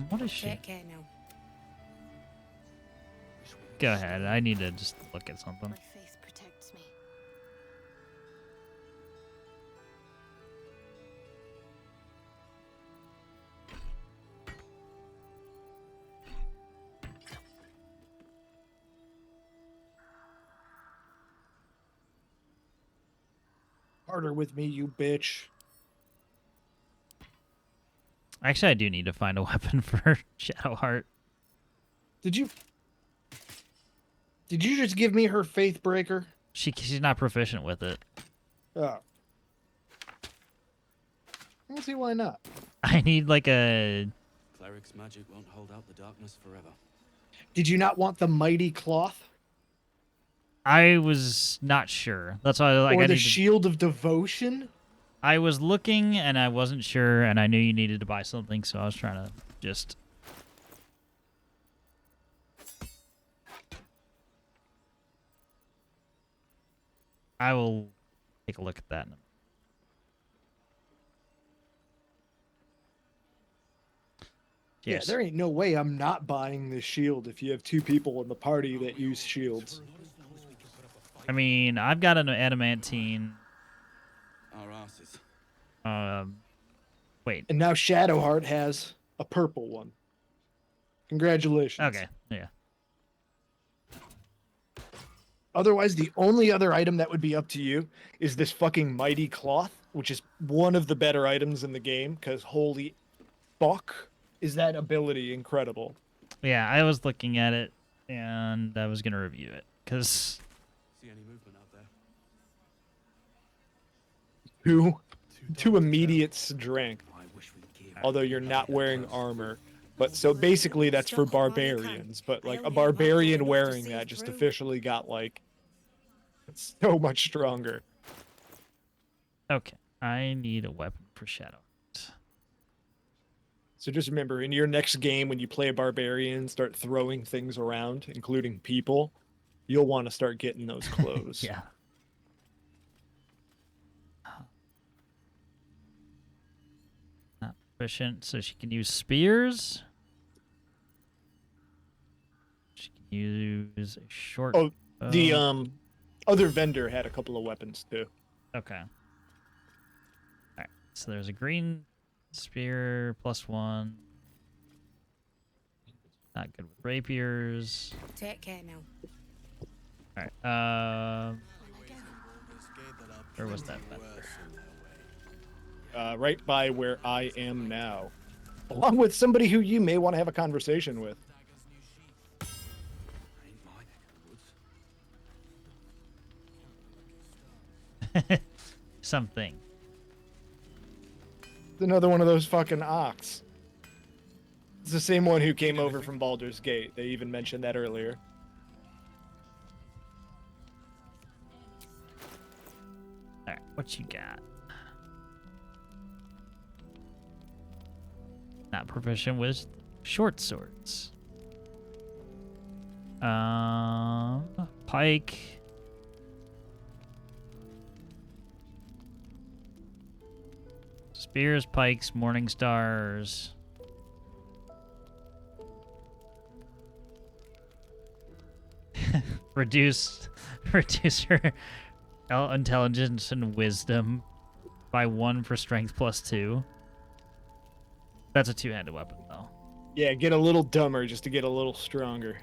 [SPEAKER 2] What is she?
[SPEAKER 10] Take care now.
[SPEAKER 2] Go ahead. I need to just look at something.
[SPEAKER 7] My faith protects me.
[SPEAKER 1] Harder with me, you bitch.
[SPEAKER 2] Actually, I do need to find a weapon for Shadowheart.
[SPEAKER 1] Did you just give me her faith breaker?
[SPEAKER 2] She's not proficient with it.
[SPEAKER 1] Oh. I don't see why not.
[SPEAKER 2] I need like a...
[SPEAKER 16] Cleric's magic won't hold out the darkness forever.
[SPEAKER 1] Did you not want the mighty cloth?
[SPEAKER 2] I was not sure. That's why like,
[SPEAKER 1] or
[SPEAKER 2] I
[SPEAKER 1] the
[SPEAKER 2] needed...
[SPEAKER 1] shield of devotion?
[SPEAKER 2] I was looking and I wasn't sure and I knew you needed to buy something, so I was trying to just... I will take a look at that in a minute.
[SPEAKER 1] Yeah, there ain't no way I'm not buying this shield if you have 2 people in the party that use shields.
[SPEAKER 2] I mean, I've got an adamantine.
[SPEAKER 16] Our asses.
[SPEAKER 2] Wait.
[SPEAKER 1] And now Shadowheart has a purple one. Congratulations.
[SPEAKER 2] Okay, yeah.
[SPEAKER 1] Otherwise, the only other item that would be up to you is this fucking mighty cloth, which is one of the better items in the game, because holy fuck, is that ability incredible.
[SPEAKER 2] Yeah, I was looking at it, and I was going to review it, because...
[SPEAKER 16] See any movement out there?
[SPEAKER 1] Two immediate strength, although you're not wearing armor. But so basically that's for barbarians, but like a barbarian wearing that just officially got like so much stronger.
[SPEAKER 2] Okay, I need a weapon for Shadow.
[SPEAKER 1] So just remember, in your next game when you play a barbarian, start throwing things around, including people, you'll want to start getting those clothes.
[SPEAKER 2] Yeah. Not proficient, so she can use spears. use a short.
[SPEAKER 1] Oh, the
[SPEAKER 2] bow.
[SPEAKER 1] other vendor had a couple of weapons too.
[SPEAKER 2] Okay. All right. So there's a green spear +1. Not good with rapiers.
[SPEAKER 10] Take care now.
[SPEAKER 2] All right. Where was that vendor?
[SPEAKER 1] Right by where I am now, along with somebody who you may want to have a conversation with.
[SPEAKER 2] Something.
[SPEAKER 1] Another one of those fucking ox. It's the same one who came over from Baldur's Gate. They even mentioned that earlier.
[SPEAKER 2] All right, what you got? Not proficient with short swords. Pike. Spears, pikes, morning stars. reduce her intelligence and wisdom by 1 for strength +2. That's a two-handed weapon, though.
[SPEAKER 1] Yeah, get a little dumber just to get a little stronger.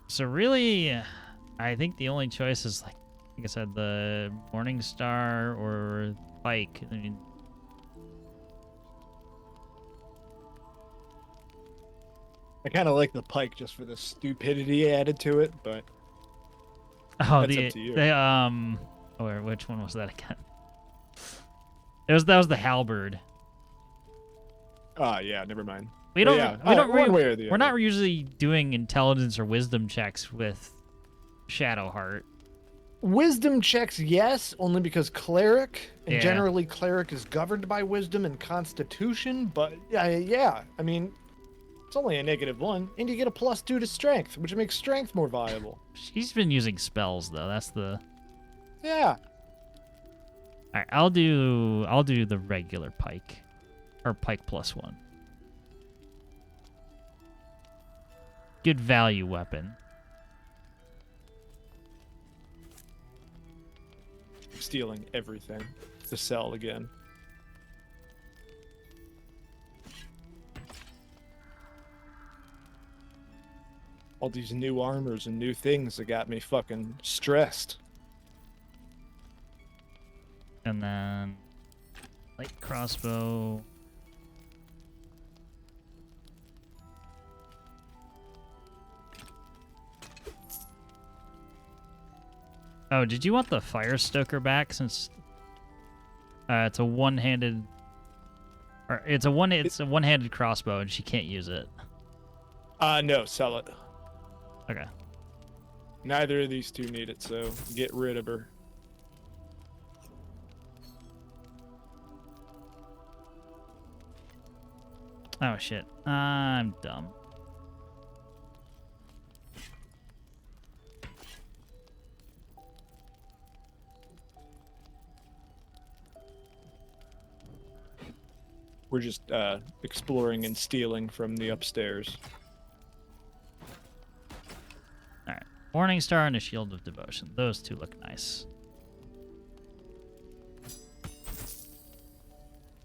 [SPEAKER 2] So really, I think the only choice is, like I said, the Morning Star or Pike. I mean,
[SPEAKER 1] I kind of like the pike just for the stupidity added to it, but
[SPEAKER 2] oh,
[SPEAKER 1] that's up to you.
[SPEAKER 2] Which one was that again? That was the halberd.
[SPEAKER 1] Oh yeah, never mind.
[SPEAKER 2] We don't.
[SPEAKER 1] Yeah.
[SPEAKER 2] We don't.
[SPEAKER 1] One way or the
[SPEAKER 2] we're
[SPEAKER 1] other.
[SPEAKER 2] not usually doing intelligence or wisdom checks with Shadowheart.
[SPEAKER 1] Wisdom checks, yes, only because cleric, and
[SPEAKER 2] Yeah.
[SPEAKER 1] generally cleric is governed by wisdom and constitution. But yeah, I mean, it's only a -1, and you get a +2 to strength, which makes strength more viable.
[SPEAKER 2] She's been using spells though. That's the.
[SPEAKER 1] Yeah.
[SPEAKER 2] All right, I'll do the regular pike, or pike +1. Good value weapon.
[SPEAKER 1] Stealing everything to sell again. All these new armors and new things that got me fucking stressed.
[SPEAKER 2] And then light crossbow. Oh, did you want the Fire Stoker back since it's a one-handed or it's a one-handed crossbow and she can't use it.
[SPEAKER 1] No, sell it.
[SPEAKER 2] Okay.
[SPEAKER 1] Neither of these two need it, so get rid of her.
[SPEAKER 2] Oh shit. I'm dumb.
[SPEAKER 1] We're just exploring and stealing from the upstairs.
[SPEAKER 2] Alright. Morning Star and a Shield of Devotion. Those two look nice.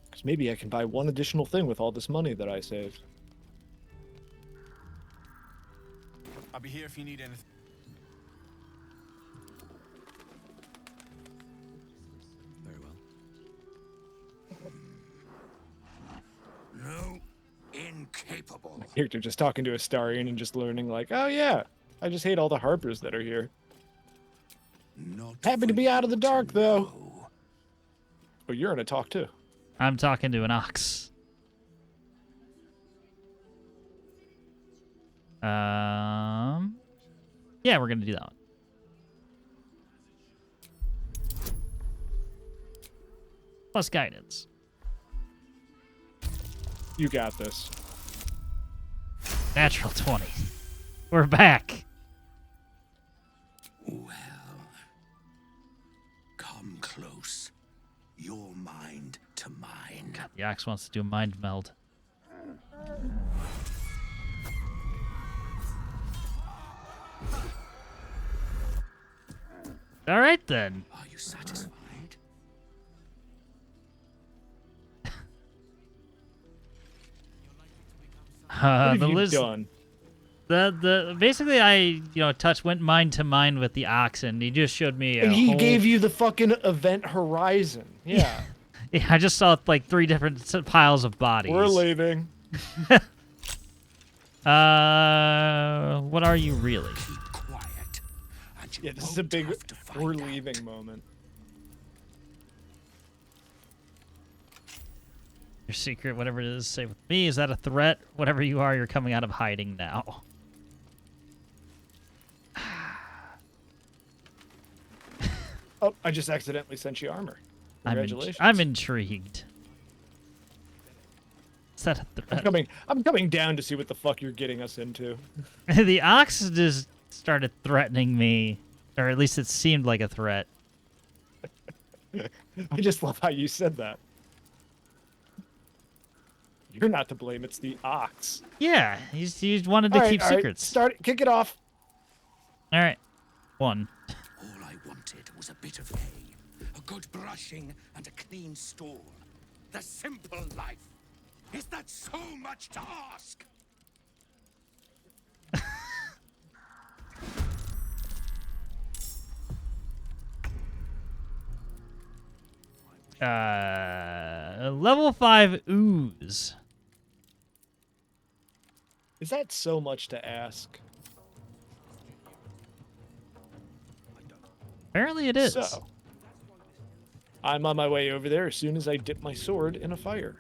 [SPEAKER 1] Because maybe I can buy one additional thing with all this money that I saved.
[SPEAKER 18] I'll be here if you need anything.
[SPEAKER 6] Very well.
[SPEAKER 8] No, incapable.
[SPEAKER 1] My character just talking to Astarion and just learning like, oh yeah, I just hate all the Harpers that are here.
[SPEAKER 8] Not
[SPEAKER 1] Happy to be out of the dark though. Oh, you're in a talk too.
[SPEAKER 2] I'm talking to an ox. Yeah, we're gonna do that one. Plus guidance.
[SPEAKER 1] You got this.
[SPEAKER 2] Natural 20. We're back.
[SPEAKER 8] Well, come close
[SPEAKER 2] The ox wants to do a mind meld. All right then.
[SPEAKER 8] Are you satisfied?
[SPEAKER 1] What have
[SPEAKER 2] The
[SPEAKER 1] you
[SPEAKER 2] list.
[SPEAKER 1] done?
[SPEAKER 2] Basically I went mind to mind with the ox, and he just showed me.
[SPEAKER 1] And he gave you the fucking event horizon. Yeah.
[SPEAKER 2] Yeah, I just saw like 3 different piles of bodies.
[SPEAKER 1] We're leaving.
[SPEAKER 2] What are you really?
[SPEAKER 8] Quiet.
[SPEAKER 1] Yeah, this is a big we're leaving moment.
[SPEAKER 2] Your secret, whatever it is, say with me. Is that a threat? Whatever you are, you're coming out of hiding now.
[SPEAKER 1] Oh, I just accidentally sent you armor. Congratulations.
[SPEAKER 2] I'm intrigued. Is that a threat?
[SPEAKER 1] I'm coming down to see what the fuck you're getting us into.
[SPEAKER 2] The ox just started threatening me, or at least it seemed like a threat.
[SPEAKER 1] I just love how you said that. You're not to blame, it's the ox.
[SPEAKER 2] Yeah, he wanted to keep secrets.
[SPEAKER 1] Start, kick it off.
[SPEAKER 2] All right, 1.
[SPEAKER 8] All I wanted was a bit of hay, a good brushing, and a clean stall. The simple life. Is that so much to ask?
[SPEAKER 2] Level 5 ooze.
[SPEAKER 1] Is that so much to ask?
[SPEAKER 2] Apparently it is.
[SPEAKER 1] So, I'm on my way over there as soon as I dip my sword in a fire.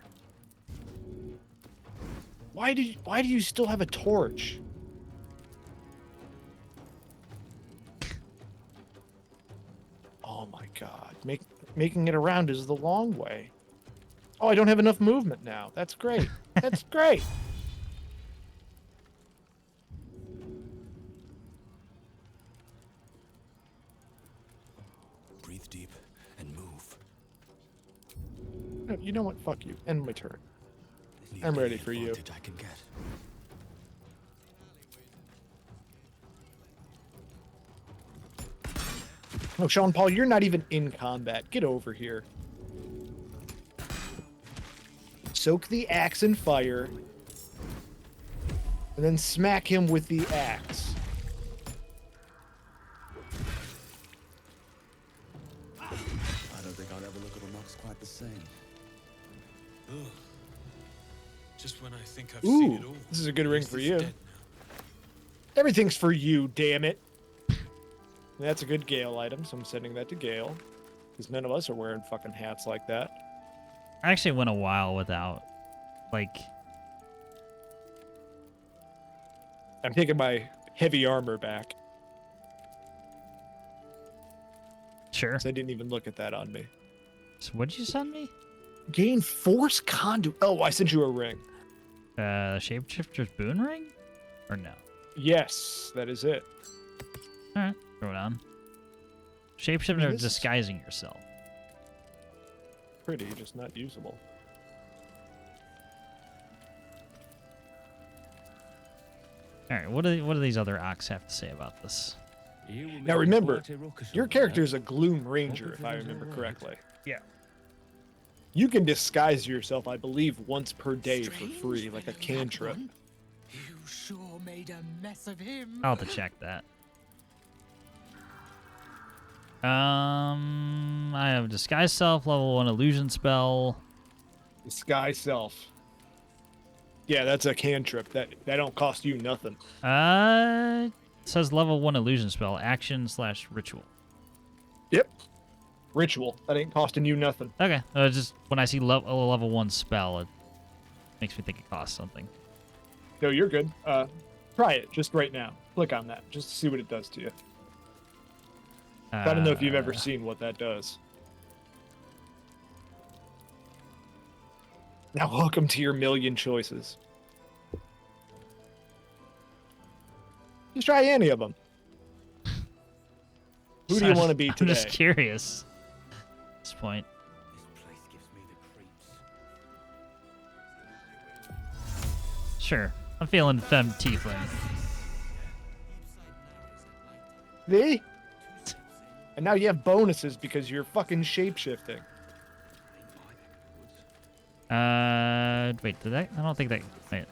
[SPEAKER 1] Why do you still have a torch? Oh my god. Making it around is the long way. Oh, I don't have enough movement now. That's great. That's great.
[SPEAKER 6] Breathe deep and move.
[SPEAKER 1] You know what? Fuck you. End my turn. I'm ready for you.
[SPEAKER 6] I can get.
[SPEAKER 1] No, Sean Paul, you're not even in combat. Get over here. Soak the axe in fire. And then smack him with the axe.
[SPEAKER 6] I don't think I'll ever look at a mox quite the same.
[SPEAKER 13] Ugh. Just when I think I've seen it all.
[SPEAKER 1] This is a good ring for you.
[SPEAKER 13] Dead.
[SPEAKER 1] Everything's for you, damn it. That's a good Gale item, so I'm sending that to Gale. Because none of us are wearing fucking hats like that.
[SPEAKER 2] I actually went a while without, like...
[SPEAKER 1] I'm taking my heavy armor back.
[SPEAKER 2] Sure.
[SPEAKER 1] So I didn't even look at that on me.
[SPEAKER 2] So what'd you send me?
[SPEAKER 1] Gain force conduit. Oh, I sent you a ring.
[SPEAKER 2] Shapeshifter's boon ring? Or no?
[SPEAKER 1] Yes, that is it.
[SPEAKER 2] Alright, throw it on. Shapeshifter disguising yourself.
[SPEAKER 1] Pretty, just not usable.
[SPEAKER 2] Alright, what do these other ox have to say about this?
[SPEAKER 1] Now remember, your character is a Gloom Ranger, if I remember correctly.
[SPEAKER 2] Yeah.
[SPEAKER 1] You can disguise yourself, I believe, once per day for free, like a cantrip.
[SPEAKER 8] You sure made a mess of him.
[SPEAKER 2] I'll have to check that. I have disguise self, level 1 illusion spell.
[SPEAKER 1] Disguise self. Yeah, that's a cantrip. That don't cost you nothing.
[SPEAKER 2] It says level 1 illusion spell, action/ritual.
[SPEAKER 1] Yep. Ritual. That ain't costing you nothing.
[SPEAKER 2] Okay. Just when I see a level 1 spell, it makes me think it costs something.
[SPEAKER 1] No, you're good. Try it just right now. Click on that just to see what it does to you. I don't know if you've ever seen what that does. Now, welcome to your million choices. Just try any of them. Who do you want to be today?
[SPEAKER 2] I'm just curious at this point. Sure. I'm feeling femme tiefling.
[SPEAKER 1] See? And now you have bonuses because you're fucking shapeshifting.
[SPEAKER 2] Wait, did that? I don't think that. Wait.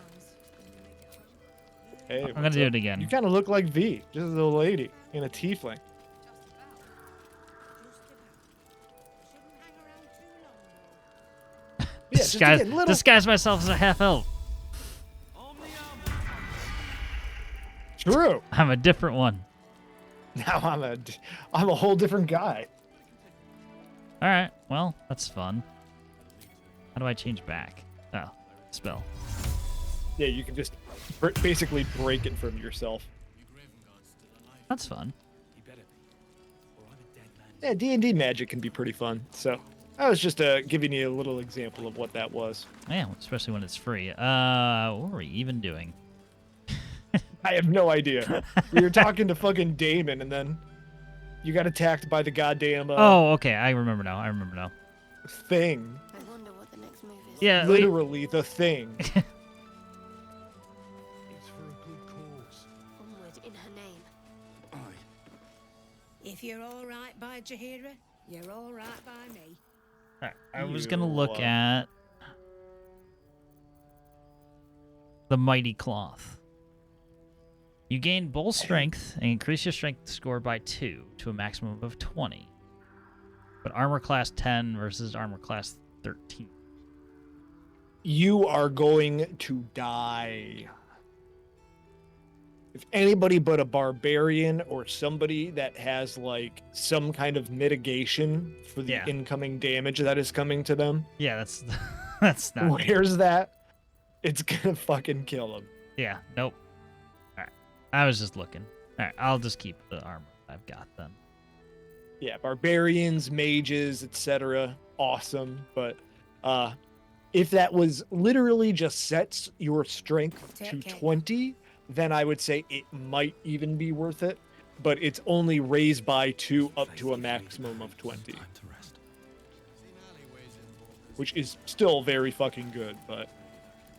[SPEAKER 1] Hey,
[SPEAKER 2] I'm gonna do it again.
[SPEAKER 1] You kind of look like V, just as a lady in a tiefling. Yeah, just
[SPEAKER 2] disguise,
[SPEAKER 1] again, little...
[SPEAKER 2] disguise myself as a half elf.
[SPEAKER 1] True.
[SPEAKER 2] I'm a different one.
[SPEAKER 1] Now I'm a whole different guy.
[SPEAKER 2] All right. Well, that's fun. How do I change back? Oh, spell.
[SPEAKER 1] Yeah, you can just basically break it from yourself.
[SPEAKER 2] That's fun.
[SPEAKER 1] Yeah, D&D magic can be pretty fun. So I was just giving you a little example of what that was.
[SPEAKER 2] Yeah, especially when it's free. What were we even doing?
[SPEAKER 1] I have no idea. We were talking to fucking Damon, and then you got attacked by the goddamn.
[SPEAKER 2] Oh, okay. I remember now. I remember now.
[SPEAKER 1] Thing.
[SPEAKER 4] I wonder what the next move is.
[SPEAKER 2] Yeah,
[SPEAKER 1] literally the thing.
[SPEAKER 12] It's for a good cause.
[SPEAKER 4] Onward in her name.
[SPEAKER 15] Aye. If you're all right by Jaheira, you're all right by me.
[SPEAKER 2] All right, I was gonna look at the mighty cloth. You gain bull strength and increase your strength score by 2 to a maximum of 20. But armor class 10 versus armor class 13.
[SPEAKER 1] You are going to die. If anybody but a barbarian or somebody that has like some kind of mitigation for the incoming damage that is coming to them.
[SPEAKER 2] Yeah, that's not.
[SPEAKER 1] Where's that? It's gonna fucking kill them.
[SPEAKER 2] Yeah, nope. All right, I was just looking. All right, I'll just keep the armor I've got then.
[SPEAKER 1] Yeah, barbarians, mages, etc. Awesome, but if that was literally just sets your strength to 20, then I would say it might even be worth it. But it's only raised by 2 up to a maximum of 20, which is still very fucking good, but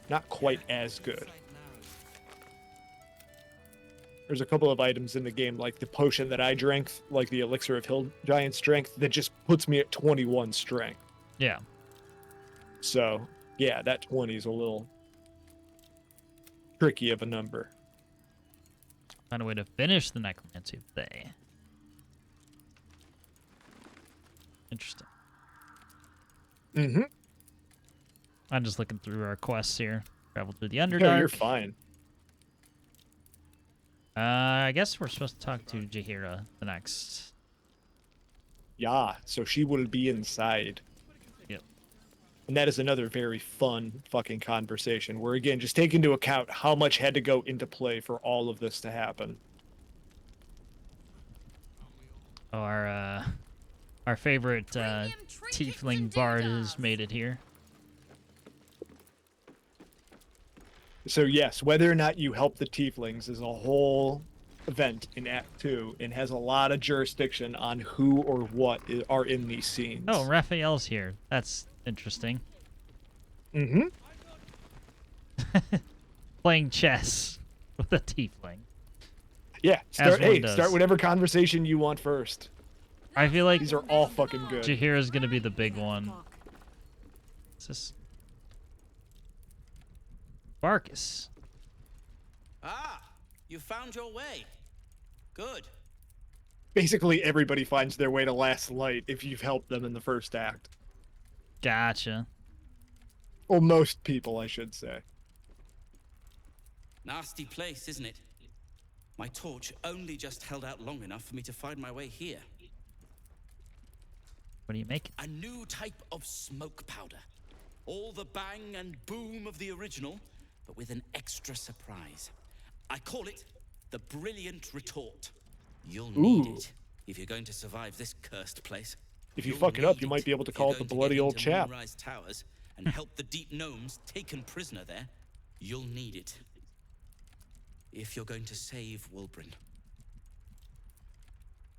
[SPEAKER 1] not quite as good. There's a couple of items in the game, like the potion that I drank, like the Elixir of Hill Giant Strength, that just puts me at 21 strength.
[SPEAKER 2] Yeah.
[SPEAKER 1] So, yeah, that 20 is a little tricky of a number.
[SPEAKER 2] Find a way to finish the necromancy of the day. Interesting.
[SPEAKER 1] Mm-hmm.
[SPEAKER 2] I'm just looking through our quests here. Travel through the Underdark.
[SPEAKER 1] No, you're fine.
[SPEAKER 2] I guess we're supposed to talk to Jaheira the next.
[SPEAKER 1] Yeah, so she will be inside.
[SPEAKER 2] Yep.
[SPEAKER 1] And that is another very fun fucking conversation where, again, just take into account how much had to go into play for all of this to happen.
[SPEAKER 2] Our favorite tiefling bard has made it here.
[SPEAKER 1] So yes, whether or not you help the tieflings is a whole event in Act 2 and has a lot of jurisdiction on who or what are in these scenes.
[SPEAKER 2] Oh, Raphael's here. That's interesting.
[SPEAKER 1] Mm-hmm.
[SPEAKER 2] Playing chess with a tiefling.
[SPEAKER 1] Yeah, start whatever conversation you want first.
[SPEAKER 2] I feel like
[SPEAKER 1] these are all fucking good.
[SPEAKER 2] Jaheira's gonna be the big one. What's this? Barkus.
[SPEAKER 16] Ah, you found your way. Good.
[SPEAKER 1] Basically, everybody finds their way to Last Light if you've helped them in the first act.
[SPEAKER 2] Gotcha.
[SPEAKER 1] Well, most people, I should say.
[SPEAKER 16] Nasty place, isn't it? My torch only just held out long enough for me to find my way here.
[SPEAKER 2] What do you make?
[SPEAKER 16] A new type of smoke powder. All the bang and boom of the original, but with an extra surprise. I call it the Brilliant Retort. You'll need it if you're going to survive this cursed place.
[SPEAKER 1] If you fuck it up, you might be able to call it the Bloody Old Chap.
[SPEAKER 16] Moonrise Towers and help the deep gnomes taken prisoner there. You'll need it. If you're going to save Wulbrin.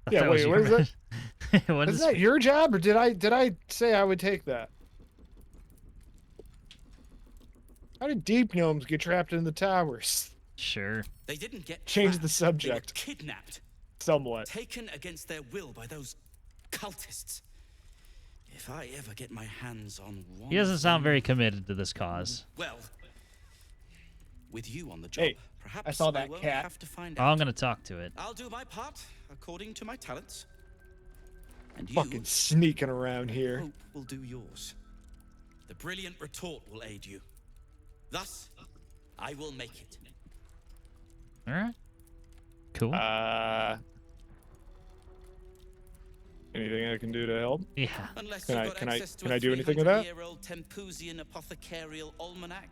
[SPEAKER 1] Yeah, wait, what is that? Is that your job, or did I say I would take that? How did deep gnomes get trapped in the towers?
[SPEAKER 2] Sure.
[SPEAKER 16] They didn't get
[SPEAKER 1] Change
[SPEAKER 16] trapped.
[SPEAKER 1] the subject.
[SPEAKER 16] They were kidnapped.
[SPEAKER 1] Somewhat.
[SPEAKER 16] Taken against their will by those cultists. If I ever get my hands on one...
[SPEAKER 2] He doesn't sound very committed to this cause.
[SPEAKER 16] Well, with you on the job,
[SPEAKER 1] Hey,
[SPEAKER 16] perhaps
[SPEAKER 1] I saw that
[SPEAKER 16] won't
[SPEAKER 1] cat.
[SPEAKER 16] have to find
[SPEAKER 2] Oh,
[SPEAKER 16] out.
[SPEAKER 2] I'm gonna talk to it.
[SPEAKER 16] I'll do my part according to my talents. And you,
[SPEAKER 1] Fucking sneaking around here.
[SPEAKER 16] hope, will do yours. The brilliant retort will aid you. Thus, I will make it.
[SPEAKER 2] All right. Cool.
[SPEAKER 1] Anything I can do to help?
[SPEAKER 2] Yeah.
[SPEAKER 16] Unless
[SPEAKER 1] Can
[SPEAKER 16] you've
[SPEAKER 1] I
[SPEAKER 16] got
[SPEAKER 1] can I
[SPEAKER 16] access to
[SPEAKER 1] can
[SPEAKER 16] a
[SPEAKER 1] I do anything with that?
[SPEAKER 16] 300-year-old Tempusian apothecarial almanac?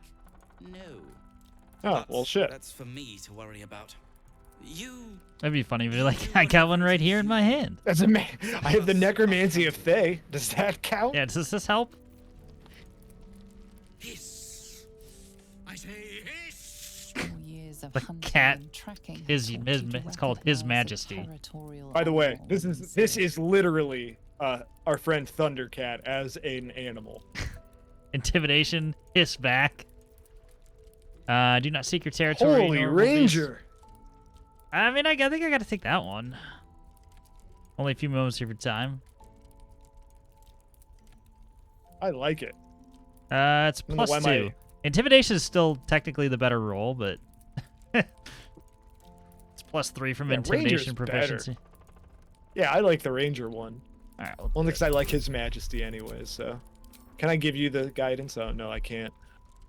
[SPEAKER 16] No.
[SPEAKER 1] Oh,
[SPEAKER 16] But
[SPEAKER 1] well, shit.
[SPEAKER 16] That's for me to worry about. You...
[SPEAKER 2] That'd be funny if you're like, I got one right here in my hand.
[SPEAKER 1] That's a man. I have the necromancy of Thay. Does that count?
[SPEAKER 2] Yeah, does this help?
[SPEAKER 8] Hiss. I say hiss.
[SPEAKER 5] Years of
[SPEAKER 2] The
[SPEAKER 5] hunting
[SPEAKER 2] cat
[SPEAKER 5] and tracking have
[SPEAKER 2] is
[SPEAKER 5] taught
[SPEAKER 2] his,
[SPEAKER 5] you to
[SPEAKER 2] it's called His
[SPEAKER 5] recognize the
[SPEAKER 2] Majesty.
[SPEAKER 5] territorial
[SPEAKER 1] By the way,
[SPEAKER 5] animal
[SPEAKER 1] this is literally our friend Thundercat as an animal.
[SPEAKER 2] Intimidation, hiss back. Do not seek your territory.
[SPEAKER 1] Holy
[SPEAKER 2] normal
[SPEAKER 1] Ranger!
[SPEAKER 2] beast. I mean, I think I gotta take that one. Only a few moments of your time.
[SPEAKER 1] I like it.
[SPEAKER 2] It's
[SPEAKER 1] I don't know
[SPEAKER 2] plus
[SPEAKER 1] why
[SPEAKER 2] 2.
[SPEAKER 1] my-
[SPEAKER 2] Intimidation is still technically the better roll, but it's plus 3 from
[SPEAKER 1] Yeah,
[SPEAKER 2] intimidation
[SPEAKER 1] Ranger's
[SPEAKER 2] proficiency.
[SPEAKER 1] better. Yeah, I like the Ranger one.
[SPEAKER 2] All right.
[SPEAKER 1] Well, because I like His Majesty anyways. So, can I give you the guidance? Oh no, I can't.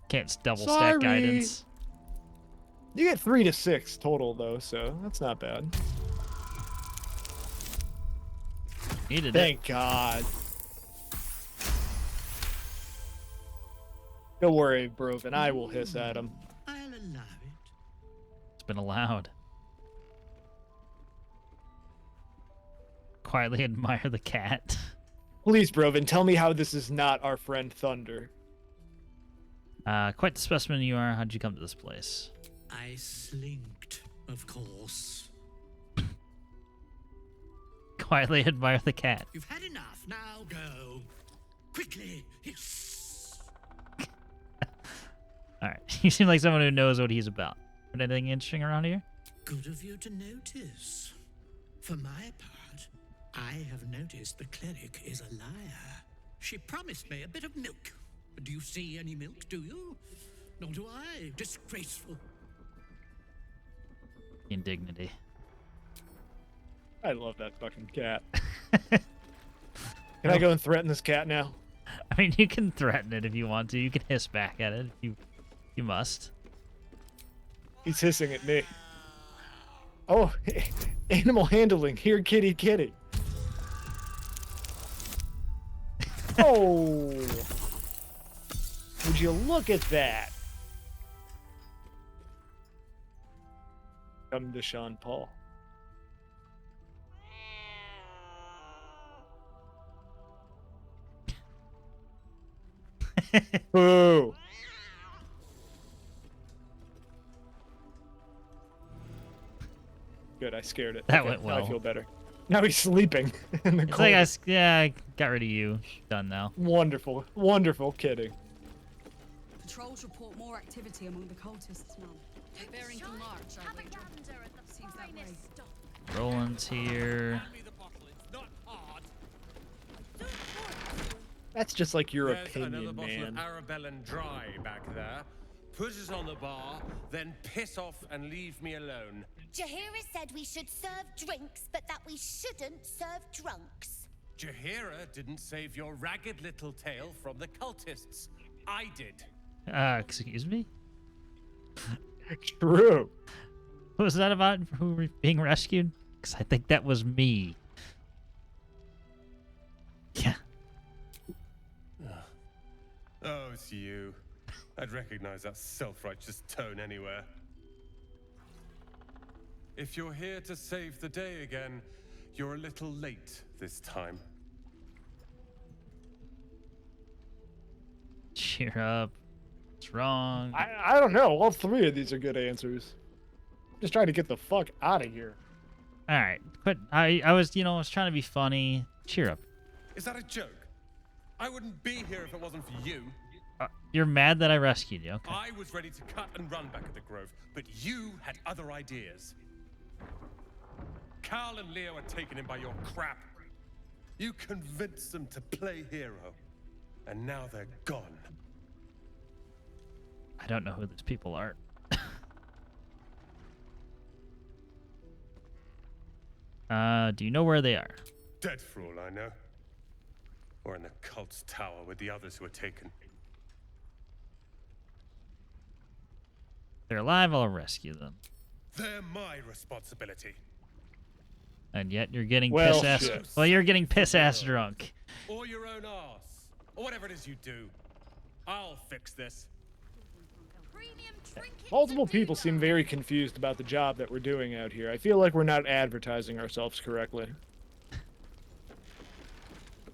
[SPEAKER 2] Can't double
[SPEAKER 1] Sorry.
[SPEAKER 2] stack guidance.
[SPEAKER 1] You get 3 to 6 total though, so that's not bad.
[SPEAKER 2] Needed
[SPEAKER 1] Thank God. Don't worry, Broven. I will hiss at him.
[SPEAKER 8] I'll allow it.
[SPEAKER 2] It's been allowed. Quietly admire the cat.
[SPEAKER 1] Please, Broven, tell me how this is not our friend Thunder.
[SPEAKER 2] Quite the specimen you are. How'd you come to this place?
[SPEAKER 8] I slinked, of course.
[SPEAKER 2] Quietly admire the cat.
[SPEAKER 8] You've had enough. Now go. Quickly. Hiss.
[SPEAKER 2] Alright. You seem like someone who knows what he's about. Got anything interesting around here?
[SPEAKER 8] Good of you to notice. For my part, I have noticed the cleric is a liar. She promised me a bit of milk. Do you see any milk, do you? Nor do I. Disgraceful.
[SPEAKER 2] Indignity.
[SPEAKER 1] I love that fucking cat. Can I go and threaten this cat now?
[SPEAKER 2] I mean, you can threaten it if you want to. You can hiss back at it if you must.
[SPEAKER 1] He's hissing at me. Oh, animal handling. Here, kitty, kitty. Oh. Would you look at that? Come to Sean Paul. Boo. Good, I scared it.
[SPEAKER 2] That
[SPEAKER 1] Okay,
[SPEAKER 2] went
[SPEAKER 1] now I
[SPEAKER 2] well.
[SPEAKER 1] feel better. Now he's sleeping in the
[SPEAKER 2] It's
[SPEAKER 1] corner.
[SPEAKER 2] like I got rid of you. Done now.
[SPEAKER 1] Wonderful, wonderful kidding.
[SPEAKER 19] Patrols report more activity among the cultists now. Preparing to march, I wager. Seems that way.
[SPEAKER 2] Roland's here.
[SPEAKER 1] That's just like your
[SPEAKER 20] There's
[SPEAKER 1] opinion,
[SPEAKER 20] another bottle
[SPEAKER 1] man.
[SPEAKER 20] of Arabellan Dry back there. Put it on the bar, then piss off and leave me alone.
[SPEAKER 17] Jahira said we should serve drinks, but that we shouldn't serve drunks.
[SPEAKER 20] Jahira didn't save your ragged little tail from the cultists. I did.
[SPEAKER 2] Excuse me?
[SPEAKER 1] True.
[SPEAKER 2] What was that about? Who were being rescued? Because I think that was me. Yeah.
[SPEAKER 20] Oh, it's you. I'd recognize that self-righteous tone anywhere. If you're here to save the day again, you're a little late this time.
[SPEAKER 2] Cheer up. What's wrong?
[SPEAKER 1] I don't know. All 3 of these are good answers. Just trying to get the fuck out of here.
[SPEAKER 2] All right. Quit. I was trying to be funny. Cheer up.
[SPEAKER 20] Is that a joke? I wouldn't be here if it wasn't for you.
[SPEAKER 2] You're mad that I rescued you. Okay.
[SPEAKER 20] I was ready to cut and run back at the Grove, but you had other ideas. Carl and Leo are taken in by your crap. You convinced them to play hero, and now they're gone.
[SPEAKER 2] I don't know who these people are. Do you know where they are?
[SPEAKER 20] Dead for all I know. Or in the cult's tower with the others who were taken.
[SPEAKER 2] If they're alive, I'll rescue them.
[SPEAKER 20] They're my responsibility.
[SPEAKER 2] And yet you're getting
[SPEAKER 20] Well,
[SPEAKER 2] piss ass.
[SPEAKER 20] shit.
[SPEAKER 2] Well, you're getting piss ass drunk.
[SPEAKER 20] Or your own arse. Or whatever it is you do. I'll fix this.
[SPEAKER 1] Multiple people seem very confused about the job that we're doing out here. I feel like we're not advertising ourselves correctly.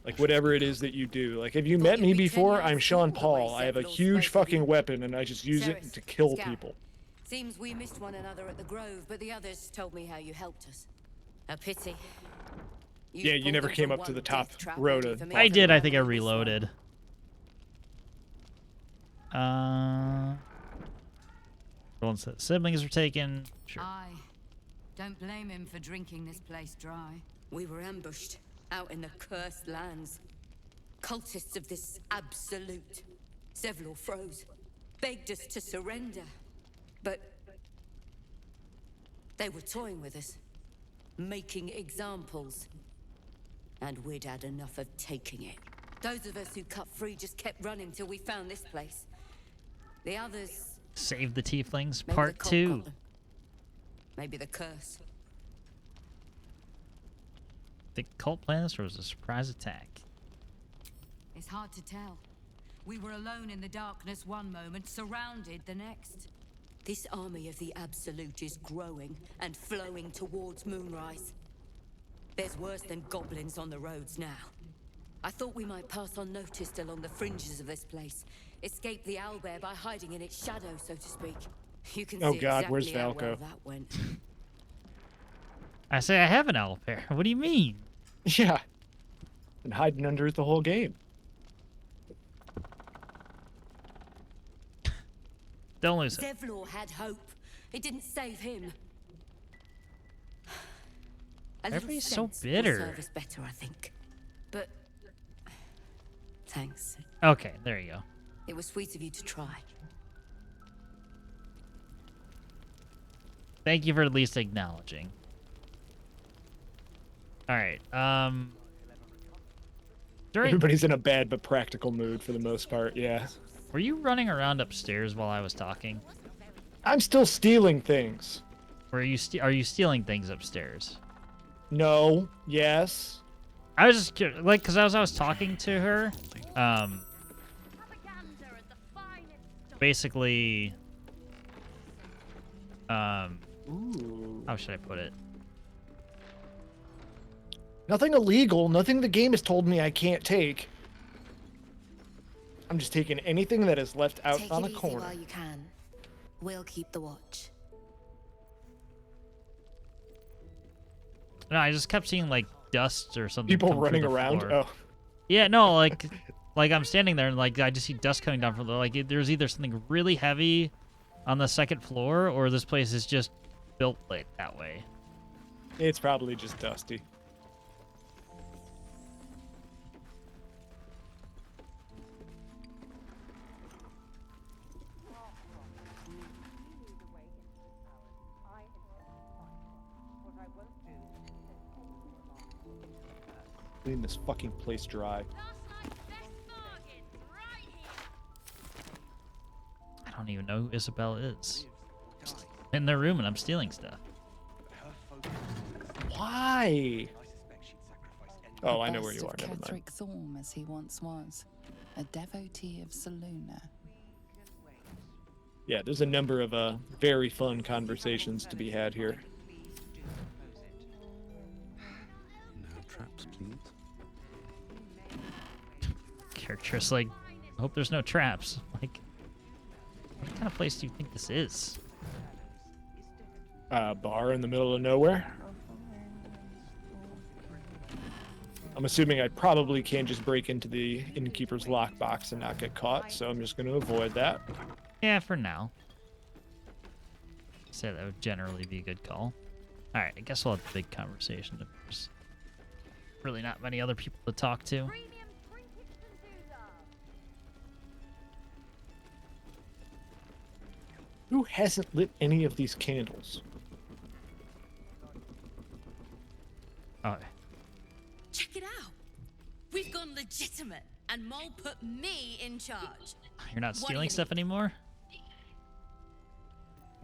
[SPEAKER 1] Like, whatever it is that you do. Like, have you met me before? I'm Sean Paul. I have a huge fucking weapon, and I just use it to kill people.
[SPEAKER 11] Seems we missed one another at the Grove, but the others told me how you helped us. A pity.
[SPEAKER 1] Yeah, you never came up to the top row to...
[SPEAKER 2] I did. I think I reloaded. Once the siblings were taken. Sure.
[SPEAKER 11] Aye. Don't blame him for drinking this place dry. We were ambushed out in the cursed lands. Cultists of this absolute. Several froze. Begged us to surrender. But they were toying with us. Making examples. And we'd had enough of taking it. Those of us who cut free just kept running till we found this place. The others...
[SPEAKER 2] Save the Tieflings,
[SPEAKER 11] Maybe
[SPEAKER 2] Part
[SPEAKER 11] the cult
[SPEAKER 2] 2.
[SPEAKER 11] got them. Maybe the curse.
[SPEAKER 2] Think cult planned this, or was it a surprise attack?
[SPEAKER 11] It's hard to tell. We were alone in the darkness one moment, surrounded the next. This army of the Absolute is growing and flowing towards Moonrise. There's worse than goblins on the roads now. I thought we might pass unnoticed along the fringes of this place. Escape the owlbear by hiding in its shadow, so to speak. You can
[SPEAKER 1] Oh
[SPEAKER 11] see
[SPEAKER 1] God,
[SPEAKER 11] exactly
[SPEAKER 1] where's
[SPEAKER 11] how
[SPEAKER 1] Valko?
[SPEAKER 11] well that went.
[SPEAKER 2] I say I have an owl pair. What do you mean?
[SPEAKER 1] Yeah. Been hiding under it the whole game.
[SPEAKER 2] Don't lose it.
[SPEAKER 11] Zevlor had hope. It didn't save him. A little
[SPEAKER 2] Everybody's so
[SPEAKER 11] sense will
[SPEAKER 2] bitter.
[SPEAKER 11] serve us better, I think. But thanks.
[SPEAKER 2] Okay, there you go.
[SPEAKER 11] It was sweet of you to try.
[SPEAKER 2] Thank you for at least acknowledging. All right.
[SPEAKER 1] Everybody's in a bad but practical mood for the most part, yeah.
[SPEAKER 2] Were you running around upstairs while I was talking?
[SPEAKER 1] I'm still stealing things.
[SPEAKER 2] Or are you stealing things upstairs?
[SPEAKER 1] No. Yes.
[SPEAKER 2] I was just curious, like, because as I was talking to her, basically, how should I put it?
[SPEAKER 1] Nothing illegal. Nothing the game has told me I can't take. I'm just taking anything that is left out
[SPEAKER 4] Take
[SPEAKER 1] on
[SPEAKER 4] it
[SPEAKER 1] a
[SPEAKER 4] easy
[SPEAKER 1] corner.
[SPEAKER 4] while you can. We'll keep the watch.
[SPEAKER 2] No, I just kept seeing like dust or something.
[SPEAKER 1] People
[SPEAKER 2] come through
[SPEAKER 1] running
[SPEAKER 2] the
[SPEAKER 1] around?
[SPEAKER 2] floor.
[SPEAKER 1] Oh.
[SPEAKER 2] Yeah, no, like I'm standing there and like I just see dust coming down from the like. There's either something really heavy on the second floor, or this place is just built like that way.
[SPEAKER 1] It's probably just dusty. Clean this fucking place dry.
[SPEAKER 2] I don't even know who Isobel is. Just in their room and I'm stealing stuff.
[SPEAKER 1] Why? Oh, I know where you
[SPEAKER 5] Best
[SPEAKER 1] are.
[SPEAKER 5] of
[SPEAKER 1] Never mind.
[SPEAKER 5] Catherick Thorm, as he once was, a devotee of Saluna.
[SPEAKER 1] Yeah, there's a number of very fun conversations to be had here.
[SPEAKER 6] No traps, please.
[SPEAKER 2] Character's like, I hope there's no traps. Like, what kind of place do you think this is?
[SPEAKER 1] Bar in the middle of nowhere. I'm assuming I probably can't just break into the innkeeper's lockbox and not get caught, so I'm just going to avoid that.
[SPEAKER 2] Yeah, for now. Say that would generally be a good call. Alright, I guess we'll have the big conversation. There's really not many other people to talk to.
[SPEAKER 1] Who hasn't lit any of these candles?
[SPEAKER 2] Oh,
[SPEAKER 21] Check it out. We've gone legitimate, and Mole put me in charge.
[SPEAKER 2] you're not stealing stuff anymore?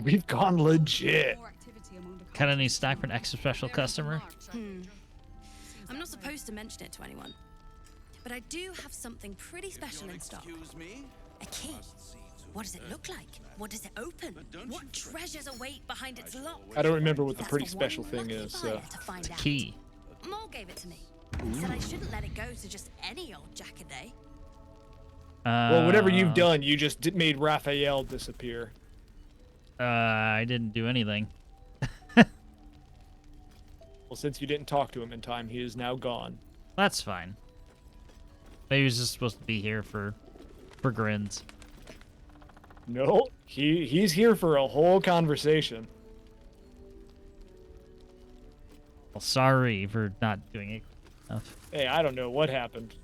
[SPEAKER 1] We've gone legit.
[SPEAKER 2] Cut any stock for an extra special customer?
[SPEAKER 10] I'm not supposed to mention it to anyone, but I do have something pretty special in stock. A key. What does it look like? What does it open? What treasures await behind its lock?
[SPEAKER 1] I don't remember what the pretty special thing is, so...
[SPEAKER 2] It's a key.
[SPEAKER 10] Mole gave it to me. Said I shouldn't let it go to just any old Jack-a-day.
[SPEAKER 1] Well, whatever you've done, you just made Raphael disappear.
[SPEAKER 2] I didn't do anything.
[SPEAKER 1] Well, since you didn't talk to him in time, he is now gone.
[SPEAKER 2] That's fine. Maybe he was just supposed to be here for grins.
[SPEAKER 1] No, he's here for a whole conversation.
[SPEAKER 2] Well, sorry for not doing it enough.
[SPEAKER 1] Hey, I don't know what happened.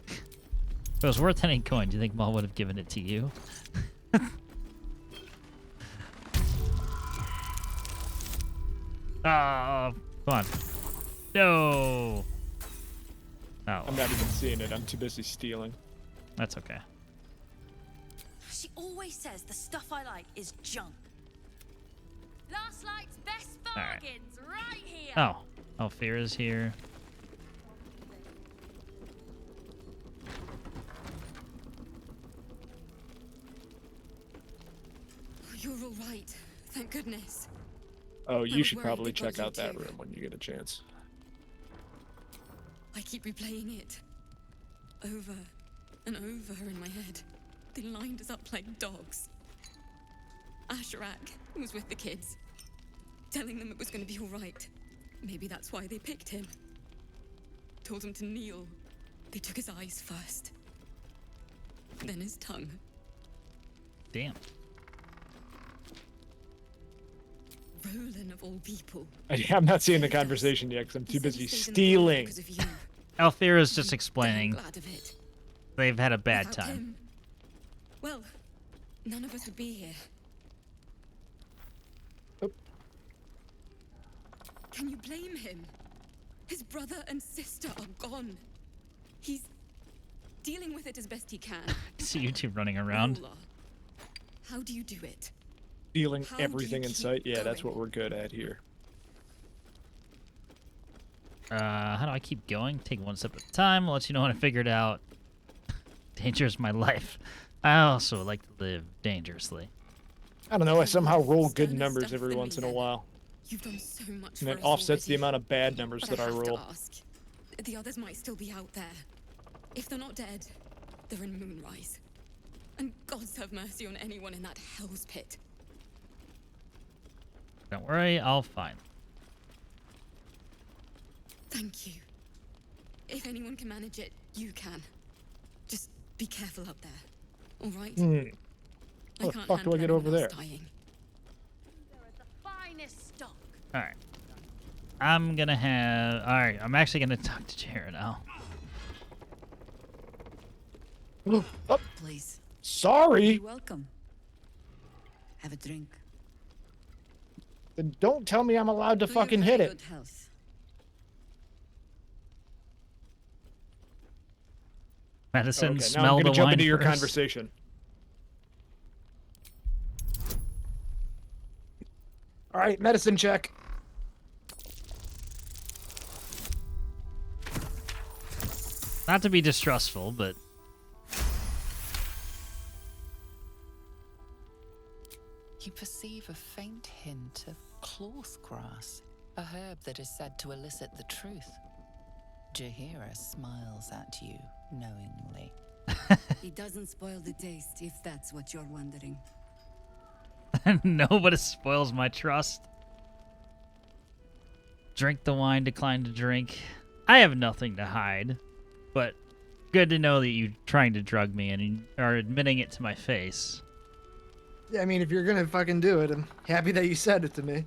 [SPEAKER 2] If it was worth any coin, do you think Maul would have given it to you? Oh, come on. No. Oh.
[SPEAKER 1] I'm not even seeing it. I'm too busy stealing.
[SPEAKER 2] That's okay.
[SPEAKER 10] She always says the stuff I like is junk. Last night's best bargains right here.
[SPEAKER 2] Oh, Alfira's here.
[SPEAKER 19] You're all right. Thank goodness.
[SPEAKER 1] Oh, you should probably check out that room when you get a chance.
[SPEAKER 19] I keep replaying it. Over and over in my head. They lined us up like dogs. Asherak was with the kids, telling them it was going to be all right. Maybe that's why they picked him. Told him to kneel. They took his eyes first. Then his tongue.
[SPEAKER 2] Damn.
[SPEAKER 19] Roland of all people.
[SPEAKER 1] I'm not seeing the conversation yet because I'm too busy stealing.
[SPEAKER 2] Alfira's just explaining.
[SPEAKER 19] Glad of it.
[SPEAKER 2] They've had a bad
[SPEAKER 19] Without
[SPEAKER 2] time.
[SPEAKER 19] him, well, none of us would be here.
[SPEAKER 1] Oh.
[SPEAKER 19] Can you blame him? His brother and sister are gone. He's dealing with it as best he can.
[SPEAKER 2] See you two running around.
[SPEAKER 19] Lola, how do you do it?
[SPEAKER 1] Stealing
[SPEAKER 19] How do
[SPEAKER 1] everything
[SPEAKER 19] you
[SPEAKER 1] in
[SPEAKER 19] keep
[SPEAKER 1] sight? Yeah, that's
[SPEAKER 19] going?
[SPEAKER 1] what we're good at here.
[SPEAKER 2] How do I keep going? Take one step at a time. I'll let you know when I figure it out. Danger is my life. I also like to live dangerously.
[SPEAKER 1] I don't know, I somehow roll good numbers every once in a while.
[SPEAKER 19] You've done so much
[SPEAKER 1] And
[SPEAKER 19] for
[SPEAKER 1] it
[SPEAKER 19] us
[SPEAKER 1] offsets the
[SPEAKER 19] already.
[SPEAKER 1] amount of bad numbers
[SPEAKER 19] But
[SPEAKER 1] that I
[SPEAKER 19] have to
[SPEAKER 1] roll.
[SPEAKER 19] ask. The others might still be out there. If they're not dead, they're in Moonrise. And gods have mercy on anyone in that hell's pit.
[SPEAKER 2] Don't worry, I'll find them.
[SPEAKER 19] Thank you. If anyone can manage it, you can. Just be careful up there. All right?
[SPEAKER 1] How the fuck do I get over there?
[SPEAKER 10] Finest stock.
[SPEAKER 2] Alright. I'm gonna have... Alright, I'm actually gonna talk to Jared now.
[SPEAKER 1] Oh,
[SPEAKER 11] Please.
[SPEAKER 1] sorry.
[SPEAKER 11] You're welcome. Have a drink.
[SPEAKER 1] Then don't tell me I'm allowed to fucking hit it.
[SPEAKER 11] Good health.
[SPEAKER 2] Medicine,
[SPEAKER 1] Okay, now
[SPEAKER 2] smell
[SPEAKER 1] I'm
[SPEAKER 2] the
[SPEAKER 1] gonna jump
[SPEAKER 2] wine
[SPEAKER 1] into your
[SPEAKER 2] first.
[SPEAKER 1] conversation. All right, medicine check.
[SPEAKER 2] Not to be distrustful, but...
[SPEAKER 5] You perceive a faint hint of cloth grass, a herb that is said to elicit the truth. Jahira smiles at you knowingly.
[SPEAKER 11] It doesn't spoil the taste, if that's what you're wondering.
[SPEAKER 2] No, but it spoils my trust. Drink the wine, decline to drink. I have nothing to hide, but good to know that you're trying to drug me and you are admitting it to my face.
[SPEAKER 1] Yeah, I mean, if you're gonna fucking do it, I'm happy that you said it to me.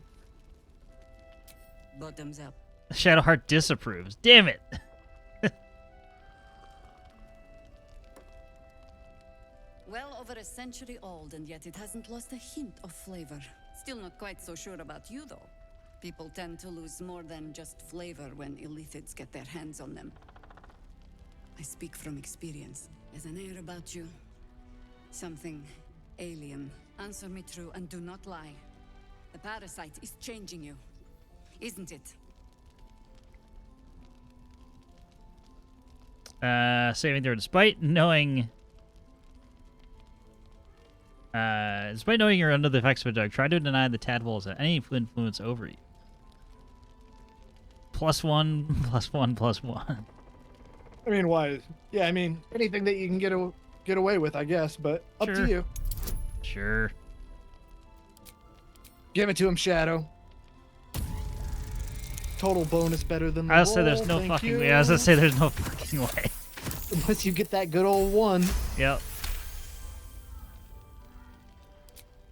[SPEAKER 11] Bottoms up.
[SPEAKER 2] Shadowheart disapproves. Damn it!
[SPEAKER 11] Well over a century old, and yet it hasn't lost a hint of flavor. Still not quite so sure about you, though. People tend to lose more than just flavor when illithids get their hands on them. I speak from experience. There's an air about you. Something alien. Answer me true and do not lie. The parasite is changing you, isn't it?
[SPEAKER 2] Saving throw despite knowing you're under the effects of a drug, try to deny the tadpoles any influence over you. +1, +1, +1.
[SPEAKER 1] I mean, why? Yeah, I mean, anything that you can get away with, I guess, but up
[SPEAKER 2] Sure.
[SPEAKER 1] to you.
[SPEAKER 2] Sure.
[SPEAKER 1] Give it to him, Shadow. Total bonus better than the
[SPEAKER 2] I was say there's
[SPEAKER 1] roll,
[SPEAKER 2] no
[SPEAKER 1] thank
[SPEAKER 2] fucking
[SPEAKER 1] you.
[SPEAKER 2] way. I was gonna say there's no fucking way.
[SPEAKER 1] Unless you get that good old one.
[SPEAKER 2] Yep.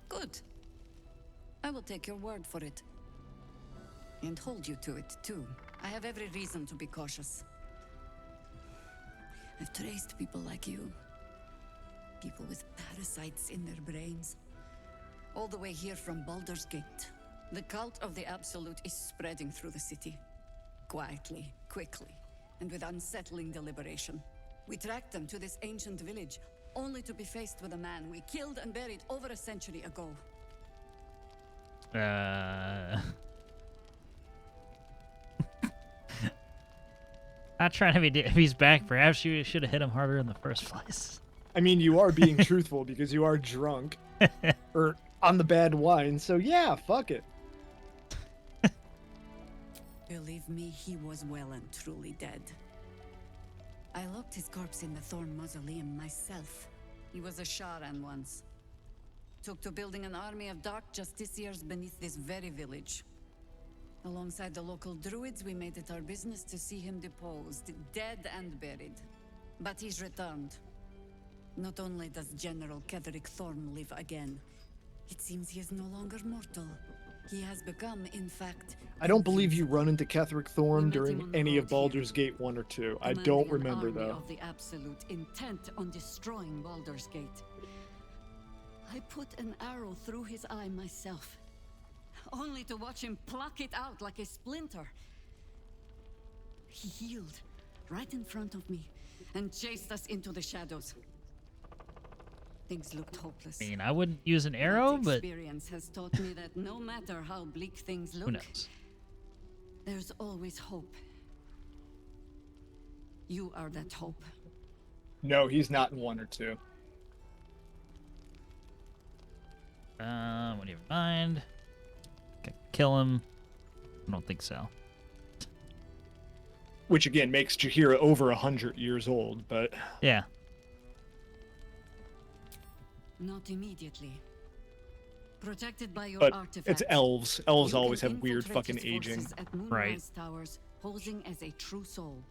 [SPEAKER 11] Good. I will take your word for it. And hold you to it, too. I have every reason to be cautious. I've traced people like you. People with parasites in their brains. All the way here from Baldur's Gate. The cult of the Absolute is spreading through the city. Quietly, quickly, and with unsettling deliberation. We tracked them to this ancient village, only to be faced with a man we killed and buried over a century ago.
[SPEAKER 2] Not trying to be. If he's back, perhaps you should have hit him harder in the first place.
[SPEAKER 1] I mean, you are being truthful because you are drunk. Or on the bad wine, so yeah, fuck it.
[SPEAKER 11] Believe me, he was well and truly dead. I locked his corpse in the Thorn Mausoleum myself. He was a Sharan once. Took to building an army of dark justiciars beneath this very village. Alongside the local druids, we made it our business to see him deposed, dead and buried. But he's returned. Not only does General Ketheric Thorn live again, it seems he is no longer mortal. He has become, in fact...
[SPEAKER 1] I don't believe you run into Ketheric Thorn during any of Baldur's Gate 1 or 2. I don't remember, though.
[SPEAKER 11] Of the Absolute, intent on destroying Baldur's Gate. I put an arrow through his eye myself, only to watch him pluck it out like a splinter. He healed right in front of me and chased us into the shadows. Things looked hopeless.
[SPEAKER 2] I mean, I wouldn't use an arrow, but
[SPEAKER 11] experience has taught me that no matter how bleak things look,
[SPEAKER 2] who knows?
[SPEAKER 11] There's always hope. You are that hope.
[SPEAKER 1] No, he's not in 1 or 2.
[SPEAKER 2] What do you mind? Kill him? I don't think so.
[SPEAKER 1] Which again makes Jaheira over 100 years old, but
[SPEAKER 2] yeah.
[SPEAKER 11] Not immediately. Protected by your
[SPEAKER 1] but
[SPEAKER 11] artifact.
[SPEAKER 1] it's elves. Elves
[SPEAKER 11] You
[SPEAKER 1] always
[SPEAKER 11] can
[SPEAKER 1] have weird
[SPEAKER 11] infiltrate
[SPEAKER 1] fucking
[SPEAKER 11] his
[SPEAKER 1] aging.
[SPEAKER 11] forces at Moonrise Towers, posing as a true soul.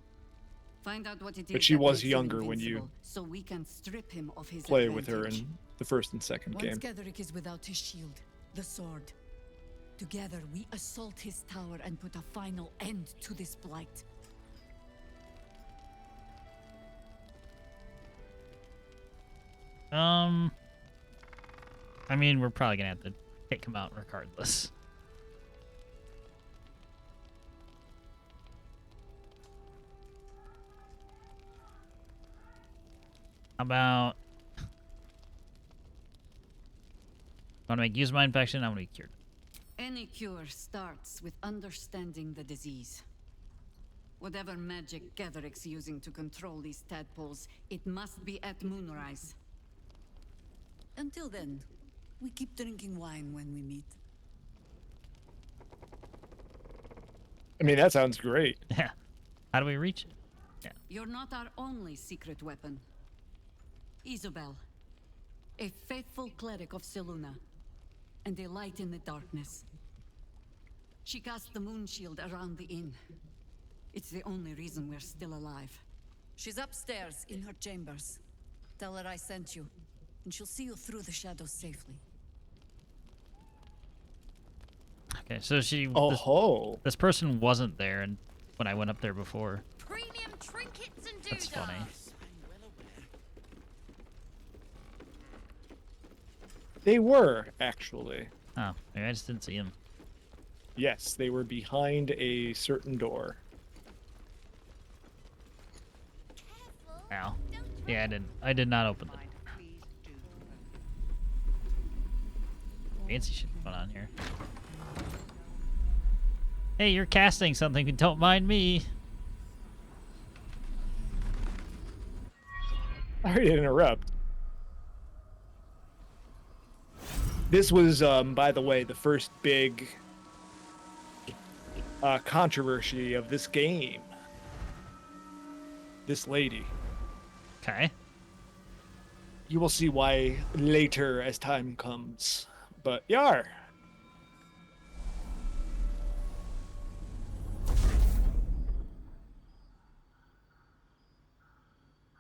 [SPEAKER 11] Find out what it is
[SPEAKER 1] But she
[SPEAKER 11] that
[SPEAKER 1] was
[SPEAKER 11] makes him
[SPEAKER 1] younger when you
[SPEAKER 11] invincible, so we can strip him of his
[SPEAKER 1] play with her
[SPEAKER 11] advantage.
[SPEAKER 1] in the first and second
[SPEAKER 11] Once
[SPEAKER 1] game.
[SPEAKER 11] Ketheric is without his shield, the sword. Together we assault his tower and put a final end to this blight.
[SPEAKER 2] I mean, we're probably gonna have to kick him out regardless. How about... Want to make use of my infection? I want to be cured.
[SPEAKER 11] Any cure starts with understanding the disease. Whatever magic Ketheric's using to control these tadpoles, it must be at Moonrise. Until then, we keep drinking wine when we meet.
[SPEAKER 1] I mean, that sounds great.
[SPEAKER 2] Yeah. How do we reach it? Yeah.
[SPEAKER 11] You're not our only secret weapon. Isobel, a faithful cleric of Selûne, and a light in the darkness. She cast the moon shield around the inn. It's the only reason we're still alive. She's upstairs in her chambers. Tell her I sent you, and she'll see you through the shadows safely.
[SPEAKER 2] Okay, so she.
[SPEAKER 1] Oh,
[SPEAKER 2] this person wasn't there, and when I went up there before.
[SPEAKER 21] Premium trinkets and
[SPEAKER 2] That's funny.
[SPEAKER 1] they were actually.
[SPEAKER 2] Oh, maybe I just didn't see him.
[SPEAKER 1] Yes, they were behind a certain door.
[SPEAKER 2] Ow. Yeah, I did not open the door. Fancy shit going on here. Hey, you're casting something. Don't mind me.
[SPEAKER 1] Sorry to interrupt. This was, by the way, the first big controversy of this game. This lady.
[SPEAKER 2] Okay.
[SPEAKER 1] You will see why later as time comes. But Yar.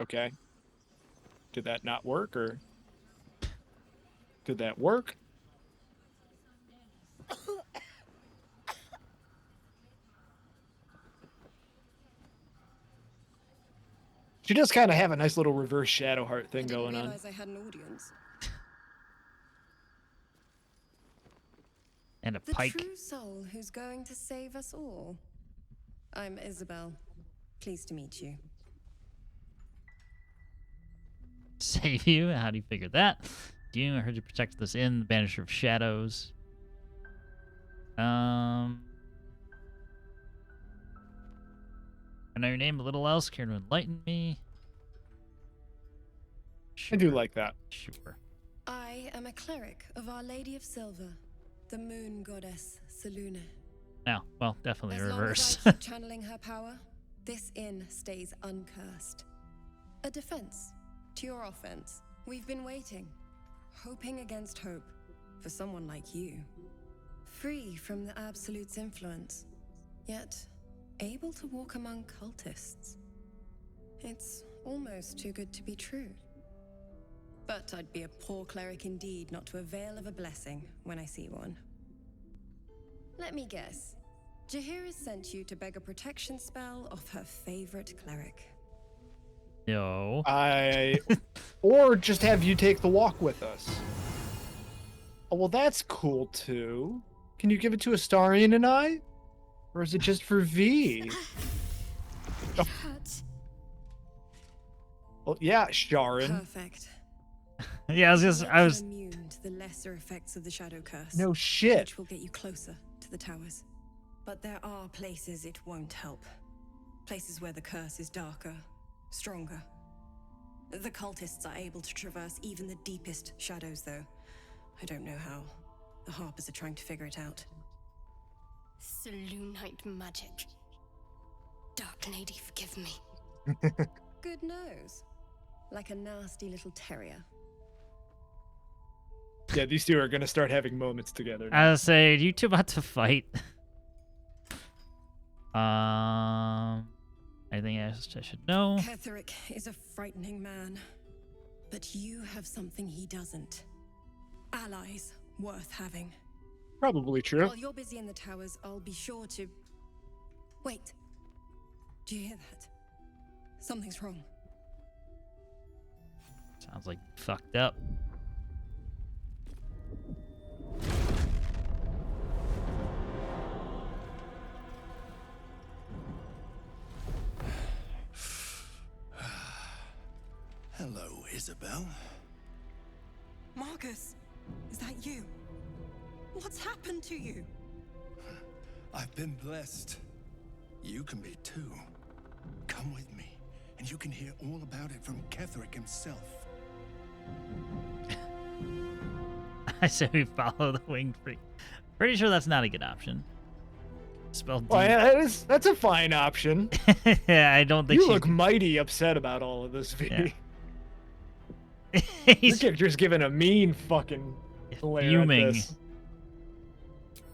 [SPEAKER 1] Okay. Did that not work, or did that work? She does kind of have a nice little reverse shadow heart thing going on.
[SPEAKER 19] I had an audience.
[SPEAKER 2] And a
[SPEAKER 19] The
[SPEAKER 2] pike.
[SPEAKER 19] true soul who's going to save us all. I'm Isobel. Pleased to meet you.
[SPEAKER 2] Save you? How do you figure that? You, I heard you protect this inn, the Banisher of Shadows. I know your name, a little else. Care to enlighten me?
[SPEAKER 1] I do like that.
[SPEAKER 2] Sure.
[SPEAKER 19] I am a cleric of Our Lady of Silver, the moon goddess Selûne.
[SPEAKER 2] No, well, definitely
[SPEAKER 19] As
[SPEAKER 2] reverse.
[SPEAKER 19] long as I keep channeling her power, this inn stays uncursed. A defense to your offense. We've been waiting, hoping against hope, for someone like you. Free from the Absolute's influence, yet able to walk among cultists. It's almost too good to be true. But I'd be a poor cleric indeed not to avail of a blessing when I see one. Let me guess. Jaheira sent you to beg a protection spell off her favorite cleric.
[SPEAKER 2] No.
[SPEAKER 1] Or just have you take the walk with us. Oh, well, that's cool too. Can you give it to Astarion and I? Or is it just for V?
[SPEAKER 7] It hurts.
[SPEAKER 1] Well, yeah, Sharon.
[SPEAKER 19] Perfect.
[SPEAKER 2] Yeah, I was
[SPEAKER 19] immune to the lesser effects of the shadow curse.
[SPEAKER 1] No shit.
[SPEAKER 19] Which will get you closer to the towers. But there are places it won't help. Places where the curse is darker, stronger. The cultists are able to traverse even the deepest shadows, though. I don't know how. The Harpers are trying to figure it out.
[SPEAKER 21] Selûnite magic. Dark Lady, forgive me.
[SPEAKER 19] Good nose. Like a nasty little terrier.
[SPEAKER 1] Yeah, these two are gonna start having moments together.
[SPEAKER 2] I was say, you two about to fight. Anything else I should know?
[SPEAKER 19] Ketheric is a frightening man. But you have something he doesn't. Allies worth having.
[SPEAKER 1] Probably true.
[SPEAKER 19] While you're busy in the towers, I'll be sure to... Wait. Do you hear that? Something's wrong.
[SPEAKER 2] Sounds like fucked up.
[SPEAKER 12] Hello, Isobel.
[SPEAKER 19] Marcus, is that you? What's happened to you?
[SPEAKER 12] I've been blessed. You can be too. Come with me, and you can hear all about it from Ketheric himself.
[SPEAKER 2] I say we follow the winged freak. Pretty sure that's not a good option. Spelled D.
[SPEAKER 1] Well, yeah, that's a fine option.
[SPEAKER 2] Yeah, I don't think
[SPEAKER 1] you look mighty upset about all of this, V.
[SPEAKER 2] Yeah.
[SPEAKER 1] Your character's giving a mean fucking glare at
[SPEAKER 2] fuming.
[SPEAKER 1] this.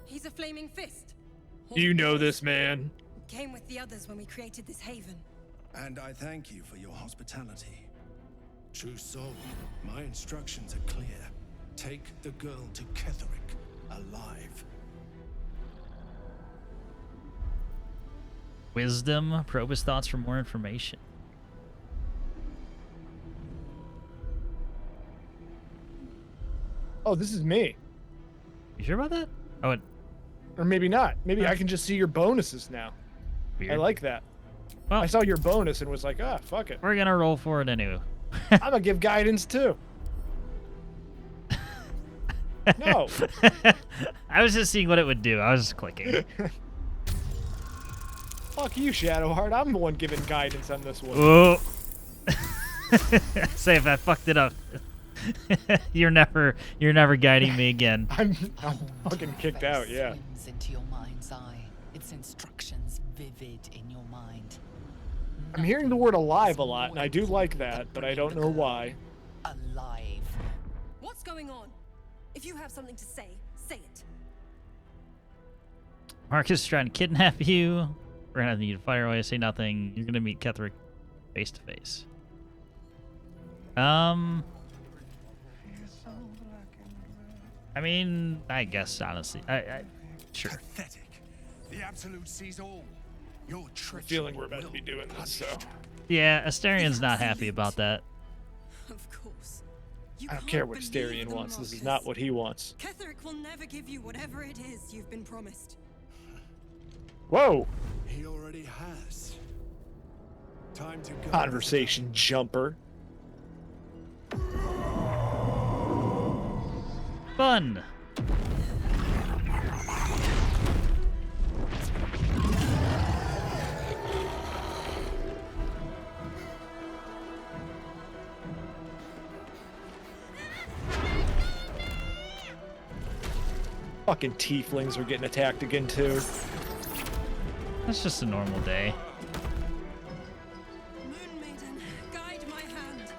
[SPEAKER 19] He's a flaming fist.
[SPEAKER 1] Do you know this man?
[SPEAKER 3] came with the others when we created this haven.
[SPEAKER 12] And I thank you for your hospitality. True soul, my instructions are clear. Take the girl to Ketherick, alive.
[SPEAKER 2] Wisdom. Probe his thoughts for more information.
[SPEAKER 1] Oh, this is me.
[SPEAKER 2] You sure about that? Oh,
[SPEAKER 1] or maybe not. Maybe I can just see your bonuses now.
[SPEAKER 2] Weird.
[SPEAKER 1] I like that.
[SPEAKER 2] Well,
[SPEAKER 1] I saw your bonus and was like, ah, fuck it.
[SPEAKER 2] We're gonna roll for it anyway.
[SPEAKER 1] I'm gonna give guidance too. No.
[SPEAKER 2] I was just seeing what it would do. I was just clicking.
[SPEAKER 1] Fuck you, Shadowheart. I'm the one giving guidance on this one.
[SPEAKER 2] Oh. Say if I fucked it up. You're never guiding me again.
[SPEAKER 1] I'm fucking kicked out, yeah.
[SPEAKER 5] Swims into your mind's eye. Its instructions vivid in your mind.
[SPEAKER 1] I'm hearing the word alive a lot, and I do like that, but I don't know why.
[SPEAKER 5] Alive.
[SPEAKER 3] What's going on? If you have something to say, say it.
[SPEAKER 2] Marcus is trying to kidnap you. We're gonna need to fire away, say nothing. You're gonna meet Ketherick face to face. I mean, I guess honestly, sure.
[SPEAKER 8] Pathetic. The Absolute sees all. Your
[SPEAKER 1] I'm feeling we're about to be doing this, so.
[SPEAKER 2] Yeah, Asterian's not happy about that.
[SPEAKER 3] Of course.
[SPEAKER 1] I don't care what Asterian wants. This is not what he wants.
[SPEAKER 3] Ketherick will never give you whatever it is you've been promised.
[SPEAKER 1] Whoa!
[SPEAKER 12] He already has. Time to go.
[SPEAKER 1] Conversation jumper.
[SPEAKER 2] Fun.
[SPEAKER 1] Fucking tieflings are getting attacked again too.
[SPEAKER 2] That's just a normal day.
[SPEAKER 3] Moon Maiden, guide my hand.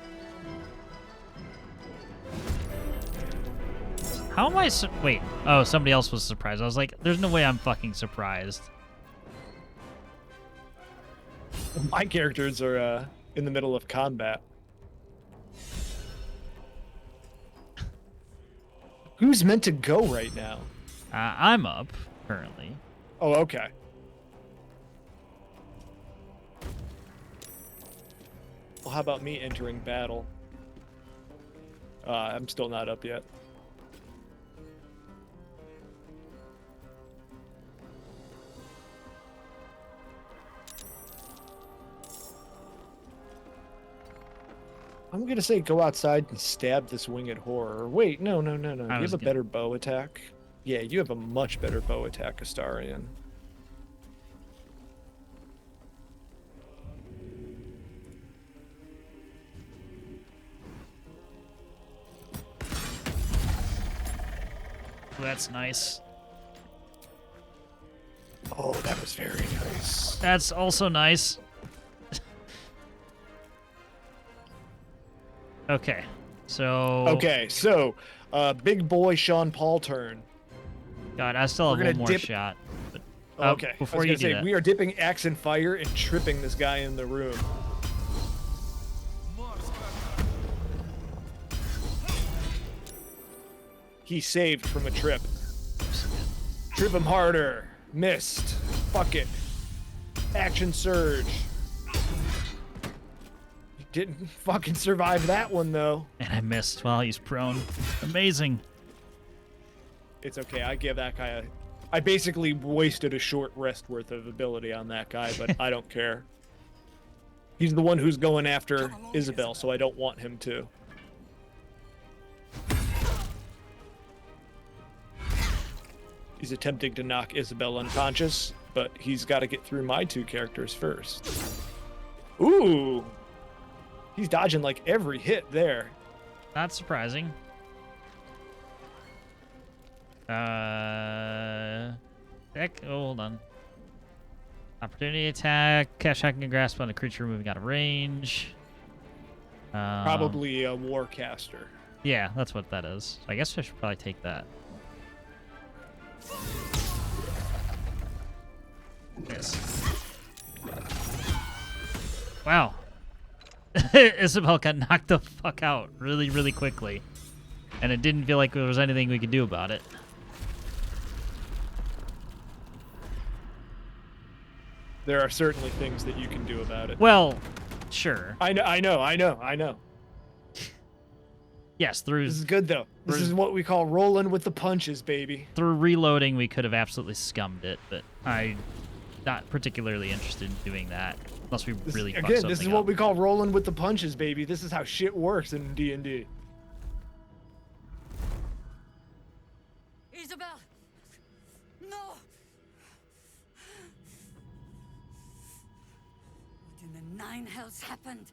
[SPEAKER 2] How am I wait, oh, somebody else was surprised. I was like, there's no way I'm fucking surprised.
[SPEAKER 1] My characters are in the middle of combat. Who's meant to go right now?
[SPEAKER 2] I'm up, currently.
[SPEAKER 1] Oh, okay. Well, how about me entering battle? I'm still not up yet. I'm gonna say go outside and stab this winged horror. Wait, no. You have a better bow attack. Yeah, you have a much better bow attack, Astarion.
[SPEAKER 2] That's nice.
[SPEAKER 1] Oh, that was very nice.
[SPEAKER 2] That's also nice. Okay, so big boy Sean Paul turn. God, I still have one more shot. But,
[SPEAKER 1] okay,
[SPEAKER 2] before you do that,
[SPEAKER 1] we are dipping axe in fire and tripping this guy in the room. He saved from a trip. Trip him harder. Missed. Fuck it. Action surge. He didn't fucking survive that one though.
[SPEAKER 2] And I missed while he's prone. Amazing.
[SPEAKER 1] It's okay. I give that guy I basically wasted a short rest worth of ability on that guy, but I don't care. He's the one who's going after Isobel, so I don't want him to. He's attempting to knock Isobel unconscious, but he's got to get through my two characters first. Ooh! He's dodging like every hit there.
[SPEAKER 2] Not surprising. Hold on. Opportunity attack. Cash I can grasp on a creature moving out of range.
[SPEAKER 1] Probably a Warcaster.
[SPEAKER 2] Yeah, that's what that is. I guess I should probably take that. Yes. Wow. Isobel got knocked the fuck out really, really quickly. And it didn't feel like there was anything we could do about it.
[SPEAKER 1] There are certainly things that you can do about it.
[SPEAKER 2] Well, sure.
[SPEAKER 1] I know.
[SPEAKER 2] Yes, through...
[SPEAKER 1] This is good, though. This is what we call rolling with the punches, baby.
[SPEAKER 2] Through reloading, we could have absolutely scummed it, but I'm not particularly interested in doing that. Unless we really fuck
[SPEAKER 1] again,
[SPEAKER 2] something
[SPEAKER 1] this is what
[SPEAKER 2] up.
[SPEAKER 1] we call rolling with the punches, baby. This is how shit works in D&D.
[SPEAKER 11] Isobel! No! What in the nine hells happened?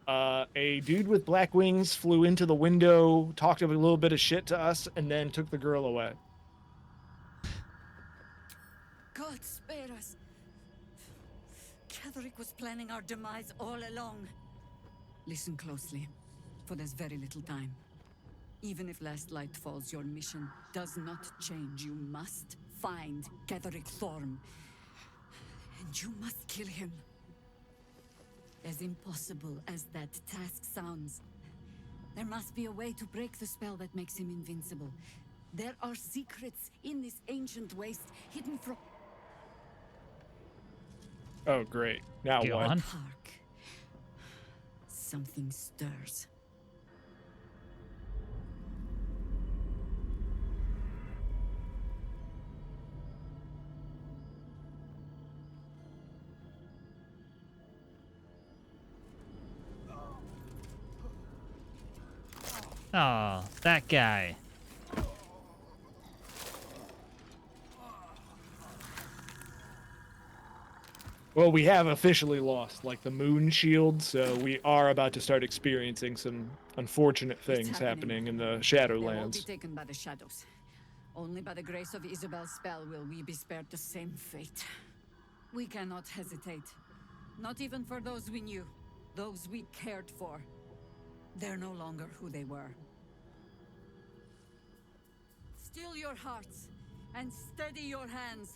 [SPEAKER 1] A dude with black wings flew into the window, talked a little bit of shit to us, and then took the girl away.
[SPEAKER 11] God spare us. Ketherick was planning our demise all along. Listen closely, for there's very little time. Even if last light falls, your mission does not change. You must find Ketherick Thorm. And you must kill him. As impossible as that task sounds, there must be a way to break the spell that makes him invincible. There are secrets in this ancient waste hidden from...
[SPEAKER 1] Oh, great. Now
[SPEAKER 2] Go
[SPEAKER 1] what?
[SPEAKER 2] on.
[SPEAKER 11] Hark. Something stirs.
[SPEAKER 2] Oh, that guy.
[SPEAKER 1] Well, we have officially lost, like, the moon shield, so we are about to start experiencing some unfortunate things happening in the
[SPEAKER 11] They'll all be
[SPEAKER 1] Shadowlands.
[SPEAKER 11] taken by the shadows. Only by the grace of Isobel's spell will we be spared the same fate. We cannot hesitate. Not even for those we knew, those we cared for. They're no longer who they were. Steel your hearts and steady your hands.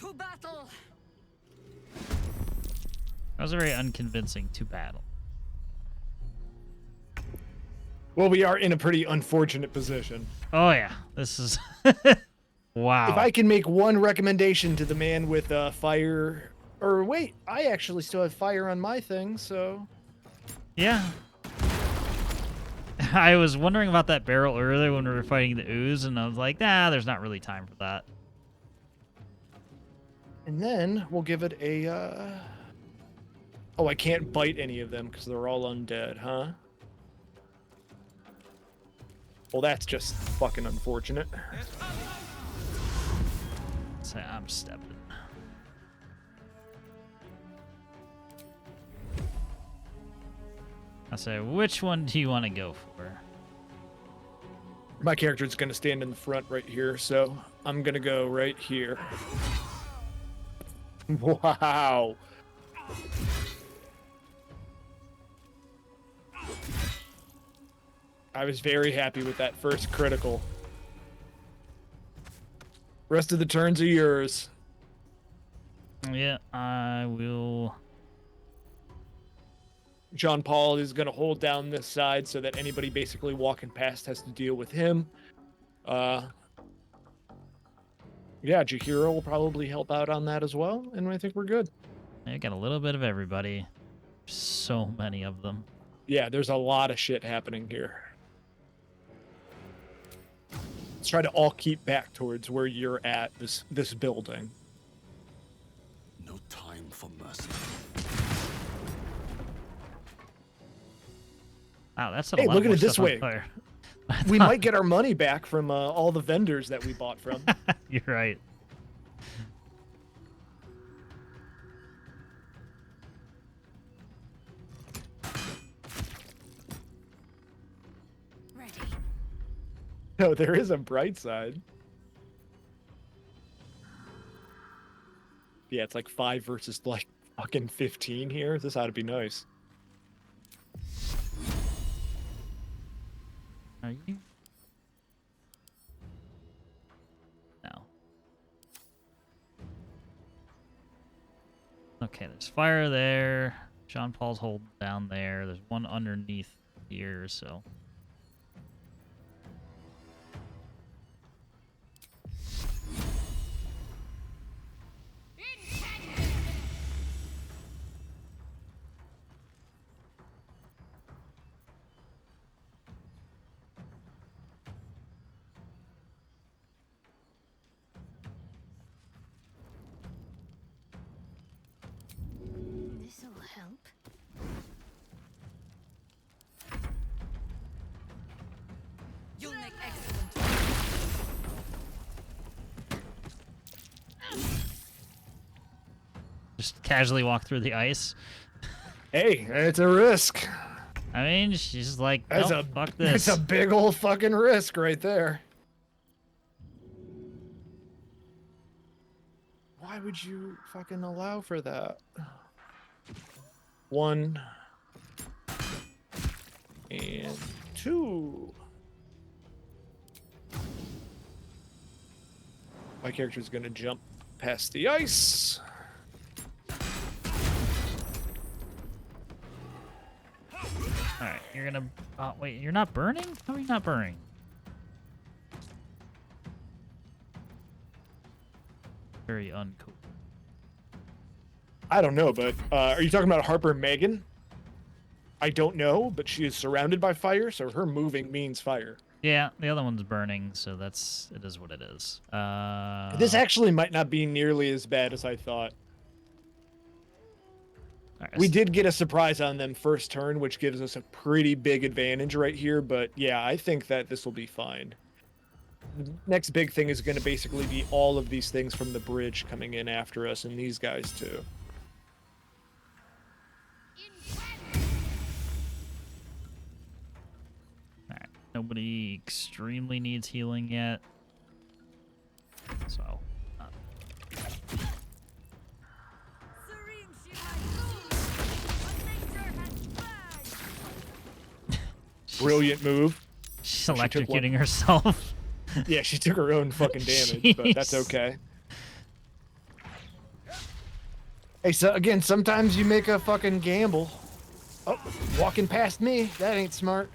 [SPEAKER 11] To battle!
[SPEAKER 2] That was a very unconvincing to battle.
[SPEAKER 1] Well, we are in a pretty unfortunate position.
[SPEAKER 2] Oh, yeah. This is... Wow.
[SPEAKER 1] If I can make one recommendation to the man with fire... Or wait, I actually still have fire on my thing, so...
[SPEAKER 2] Yeah. I was wondering about that barrel earlier when we were fighting the ooze, and I was like, nah, there's not really time for that.
[SPEAKER 1] And then we'll give it a... Oh, I can't bite any of them because they're all undead, huh? Well, that's just fucking unfortunate.
[SPEAKER 2] So I'm stepping. I say, which one do you want to go for?
[SPEAKER 1] My character is going to stand in the front right here, so I'm going to go right here. Wow. I was very happy with that first critical. Rest of the turns are yours.
[SPEAKER 2] Yeah, I will.
[SPEAKER 1] John Paul is going to hold down this side so that anybody basically walking past has to deal with him. Yeah, Jahiro will probably help out on that as well, and I think we're good.
[SPEAKER 2] I got a little bit of everybody. So many of them.
[SPEAKER 1] Yeah, there's a lot of shit happening here. Let's try to all keep back towards where you're at, this building.
[SPEAKER 6] No time for mercy.
[SPEAKER 2] Wow, that's a
[SPEAKER 1] Hey,
[SPEAKER 2] lot
[SPEAKER 1] look at
[SPEAKER 2] more
[SPEAKER 1] it this
[SPEAKER 2] stuff on
[SPEAKER 1] way.
[SPEAKER 2] fire.
[SPEAKER 1] We might get our money back from all the vendors that we bought from.
[SPEAKER 2] You're right.
[SPEAKER 10] Ready.
[SPEAKER 1] No, there is a bright side. Yeah, it's like 5 versus like fucking 15 here. This ought to be nice.
[SPEAKER 2] Are you? No. Okay, there's fire there. Jean Paul's holding down there. There's one underneath here, so.
[SPEAKER 7] This'll help.
[SPEAKER 21] You'll make excellent.
[SPEAKER 2] Just casually walk through the ice.
[SPEAKER 1] Hey, it's a risk.
[SPEAKER 2] I mean, she's like,
[SPEAKER 1] That's
[SPEAKER 2] nope, fuck this.
[SPEAKER 1] It's a big old fucking risk right there. Why would you fucking allow for that? 1 and 2. My character's gonna jump past the ice.
[SPEAKER 2] Alright, you're gonna... Oh, wait, you're not burning? How are you not burning? Very uncool.
[SPEAKER 1] I don't know, but are you talking about Harper and Megan? I don't know, but she is surrounded by fire, so her moving means fire.
[SPEAKER 2] Yeah, the other one's burning, so that's... It is what it is.
[SPEAKER 1] This actually might not be nearly as bad as I thought.
[SPEAKER 2] Right,
[SPEAKER 1] we did get a surprise on them first turn, which gives us a pretty big advantage right here, but yeah, I think that this will be fine. The next big thing is going to basically be all of these things from the bridge coming in after us, and these guys too.
[SPEAKER 2] Alright, nobody extremely needs healing yet. So...
[SPEAKER 1] Brilliant move.
[SPEAKER 2] She's electrocuting herself.
[SPEAKER 1] Yeah, she took her own fucking damage, but that's okay. Hey, so again, sometimes you make a fucking gamble. Oh, walking past me. That ain't smart.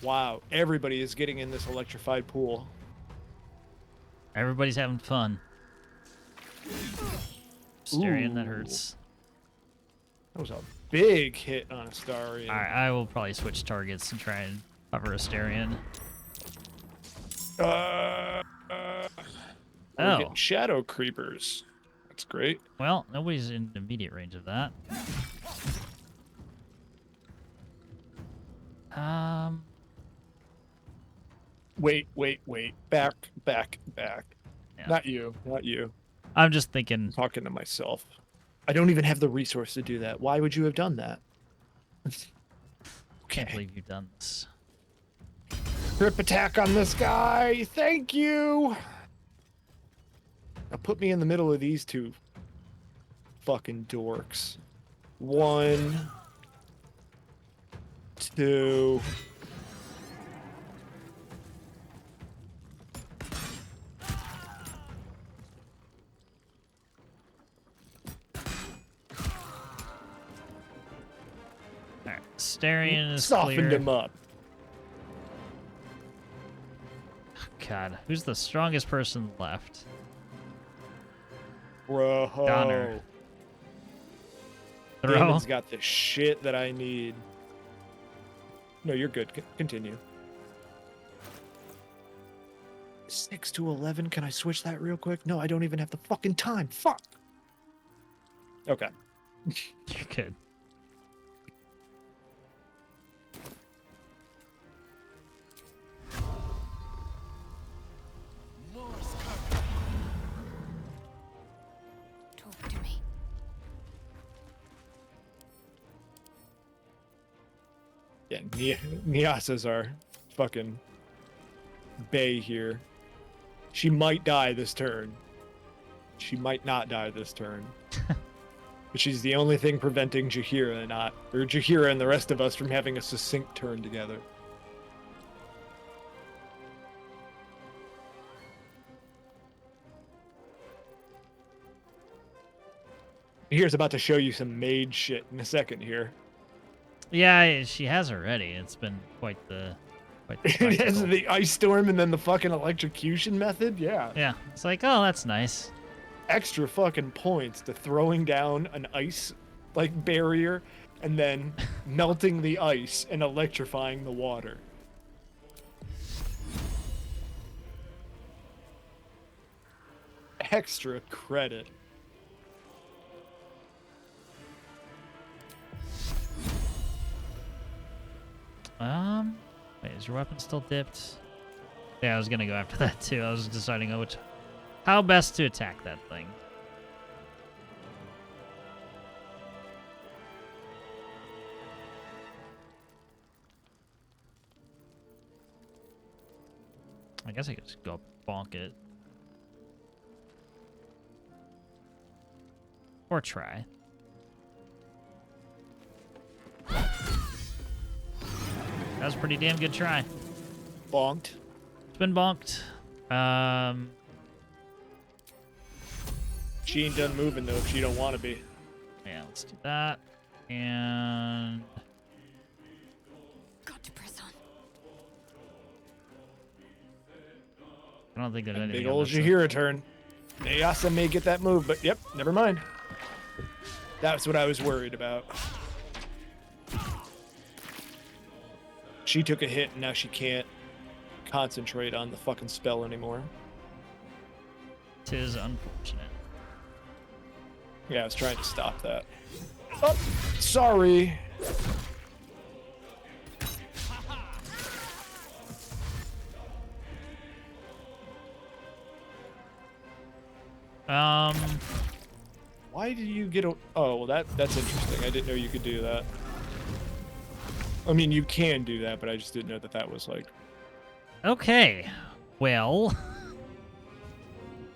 [SPEAKER 1] Wow, everybody is getting in this electrified pool.
[SPEAKER 2] Everybody's having fun. Astarion, that
[SPEAKER 1] Ooh.
[SPEAKER 2] hurts.
[SPEAKER 1] That was a big hit on Astarion.
[SPEAKER 2] Alright, I will probably switch targets and try and cover Astarion.
[SPEAKER 1] We're getting shadow creepers. That's great.
[SPEAKER 2] Well, nobody's in immediate range of that.
[SPEAKER 1] Wait. Back.
[SPEAKER 2] Yeah.
[SPEAKER 1] Not you. Not you.
[SPEAKER 2] I'm just thinking.
[SPEAKER 1] I'm talking to myself. I don't even have the resource to do that. Why would you have done that?
[SPEAKER 2] Okay. Can't believe you've done this.
[SPEAKER 1] Grip attack on this guy. Thank you. Now put me in the middle of these two fucking dorks. 1, 2.
[SPEAKER 2] Alright, Astarion is
[SPEAKER 1] Softened
[SPEAKER 2] clear.
[SPEAKER 1] him up.
[SPEAKER 2] God, who's the strongest person left?
[SPEAKER 1] Bro.
[SPEAKER 2] Donner. Throw.
[SPEAKER 1] Damon's got the shit that I need. No, you're good. Continue. 6 to 11. Can I switch that real quick? No, I don't even have the fucking time. Fuck. Okay.
[SPEAKER 2] You're good.
[SPEAKER 7] Talk to me.
[SPEAKER 1] Yeah, Nyasa's our fucking bae here. She might die this turn. She might not die this turn. But she's the only thing preventing Jaheira and the rest of us from having a succinct turn together. Here's about to show you some mage shit in a second here.
[SPEAKER 2] Yeah, she has already. It's been quite the
[SPEAKER 1] It has
[SPEAKER 2] spectacle.
[SPEAKER 1] the ice storm and then the fucking electrocution method. Yeah.
[SPEAKER 2] Yeah, it's like, oh, that's nice.
[SPEAKER 1] Extra fucking points to throwing down an ice like barrier and then melting the ice and electrifying the water. Extra credit.
[SPEAKER 2] Wait, is your weapon still dipped? Yeah, I was gonna go after that too. I was deciding on how best to attack that thing. I guess I could just go up and bonk it. Or try. That was a pretty damn good try.
[SPEAKER 1] Bonked.
[SPEAKER 2] It's been bonked.
[SPEAKER 1] She ain't done moving though if she don't want to be.
[SPEAKER 2] Yeah, let's do that. And
[SPEAKER 19] Got to press on.
[SPEAKER 2] I don't think there's anything.
[SPEAKER 1] Big old Jahira turn. Nayasa may get that move, but yep, never mind. That's what I was worried about. She took a hit and now she can't concentrate on the fucking spell anymore.
[SPEAKER 2] Tis unfortunate.
[SPEAKER 1] Yeah, I was trying to stop that. Oh, sorry. Why did you get a... Oh, well, that's interesting. I didn't know you could do that. I mean, you can do that, but I just didn't know that that was like...
[SPEAKER 2] Okay. Well...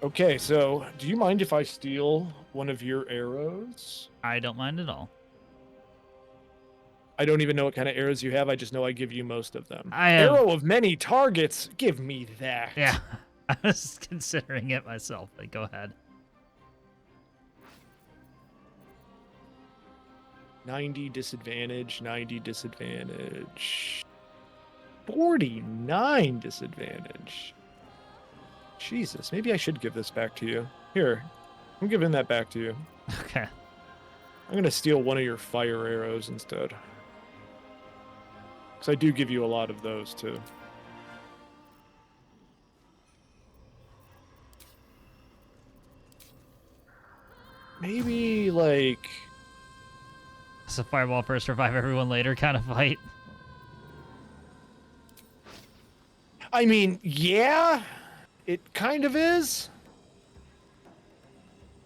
[SPEAKER 1] Okay, so do you mind if I steal one of your arrows?
[SPEAKER 2] I don't mind at all.
[SPEAKER 1] I don't even know what kind of arrows you have. I just know I give you most of them.
[SPEAKER 2] I have...
[SPEAKER 1] Arrow of many targets. Give me that.
[SPEAKER 2] Yeah. I was considering it myself, but go ahead.
[SPEAKER 1] 90 disadvantage, 90 disadvantage. 49 disadvantage. Jesus, maybe I should give this back to you. Here, I'm giving that back to you.
[SPEAKER 2] Okay.
[SPEAKER 1] I'm going to steal one of your fire arrows instead. Because I do give you a lot of those, too. Maybe, like...
[SPEAKER 2] It's a fireball first, revive everyone later kind of fight.
[SPEAKER 1] I mean, yeah, it kind of is.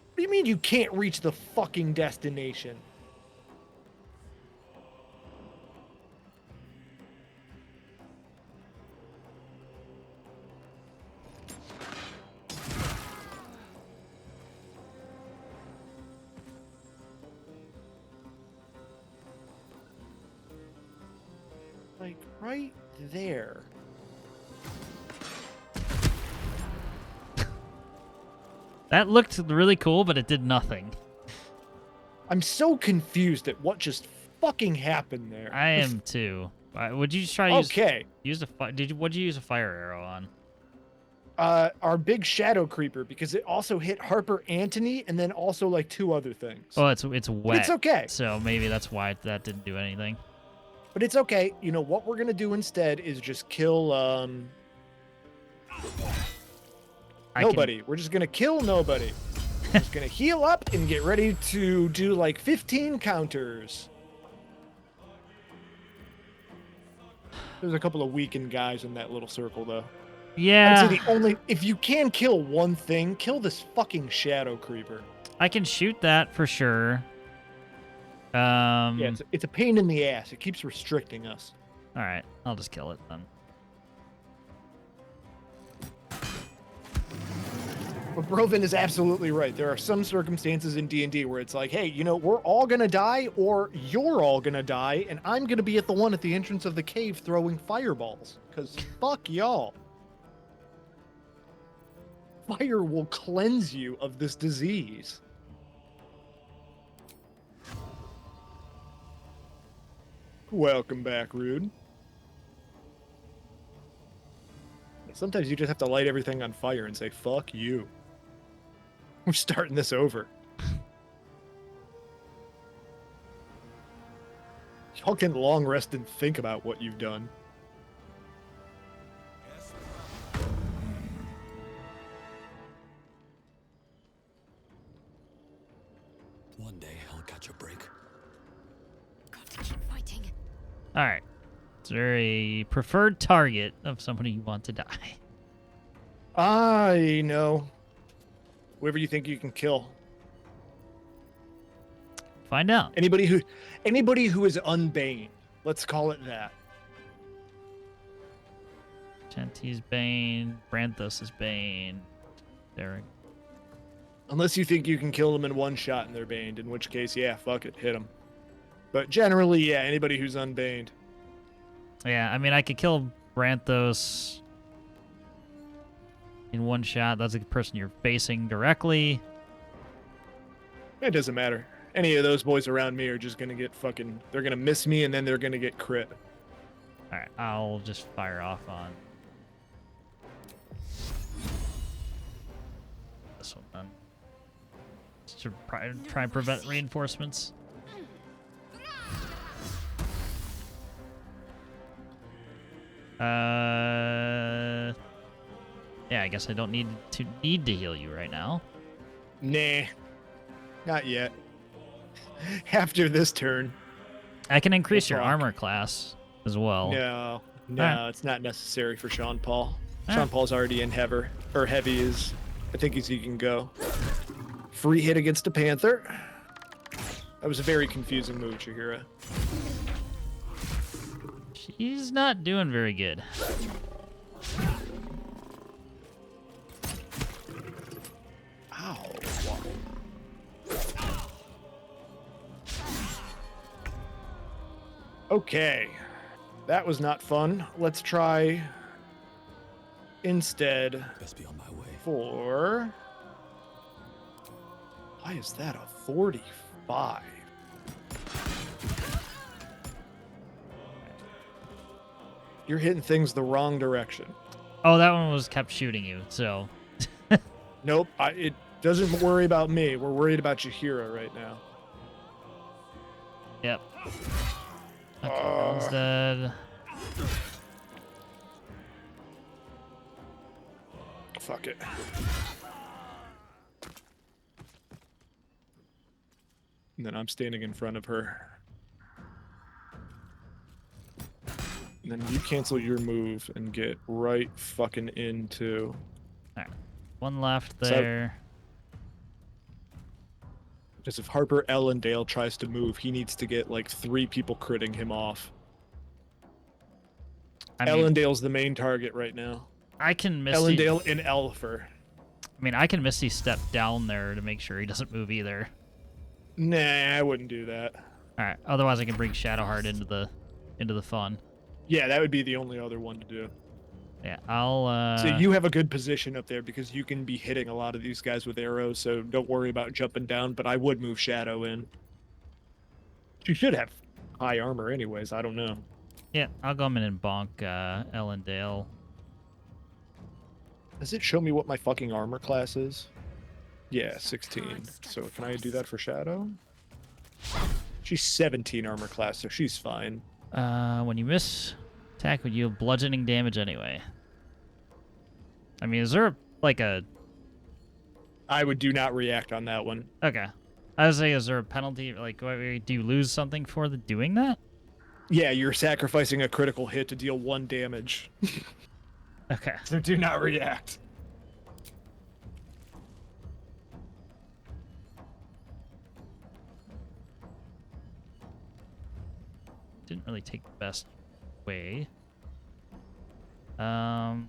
[SPEAKER 1] What do you mean you can't reach the fucking destination? Like, right there.
[SPEAKER 2] That looked really cool, but it did nothing.
[SPEAKER 1] I'm so confused at what just fucking happened there.
[SPEAKER 2] I am too. Would you just try to use a what'd you use a fire arrow on?
[SPEAKER 1] Our big shadow creeper, because it also hit Harper Antony and then also like two other things.
[SPEAKER 2] Oh, it's wet.
[SPEAKER 1] But it's okay.
[SPEAKER 2] So maybe that's why that didn't do anything.
[SPEAKER 1] But it's okay. You know what we're gonna do instead is just kill nobody. We're just gonna kill nobody. We're just gonna heal up and get ready to do like 15 counters. There's a couple of weakened guys in that little circle though.
[SPEAKER 2] Yeah.
[SPEAKER 1] I'd say the only, if you can kill one thing, kill this fucking shadow creeper.
[SPEAKER 2] I can shoot that for sure.
[SPEAKER 1] Yeah, it's a pain in the ass. It keeps restricting us.
[SPEAKER 2] All right, I'll just kill it then.
[SPEAKER 1] But Brovin is absolutely right. There are some circumstances in D&D where it's like, hey, you know, we're all gonna die, or you're all gonna die, and I'm gonna be at the one at the entrance of the cave throwing fireballs. Because fuck y'all. Fire will cleanse you of this disease. Welcome back, Rude. Sometimes you just have to light everything on fire and say, fuck you. We're starting this over. Y'all can long rest and think about what you've done.
[SPEAKER 6] One day I'll catch a break.
[SPEAKER 7] Got to keep fighting.
[SPEAKER 2] All right. Is there a preferred target of somebody you want to die?
[SPEAKER 1] I know. Whoever you think you can kill.
[SPEAKER 2] Find out.
[SPEAKER 1] Anybody who is unbaned. Let's call it that.
[SPEAKER 2] Chanty's Bane. Branthos is Bane. Derek.
[SPEAKER 1] Unless you think you can kill them in one shot and they're baned, in which case, yeah, fuck it, hit them. But generally, yeah, anybody who's unbaned.
[SPEAKER 2] Yeah, I mean, I could kill Branthos in one shot. That's the person you're facing directly.
[SPEAKER 1] It doesn't matter. Any of those boys around me are just gonna get fucking... They're gonna miss me, and then they're gonna get crit.
[SPEAKER 2] Alright, I'll just fire off on this one then. Just to try and prevent reinforcements. Yeah, I guess I don't need to heal you right now.
[SPEAKER 1] Nah. Not yet. After this turn.
[SPEAKER 2] I can increase your armor class as well.
[SPEAKER 1] No. No,
[SPEAKER 2] Alright.
[SPEAKER 1] it's not necessary for Sean Paul.
[SPEAKER 2] Alright.
[SPEAKER 1] Sean Paul's already in heavy is... I think he can go. Free hit against a Panther. That was a very confusing move, Shahira.
[SPEAKER 2] She's not doing very good.
[SPEAKER 1] Ow. Okay. That was not fun. Let's try instead
[SPEAKER 6] Best be on my way.
[SPEAKER 1] for... Why is that a 45? You're hitting things the wrong direction.
[SPEAKER 2] Oh, that one was kept shooting you, so...
[SPEAKER 1] Nope, it doesn't worry about me. We're worried about Jahira right now.
[SPEAKER 2] Yep. Okay, that one's dead.
[SPEAKER 1] Fuck it. And then I'm standing in front of her. And then you cancel your move and get right fucking into...
[SPEAKER 2] Alright. One left there.
[SPEAKER 1] Because if Harper Ellendale tries to move, he needs to get like 3 people critting him off. Ellendale's the main target right now.
[SPEAKER 2] I can Misty...
[SPEAKER 1] Ellendale and Elfer.
[SPEAKER 2] I mean, I can Misty step down there to make sure he doesn't move either.
[SPEAKER 1] Nah, I wouldn't do that.
[SPEAKER 2] Alright, otherwise I can bring Shadowheart into the fun.
[SPEAKER 1] Yeah, that would be the only other one to do.
[SPEAKER 2] Yeah, I'll
[SPEAKER 1] So you have a good position up there because you can be hitting a lot of these guys with arrows, so don't worry about jumping down, but I would move Shadow in. She should have high armor anyways, I don't know.
[SPEAKER 2] Yeah, I'll go in and bonk Ellendale.
[SPEAKER 1] Does it show me what my fucking armor class is? Yeah, 16. So can I do that for Shadow? She's 17 armor class, so she's fine.
[SPEAKER 2] When you miss, attack would yield bludgeoning damage anyway. I mean, is there like a...
[SPEAKER 1] I would do not react on that one.
[SPEAKER 2] Okay. I was saying, is there a penalty? Like, do you lose something for doing that?
[SPEAKER 1] Yeah, you're sacrificing a critical hit to deal 1 damage.
[SPEAKER 2] Okay.
[SPEAKER 1] So do not react.
[SPEAKER 2] Didn't really take the best way. I'm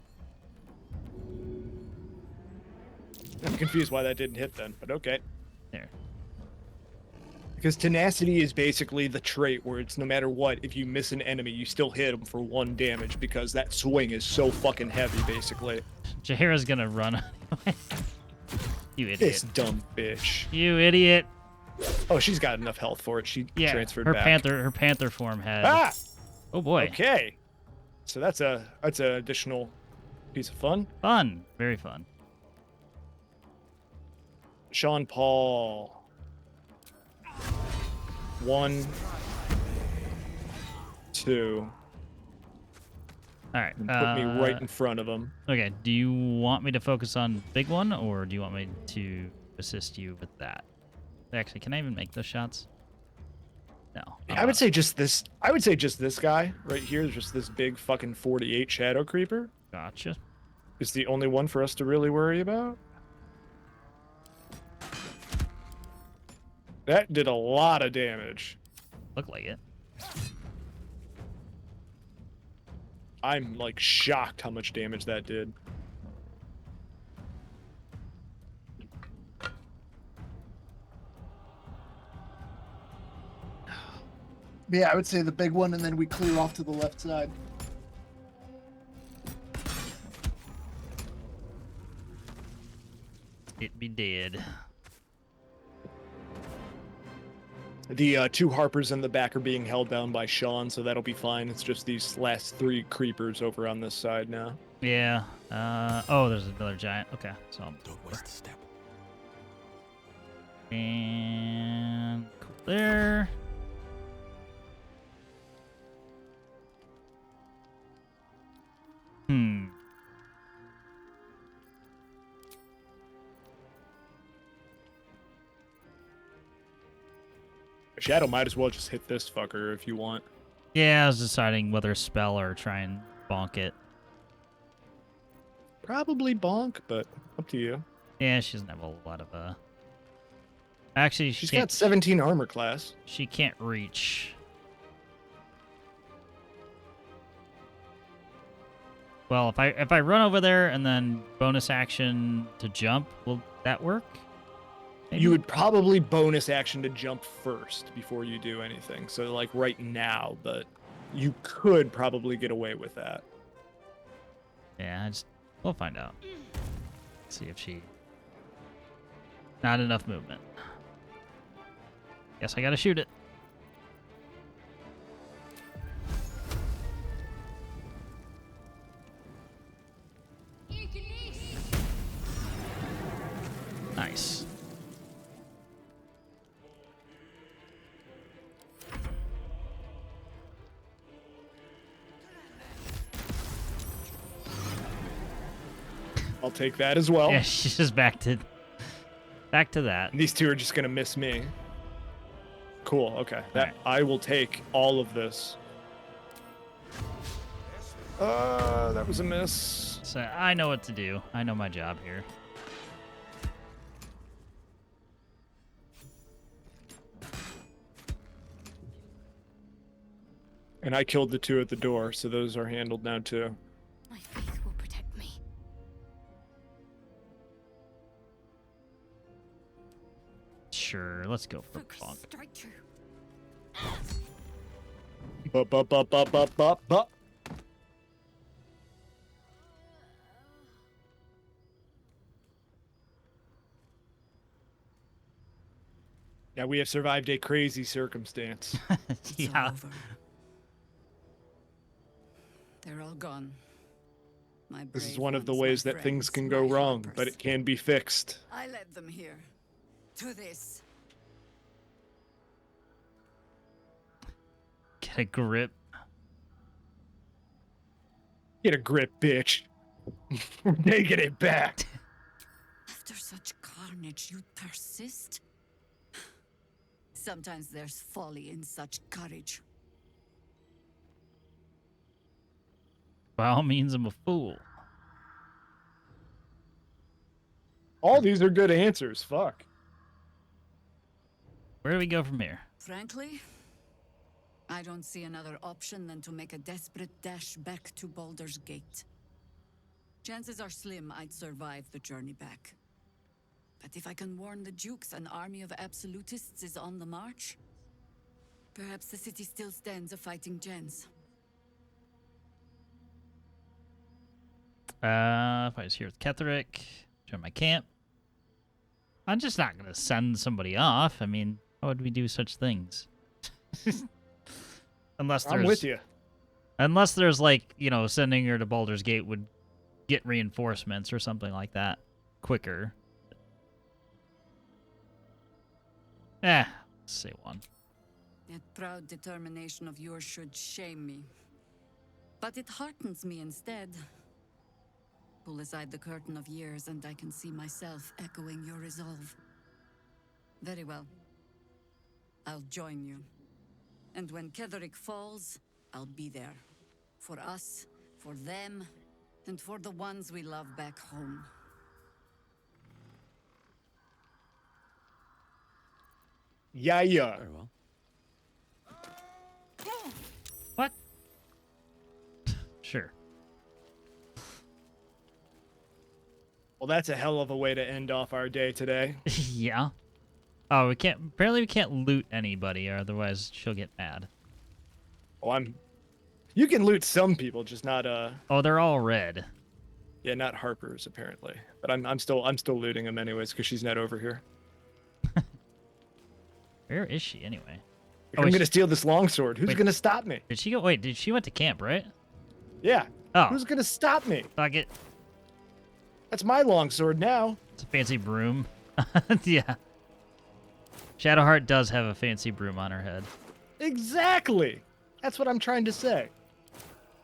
[SPEAKER 1] confused why that didn't hit then, but okay.
[SPEAKER 2] There.
[SPEAKER 1] Because tenacity is basically the trait where it's no matter what, if you miss an enemy, you still hit them for 1 damage because that swing is so fucking heavy, basically.
[SPEAKER 2] Jahira's gonna run anyway. You idiot.
[SPEAKER 1] This dumb bitch.
[SPEAKER 2] You idiot.
[SPEAKER 1] Oh, she's got enough health for it. She transferred
[SPEAKER 2] her
[SPEAKER 1] back.
[SPEAKER 2] Her panther form had.
[SPEAKER 1] Ah!
[SPEAKER 2] Oh boy.
[SPEAKER 1] Okay. So that's an additional piece of fun.
[SPEAKER 2] Fun. Very fun.
[SPEAKER 1] Sean Paul. 1, 2.
[SPEAKER 2] All right.
[SPEAKER 1] And put me right in front of him.
[SPEAKER 2] Okay. Do you want me to focus on big one, or do you want me to assist you with that? Actually, can I even make those shots? No.
[SPEAKER 1] I would say just this. I would say just this guy right here. Just this big fucking 48 shadow creeper.
[SPEAKER 2] Gotcha.
[SPEAKER 1] Is the only one for us to really worry about. That did a lot of damage.
[SPEAKER 2] Look like it.
[SPEAKER 1] I'm like shocked how much damage that did.
[SPEAKER 9] Yeah, I would say the big one, and then we clear off to the left side.
[SPEAKER 2] It be dead.
[SPEAKER 1] The 2 Harpers in the back are being held down by Sean, so that'll be fine. It's just these last 3 creepers over on this side now.
[SPEAKER 2] Yeah. Oh, there's another giant. Okay, so
[SPEAKER 6] don't waste a step.
[SPEAKER 2] And cool there.
[SPEAKER 1] Shadow might as well just hit this fucker if you want.
[SPEAKER 2] Yeah, I was deciding whether to spell or try and bonk it.
[SPEAKER 1] Probably bonk, but up to you.
[SPEAKER 2] Yeah, she doesn't have a lot of Actually,
[SPEAKER 1] she's got 17 armor class.
[SPEAKER 2] She can't reach. Well, if I run over there and then bonus action to jump, will that work? Maybe?
[SPEAKER 1] You would probably bonus action to jump first before you do anything. So like right now, but you could probably get away with that.
[SPEAKER 2] Yeah, we'll find out. See if she... Not enough movement. Guess I gotta shoot it. Nice.
[SPEAKER 1] I'll take that as well.
[SPEAKER 2] Yeah, she's just back to that.
[SPEAKER 1] And these 2 are just gonna miss me. Cool. Okay. I will take all of this. That was a miss.
[SPEAKER 2] So I know what to do. I know my job here.
[SPEAKER 1] And I killed the 2 at the door, so those are handled now too.
[SPEAKER 7] My faith will protect me.
[SPEAKER 2] Sure, let's go for bonk.
[SPEAKER 7] Strike true.
[SPEAKER 1] Bup. Now we have survived a crazy circumstance.
[SPEAKER 2] Yeah.
[SPEAKER 11] They're all gone.
[SPEAKER 1] This is one of the ways that things can go wrong, but it can be fixed.
[SPEAKER 11] I led them here. To this.
[SPEAKER 2] Get a grip.
[SPEAKER 1] Get a grip, bitch. We're taking it back.
[SPEAKER 11] After such carnage, you persist? Sometimes there's folly in such courage.
[SPEAKER 2] By all means, I'm a fool.
[SPEAKER 1] All these are good answers. Fuck.
[SPEAKER 2] Where do we go from here?
[SPEAKER 11] Frankly, I don't see another option than to make a desperate dash back to Baldur's Gate. Chances are slim I'd survive the journey back. But if I can warn the Dukes an army of absolutists is on the march, perhaps the city still stands a fighting chance.
[SPEAKER 2] If I was here with Ketherick, join my camp. I'm just not going to send somebody off. I mean, How would we do such things? Unless there's,
[SPEAKER 1] I'm with you.
[SPEAKER 2] Unless there's like, you know, sending her to Baldur's Gate would get reinforcements or something like that quicker. Let's say one.
[SPEAKER 11] That proud determination of yours should shame me. But it heartens me instead. Pull aside the curtain of years and I can see myself echoing your resolve. Very well. I'll join you. And when Ketherick falls, I'll be there. For us, for them, and for the ones we love back home.
[SPEAKER 1] Yeah.
[SPEAKER 16] Very well.
[SPEAKER 2] What? Sure.
[SPEAKER 1] Well, that's a hell of a way to end off our day today.
[SPEAKER 2] Yeah. Oh, we can't. Apparently, we can't loot anybody, or otherwise she'll get mad.
[SPEAKER 1] Oh, You can loot some people, just not
[SPEAKER 2] Oh, they're all red.
[SPEAKER 1] Yeah, not Harpers apparently. But I'm still looting them anyways because she's not over here.
[SPEAKER 2] Where is she anyway?
[SPEAKER 1] I'm gonna steal this longsword. Who's gonna stop me?
[SPEAKER 2] Did she go? Wait, she went to camp, right?
[SPEAKER 1] Yeah.
[SPEAKER 2] Oh.
[SPEAKER 1] Who's gonna stop me?
[SPEAKER 2] Fuck it.
[SPEAKER 1] That's my longsword now.
[SPEAKER 2] It's a fancy broom. Yeah. Shadowheart does have a fancy broom on her head.
[SPEAKER 1] Exactly. That's what I'm trying to say.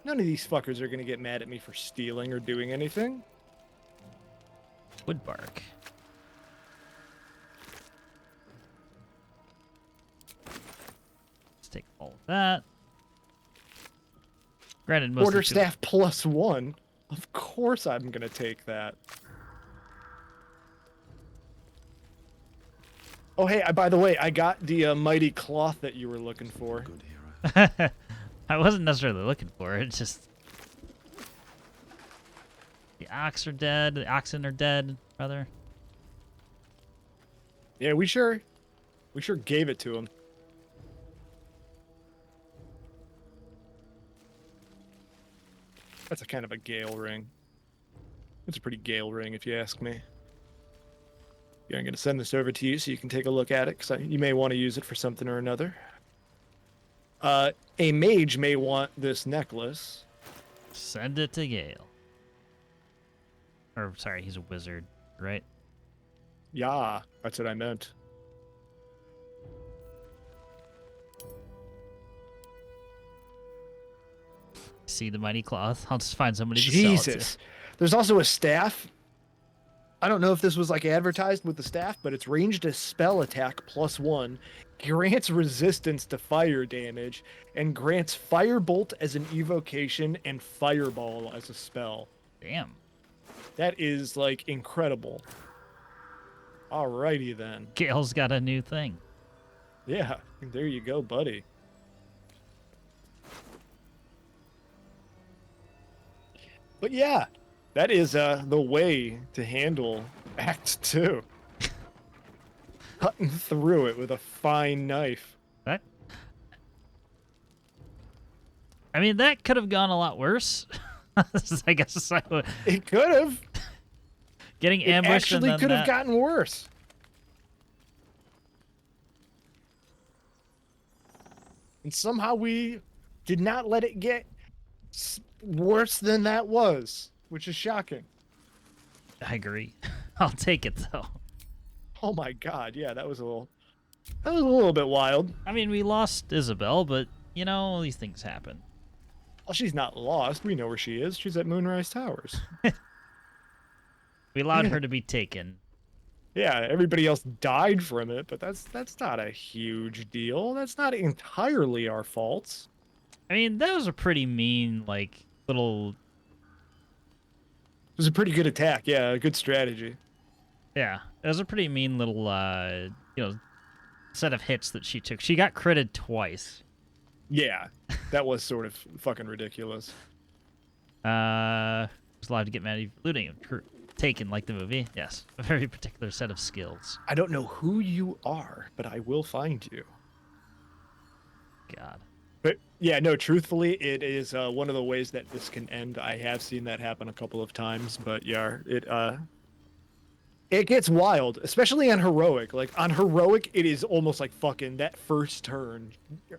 [SPEAKER 1] None of these fuckers are gonna get mad at me for stealing or doing anything.
[SPEAKER 2] Wood bark. Let's take all of that. Granted, most
[SPEAKER 1] Quarterstaff +1. Of course I'm gonna take that. Oh hey, by the way, I got the mighty cloth that you were looking for.
[SPEAKER 2] I wasn't necessarily looking for it. It's just the ox are dead. The oxen are dead, brother.
[SPEAKER 1] Yeah, we sure gave it to him. That's a kind of a Gale ring. It's a pretty Gale ring, if you ask me. Yeah, I'm going to send this over to you so you can take a look at it, because you may want to use it for something or another. A mage may want this necklace.
[SPEAKER 2] Send it to Gale. Or, sorry, he's a wizard, right?
[SPEAKER 1] Yeah, that's what I meant.
[SPEAKER 2] See the mighty cloth? I'll just find somebody to
[SPEAKER 1] Jesus.
[SPEAKER 2] sell it to.
[SPEAKER 1] There's also a staff. I don't know if this was like advertised with the staff, but it's ranged as spell attack +1, grants resistance to fire damage, and grants firebolt as an evocation and fireball as a spell.
[SPEAKER 2] Damn.
[SPEAKER 1] That is like incredible. Alrighty then.
[SPEAKER 2] Gale's got a new thing.
[SPEAKER 1] Yeah, there you go, buddy. But yeah, that is the way to handle Act 2. Cutting through it with a fine knife.
[SPEAKER 2] That... I mean, that could have gone a lot worse. I guess I would...
[SPEAKER 1] It could have.
[SPEAKER 2] Getting ambushed
[SPEAKER 1] actually
[SPEAKER 2] and then
[SPEAKER 1] could have
[SPEAKER 2] that...
[SPEAKER 1] gotten worse. And somehow we did not let it get worse than that was, which is shocking.
[SPEAKER 2] I agree. I'll take it though.
[SPEAKER 1] Oh my god, yeah, that was a little bit wild.
[SPEAKER 2] I mean, we lost Isobel, but you know, these things happen.
[SPEAKER 1] Well, she's not lost. We know where she is. She's at Moonrise Towers.
[SPEAKER 2] We allowed her to be taken.
[SPEAKER 1] Yeah, everybody else died from it, but that's not a huge deal. That's not entirely our faults.
[SPEAKER 2] I mean, that was a pretty mean, like, little...
[SPEAKER 1] It was a pretty good attack, yeah, a good strategy.
[SPEAKER 2] Yeah, it was a pretty mean little, you know, set of hits that she took. She got critted twice.
[SPEAKER 1] Yeah, that was sort of fucking ridiculous.
[SPEAKER 2] Was allowed to get mad at looting him. Taken, like the movie. Yes, a very particular set of skills.
[SPEAKER 1] I don't know who you are, but I will find you.
[SPEAKER 2] God.
[SPEAKER 1] But yeah, no, truthfully, it is one of the ways that this can end. I have seen that happen a couple of times, but yeah, It gets wild, especially on heroic. Like on heroic, it is almost like fucking that first turn,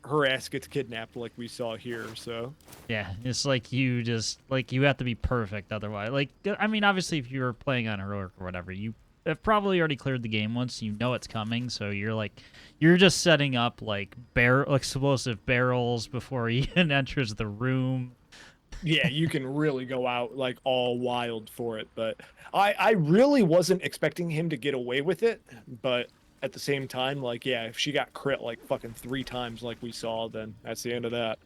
[SPEAKER 1] her ass gets kidnapped, like we saw here. So
[SPEAKER 2] Yeah, it's like you just like you have to be perfect otherwise. Like I mean, obviously, if you're playing on heroic or whatever, you have probably already cleared the game once. You know it's coming, so you're just setting up like explosive barrels before he even enters the room.
[SPEAKER 1] yeah, you can really go out like all wild for it. But I really wasn't expecting him to get away with it. But at the same time, like, yeah, if she got crit like fucking 3 times like we saw, then that's the end of that.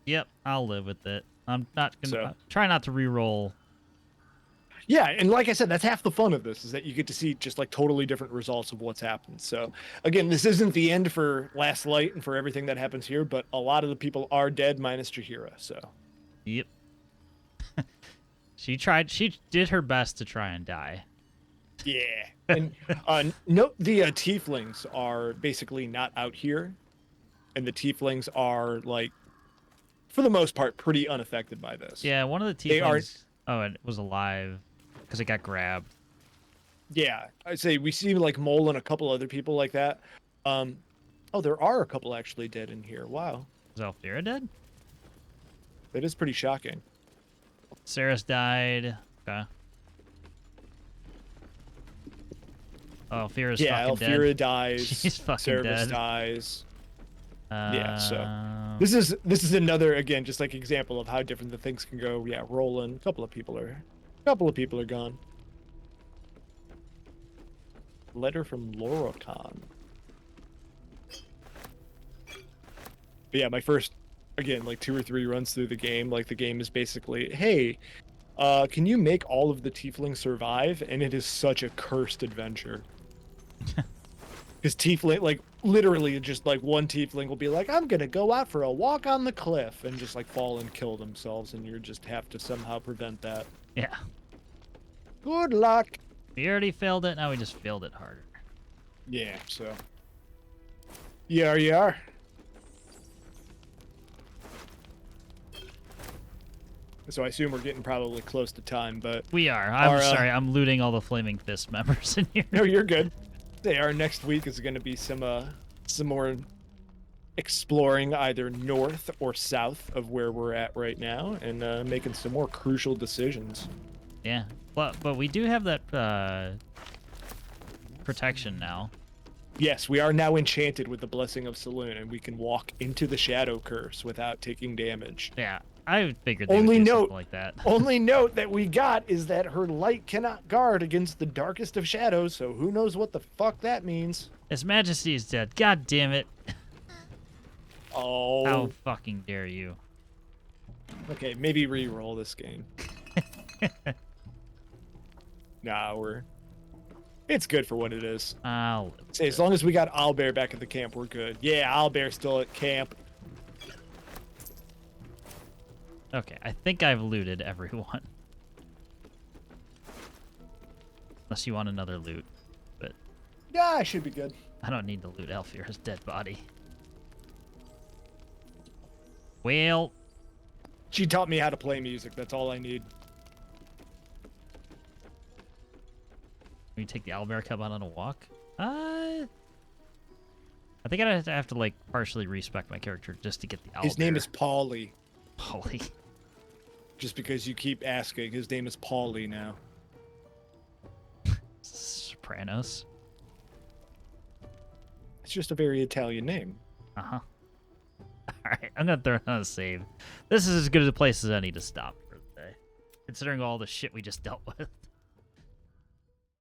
[SPEAKER 2] Yep, I'll live with it. I'm not gonna try not to re-roll.
[SPEAKER 1] Yeah, and like I said, that's half the fun of this, is that you get to see just like totally different results of what's happened. So again, this isn't the end for Last Light and for everything that happens here, but a lot of the people are dead minus Jaheira, so.
[SPEAKER 2] Yep. She did her best to try and die.
[SPEAKER 1] Yeah. And note the tieflings are basically not out here. And the tieflings are, like, for the most part, pretty unaffected by this.
[SPEAKER 2] Yeah, one of the tieflings... Oh, it was alive because it got grabbed.
[SPEAKER 1] Yeah, I'd say we see, like, Mole and a couple other people like that. Oh, there are a couple actually dead in here. Wow.
[SPEAKER 2] Is Alfira dead?
[SPEAKER 1] That is pretty shocking.
[SPEAKER 2] Saris died. Okay. Oh, Alfira's fucking dead.
[SPEAKER 1] Alfira dies.
[SPEAKER 2] She's fucking
[SPEAKER 1] Cerberus
[SPEAKER 2] dead.
[SPEAKER 1] dies. Yeah, so this is another, again, just like example of how different the things can go. Yeah, rolling. A couple of people are gone. Letter from Lorokan. But yeah, my first, again, like 2 or 3 runs through the game, like the game is basically, hey, can you make all of the tieflings survive? And it is such a cursed adventure. Because tiefling, like, literally just like one tiefling will be like, I'm gonna go out for a walk on the cliff, and just like fall and kill themselves, and you just have to somehow prevent that.
[SPEAKER 2] Yeah.
[SPEAKER 1] Good luck.
[SPEAKER 2] We already failed it, now we just failed it harder.
[SPEAKER 1] Yeah, so. Yeah. So I assume we're getting probably close to time, but...
[SPEAKER 2] We are. I'm sorry, I'm looting all the Flaming Fist members in here.
[SPEAKER 1] No, you're good. Our next week is going to be some more exploring either north or south of where we're at right now, and making some more crucial decisions.
[SPEAKER 2] Yeah, but we do have that protection now.
[SPEAKER 1] Yes, we are now enchanted with the Blessing of Saloon, and we can walk into the Shadow Curse without taking damage.
[SPEAKER 2] Yeah, I figured they would do something like that.
[SPEAKER 1] Only note that we got is that her light cannot guard against the darkest of shadows, so who knows what the fuck that means.
[SPEAKER 2] His Majesty is dead. God damn it.
[SPEAKER 1] Oh.
[SPEAKER 2] How fucking dare you.
[SPEAKER 1] Okay, maybe re-roll this game. Nah, it's good for what it is. Say, as long as we got Owlbear back at the camp, we're good. Yeah, Owlbear's still at camp.
[SPEAKER 2] Okay, I think I've looted everyone. Unless you want another loot, but...
[SPEAKER 1] Yeah, I should be good.
[SPEAKER 2] I don't need to loot Alfira's dead body. Well...
[SPEAKER 1] She taught me how to play music, that's all I need.
[SPEAKER 2] Can we take the Owlbear cub out on a walk? I think I'd have to, like, partially respec my character just to get the Owlbear.
[SPEAKER 1] His name is Paulie.
[SPEAKER 2] Paulie.
[SPEAKER 1] Just because you keep asking, his name is Paulie now.
[SPEAKER 2] Sopranos.
[SPEAKER 1] It's just a very Italian name.
[SPEAKER 2] Uh-huh. Alright, I'm gonna throw it on a save. This is as good a place as any to stop for the day, considering all the shit we just dealt with.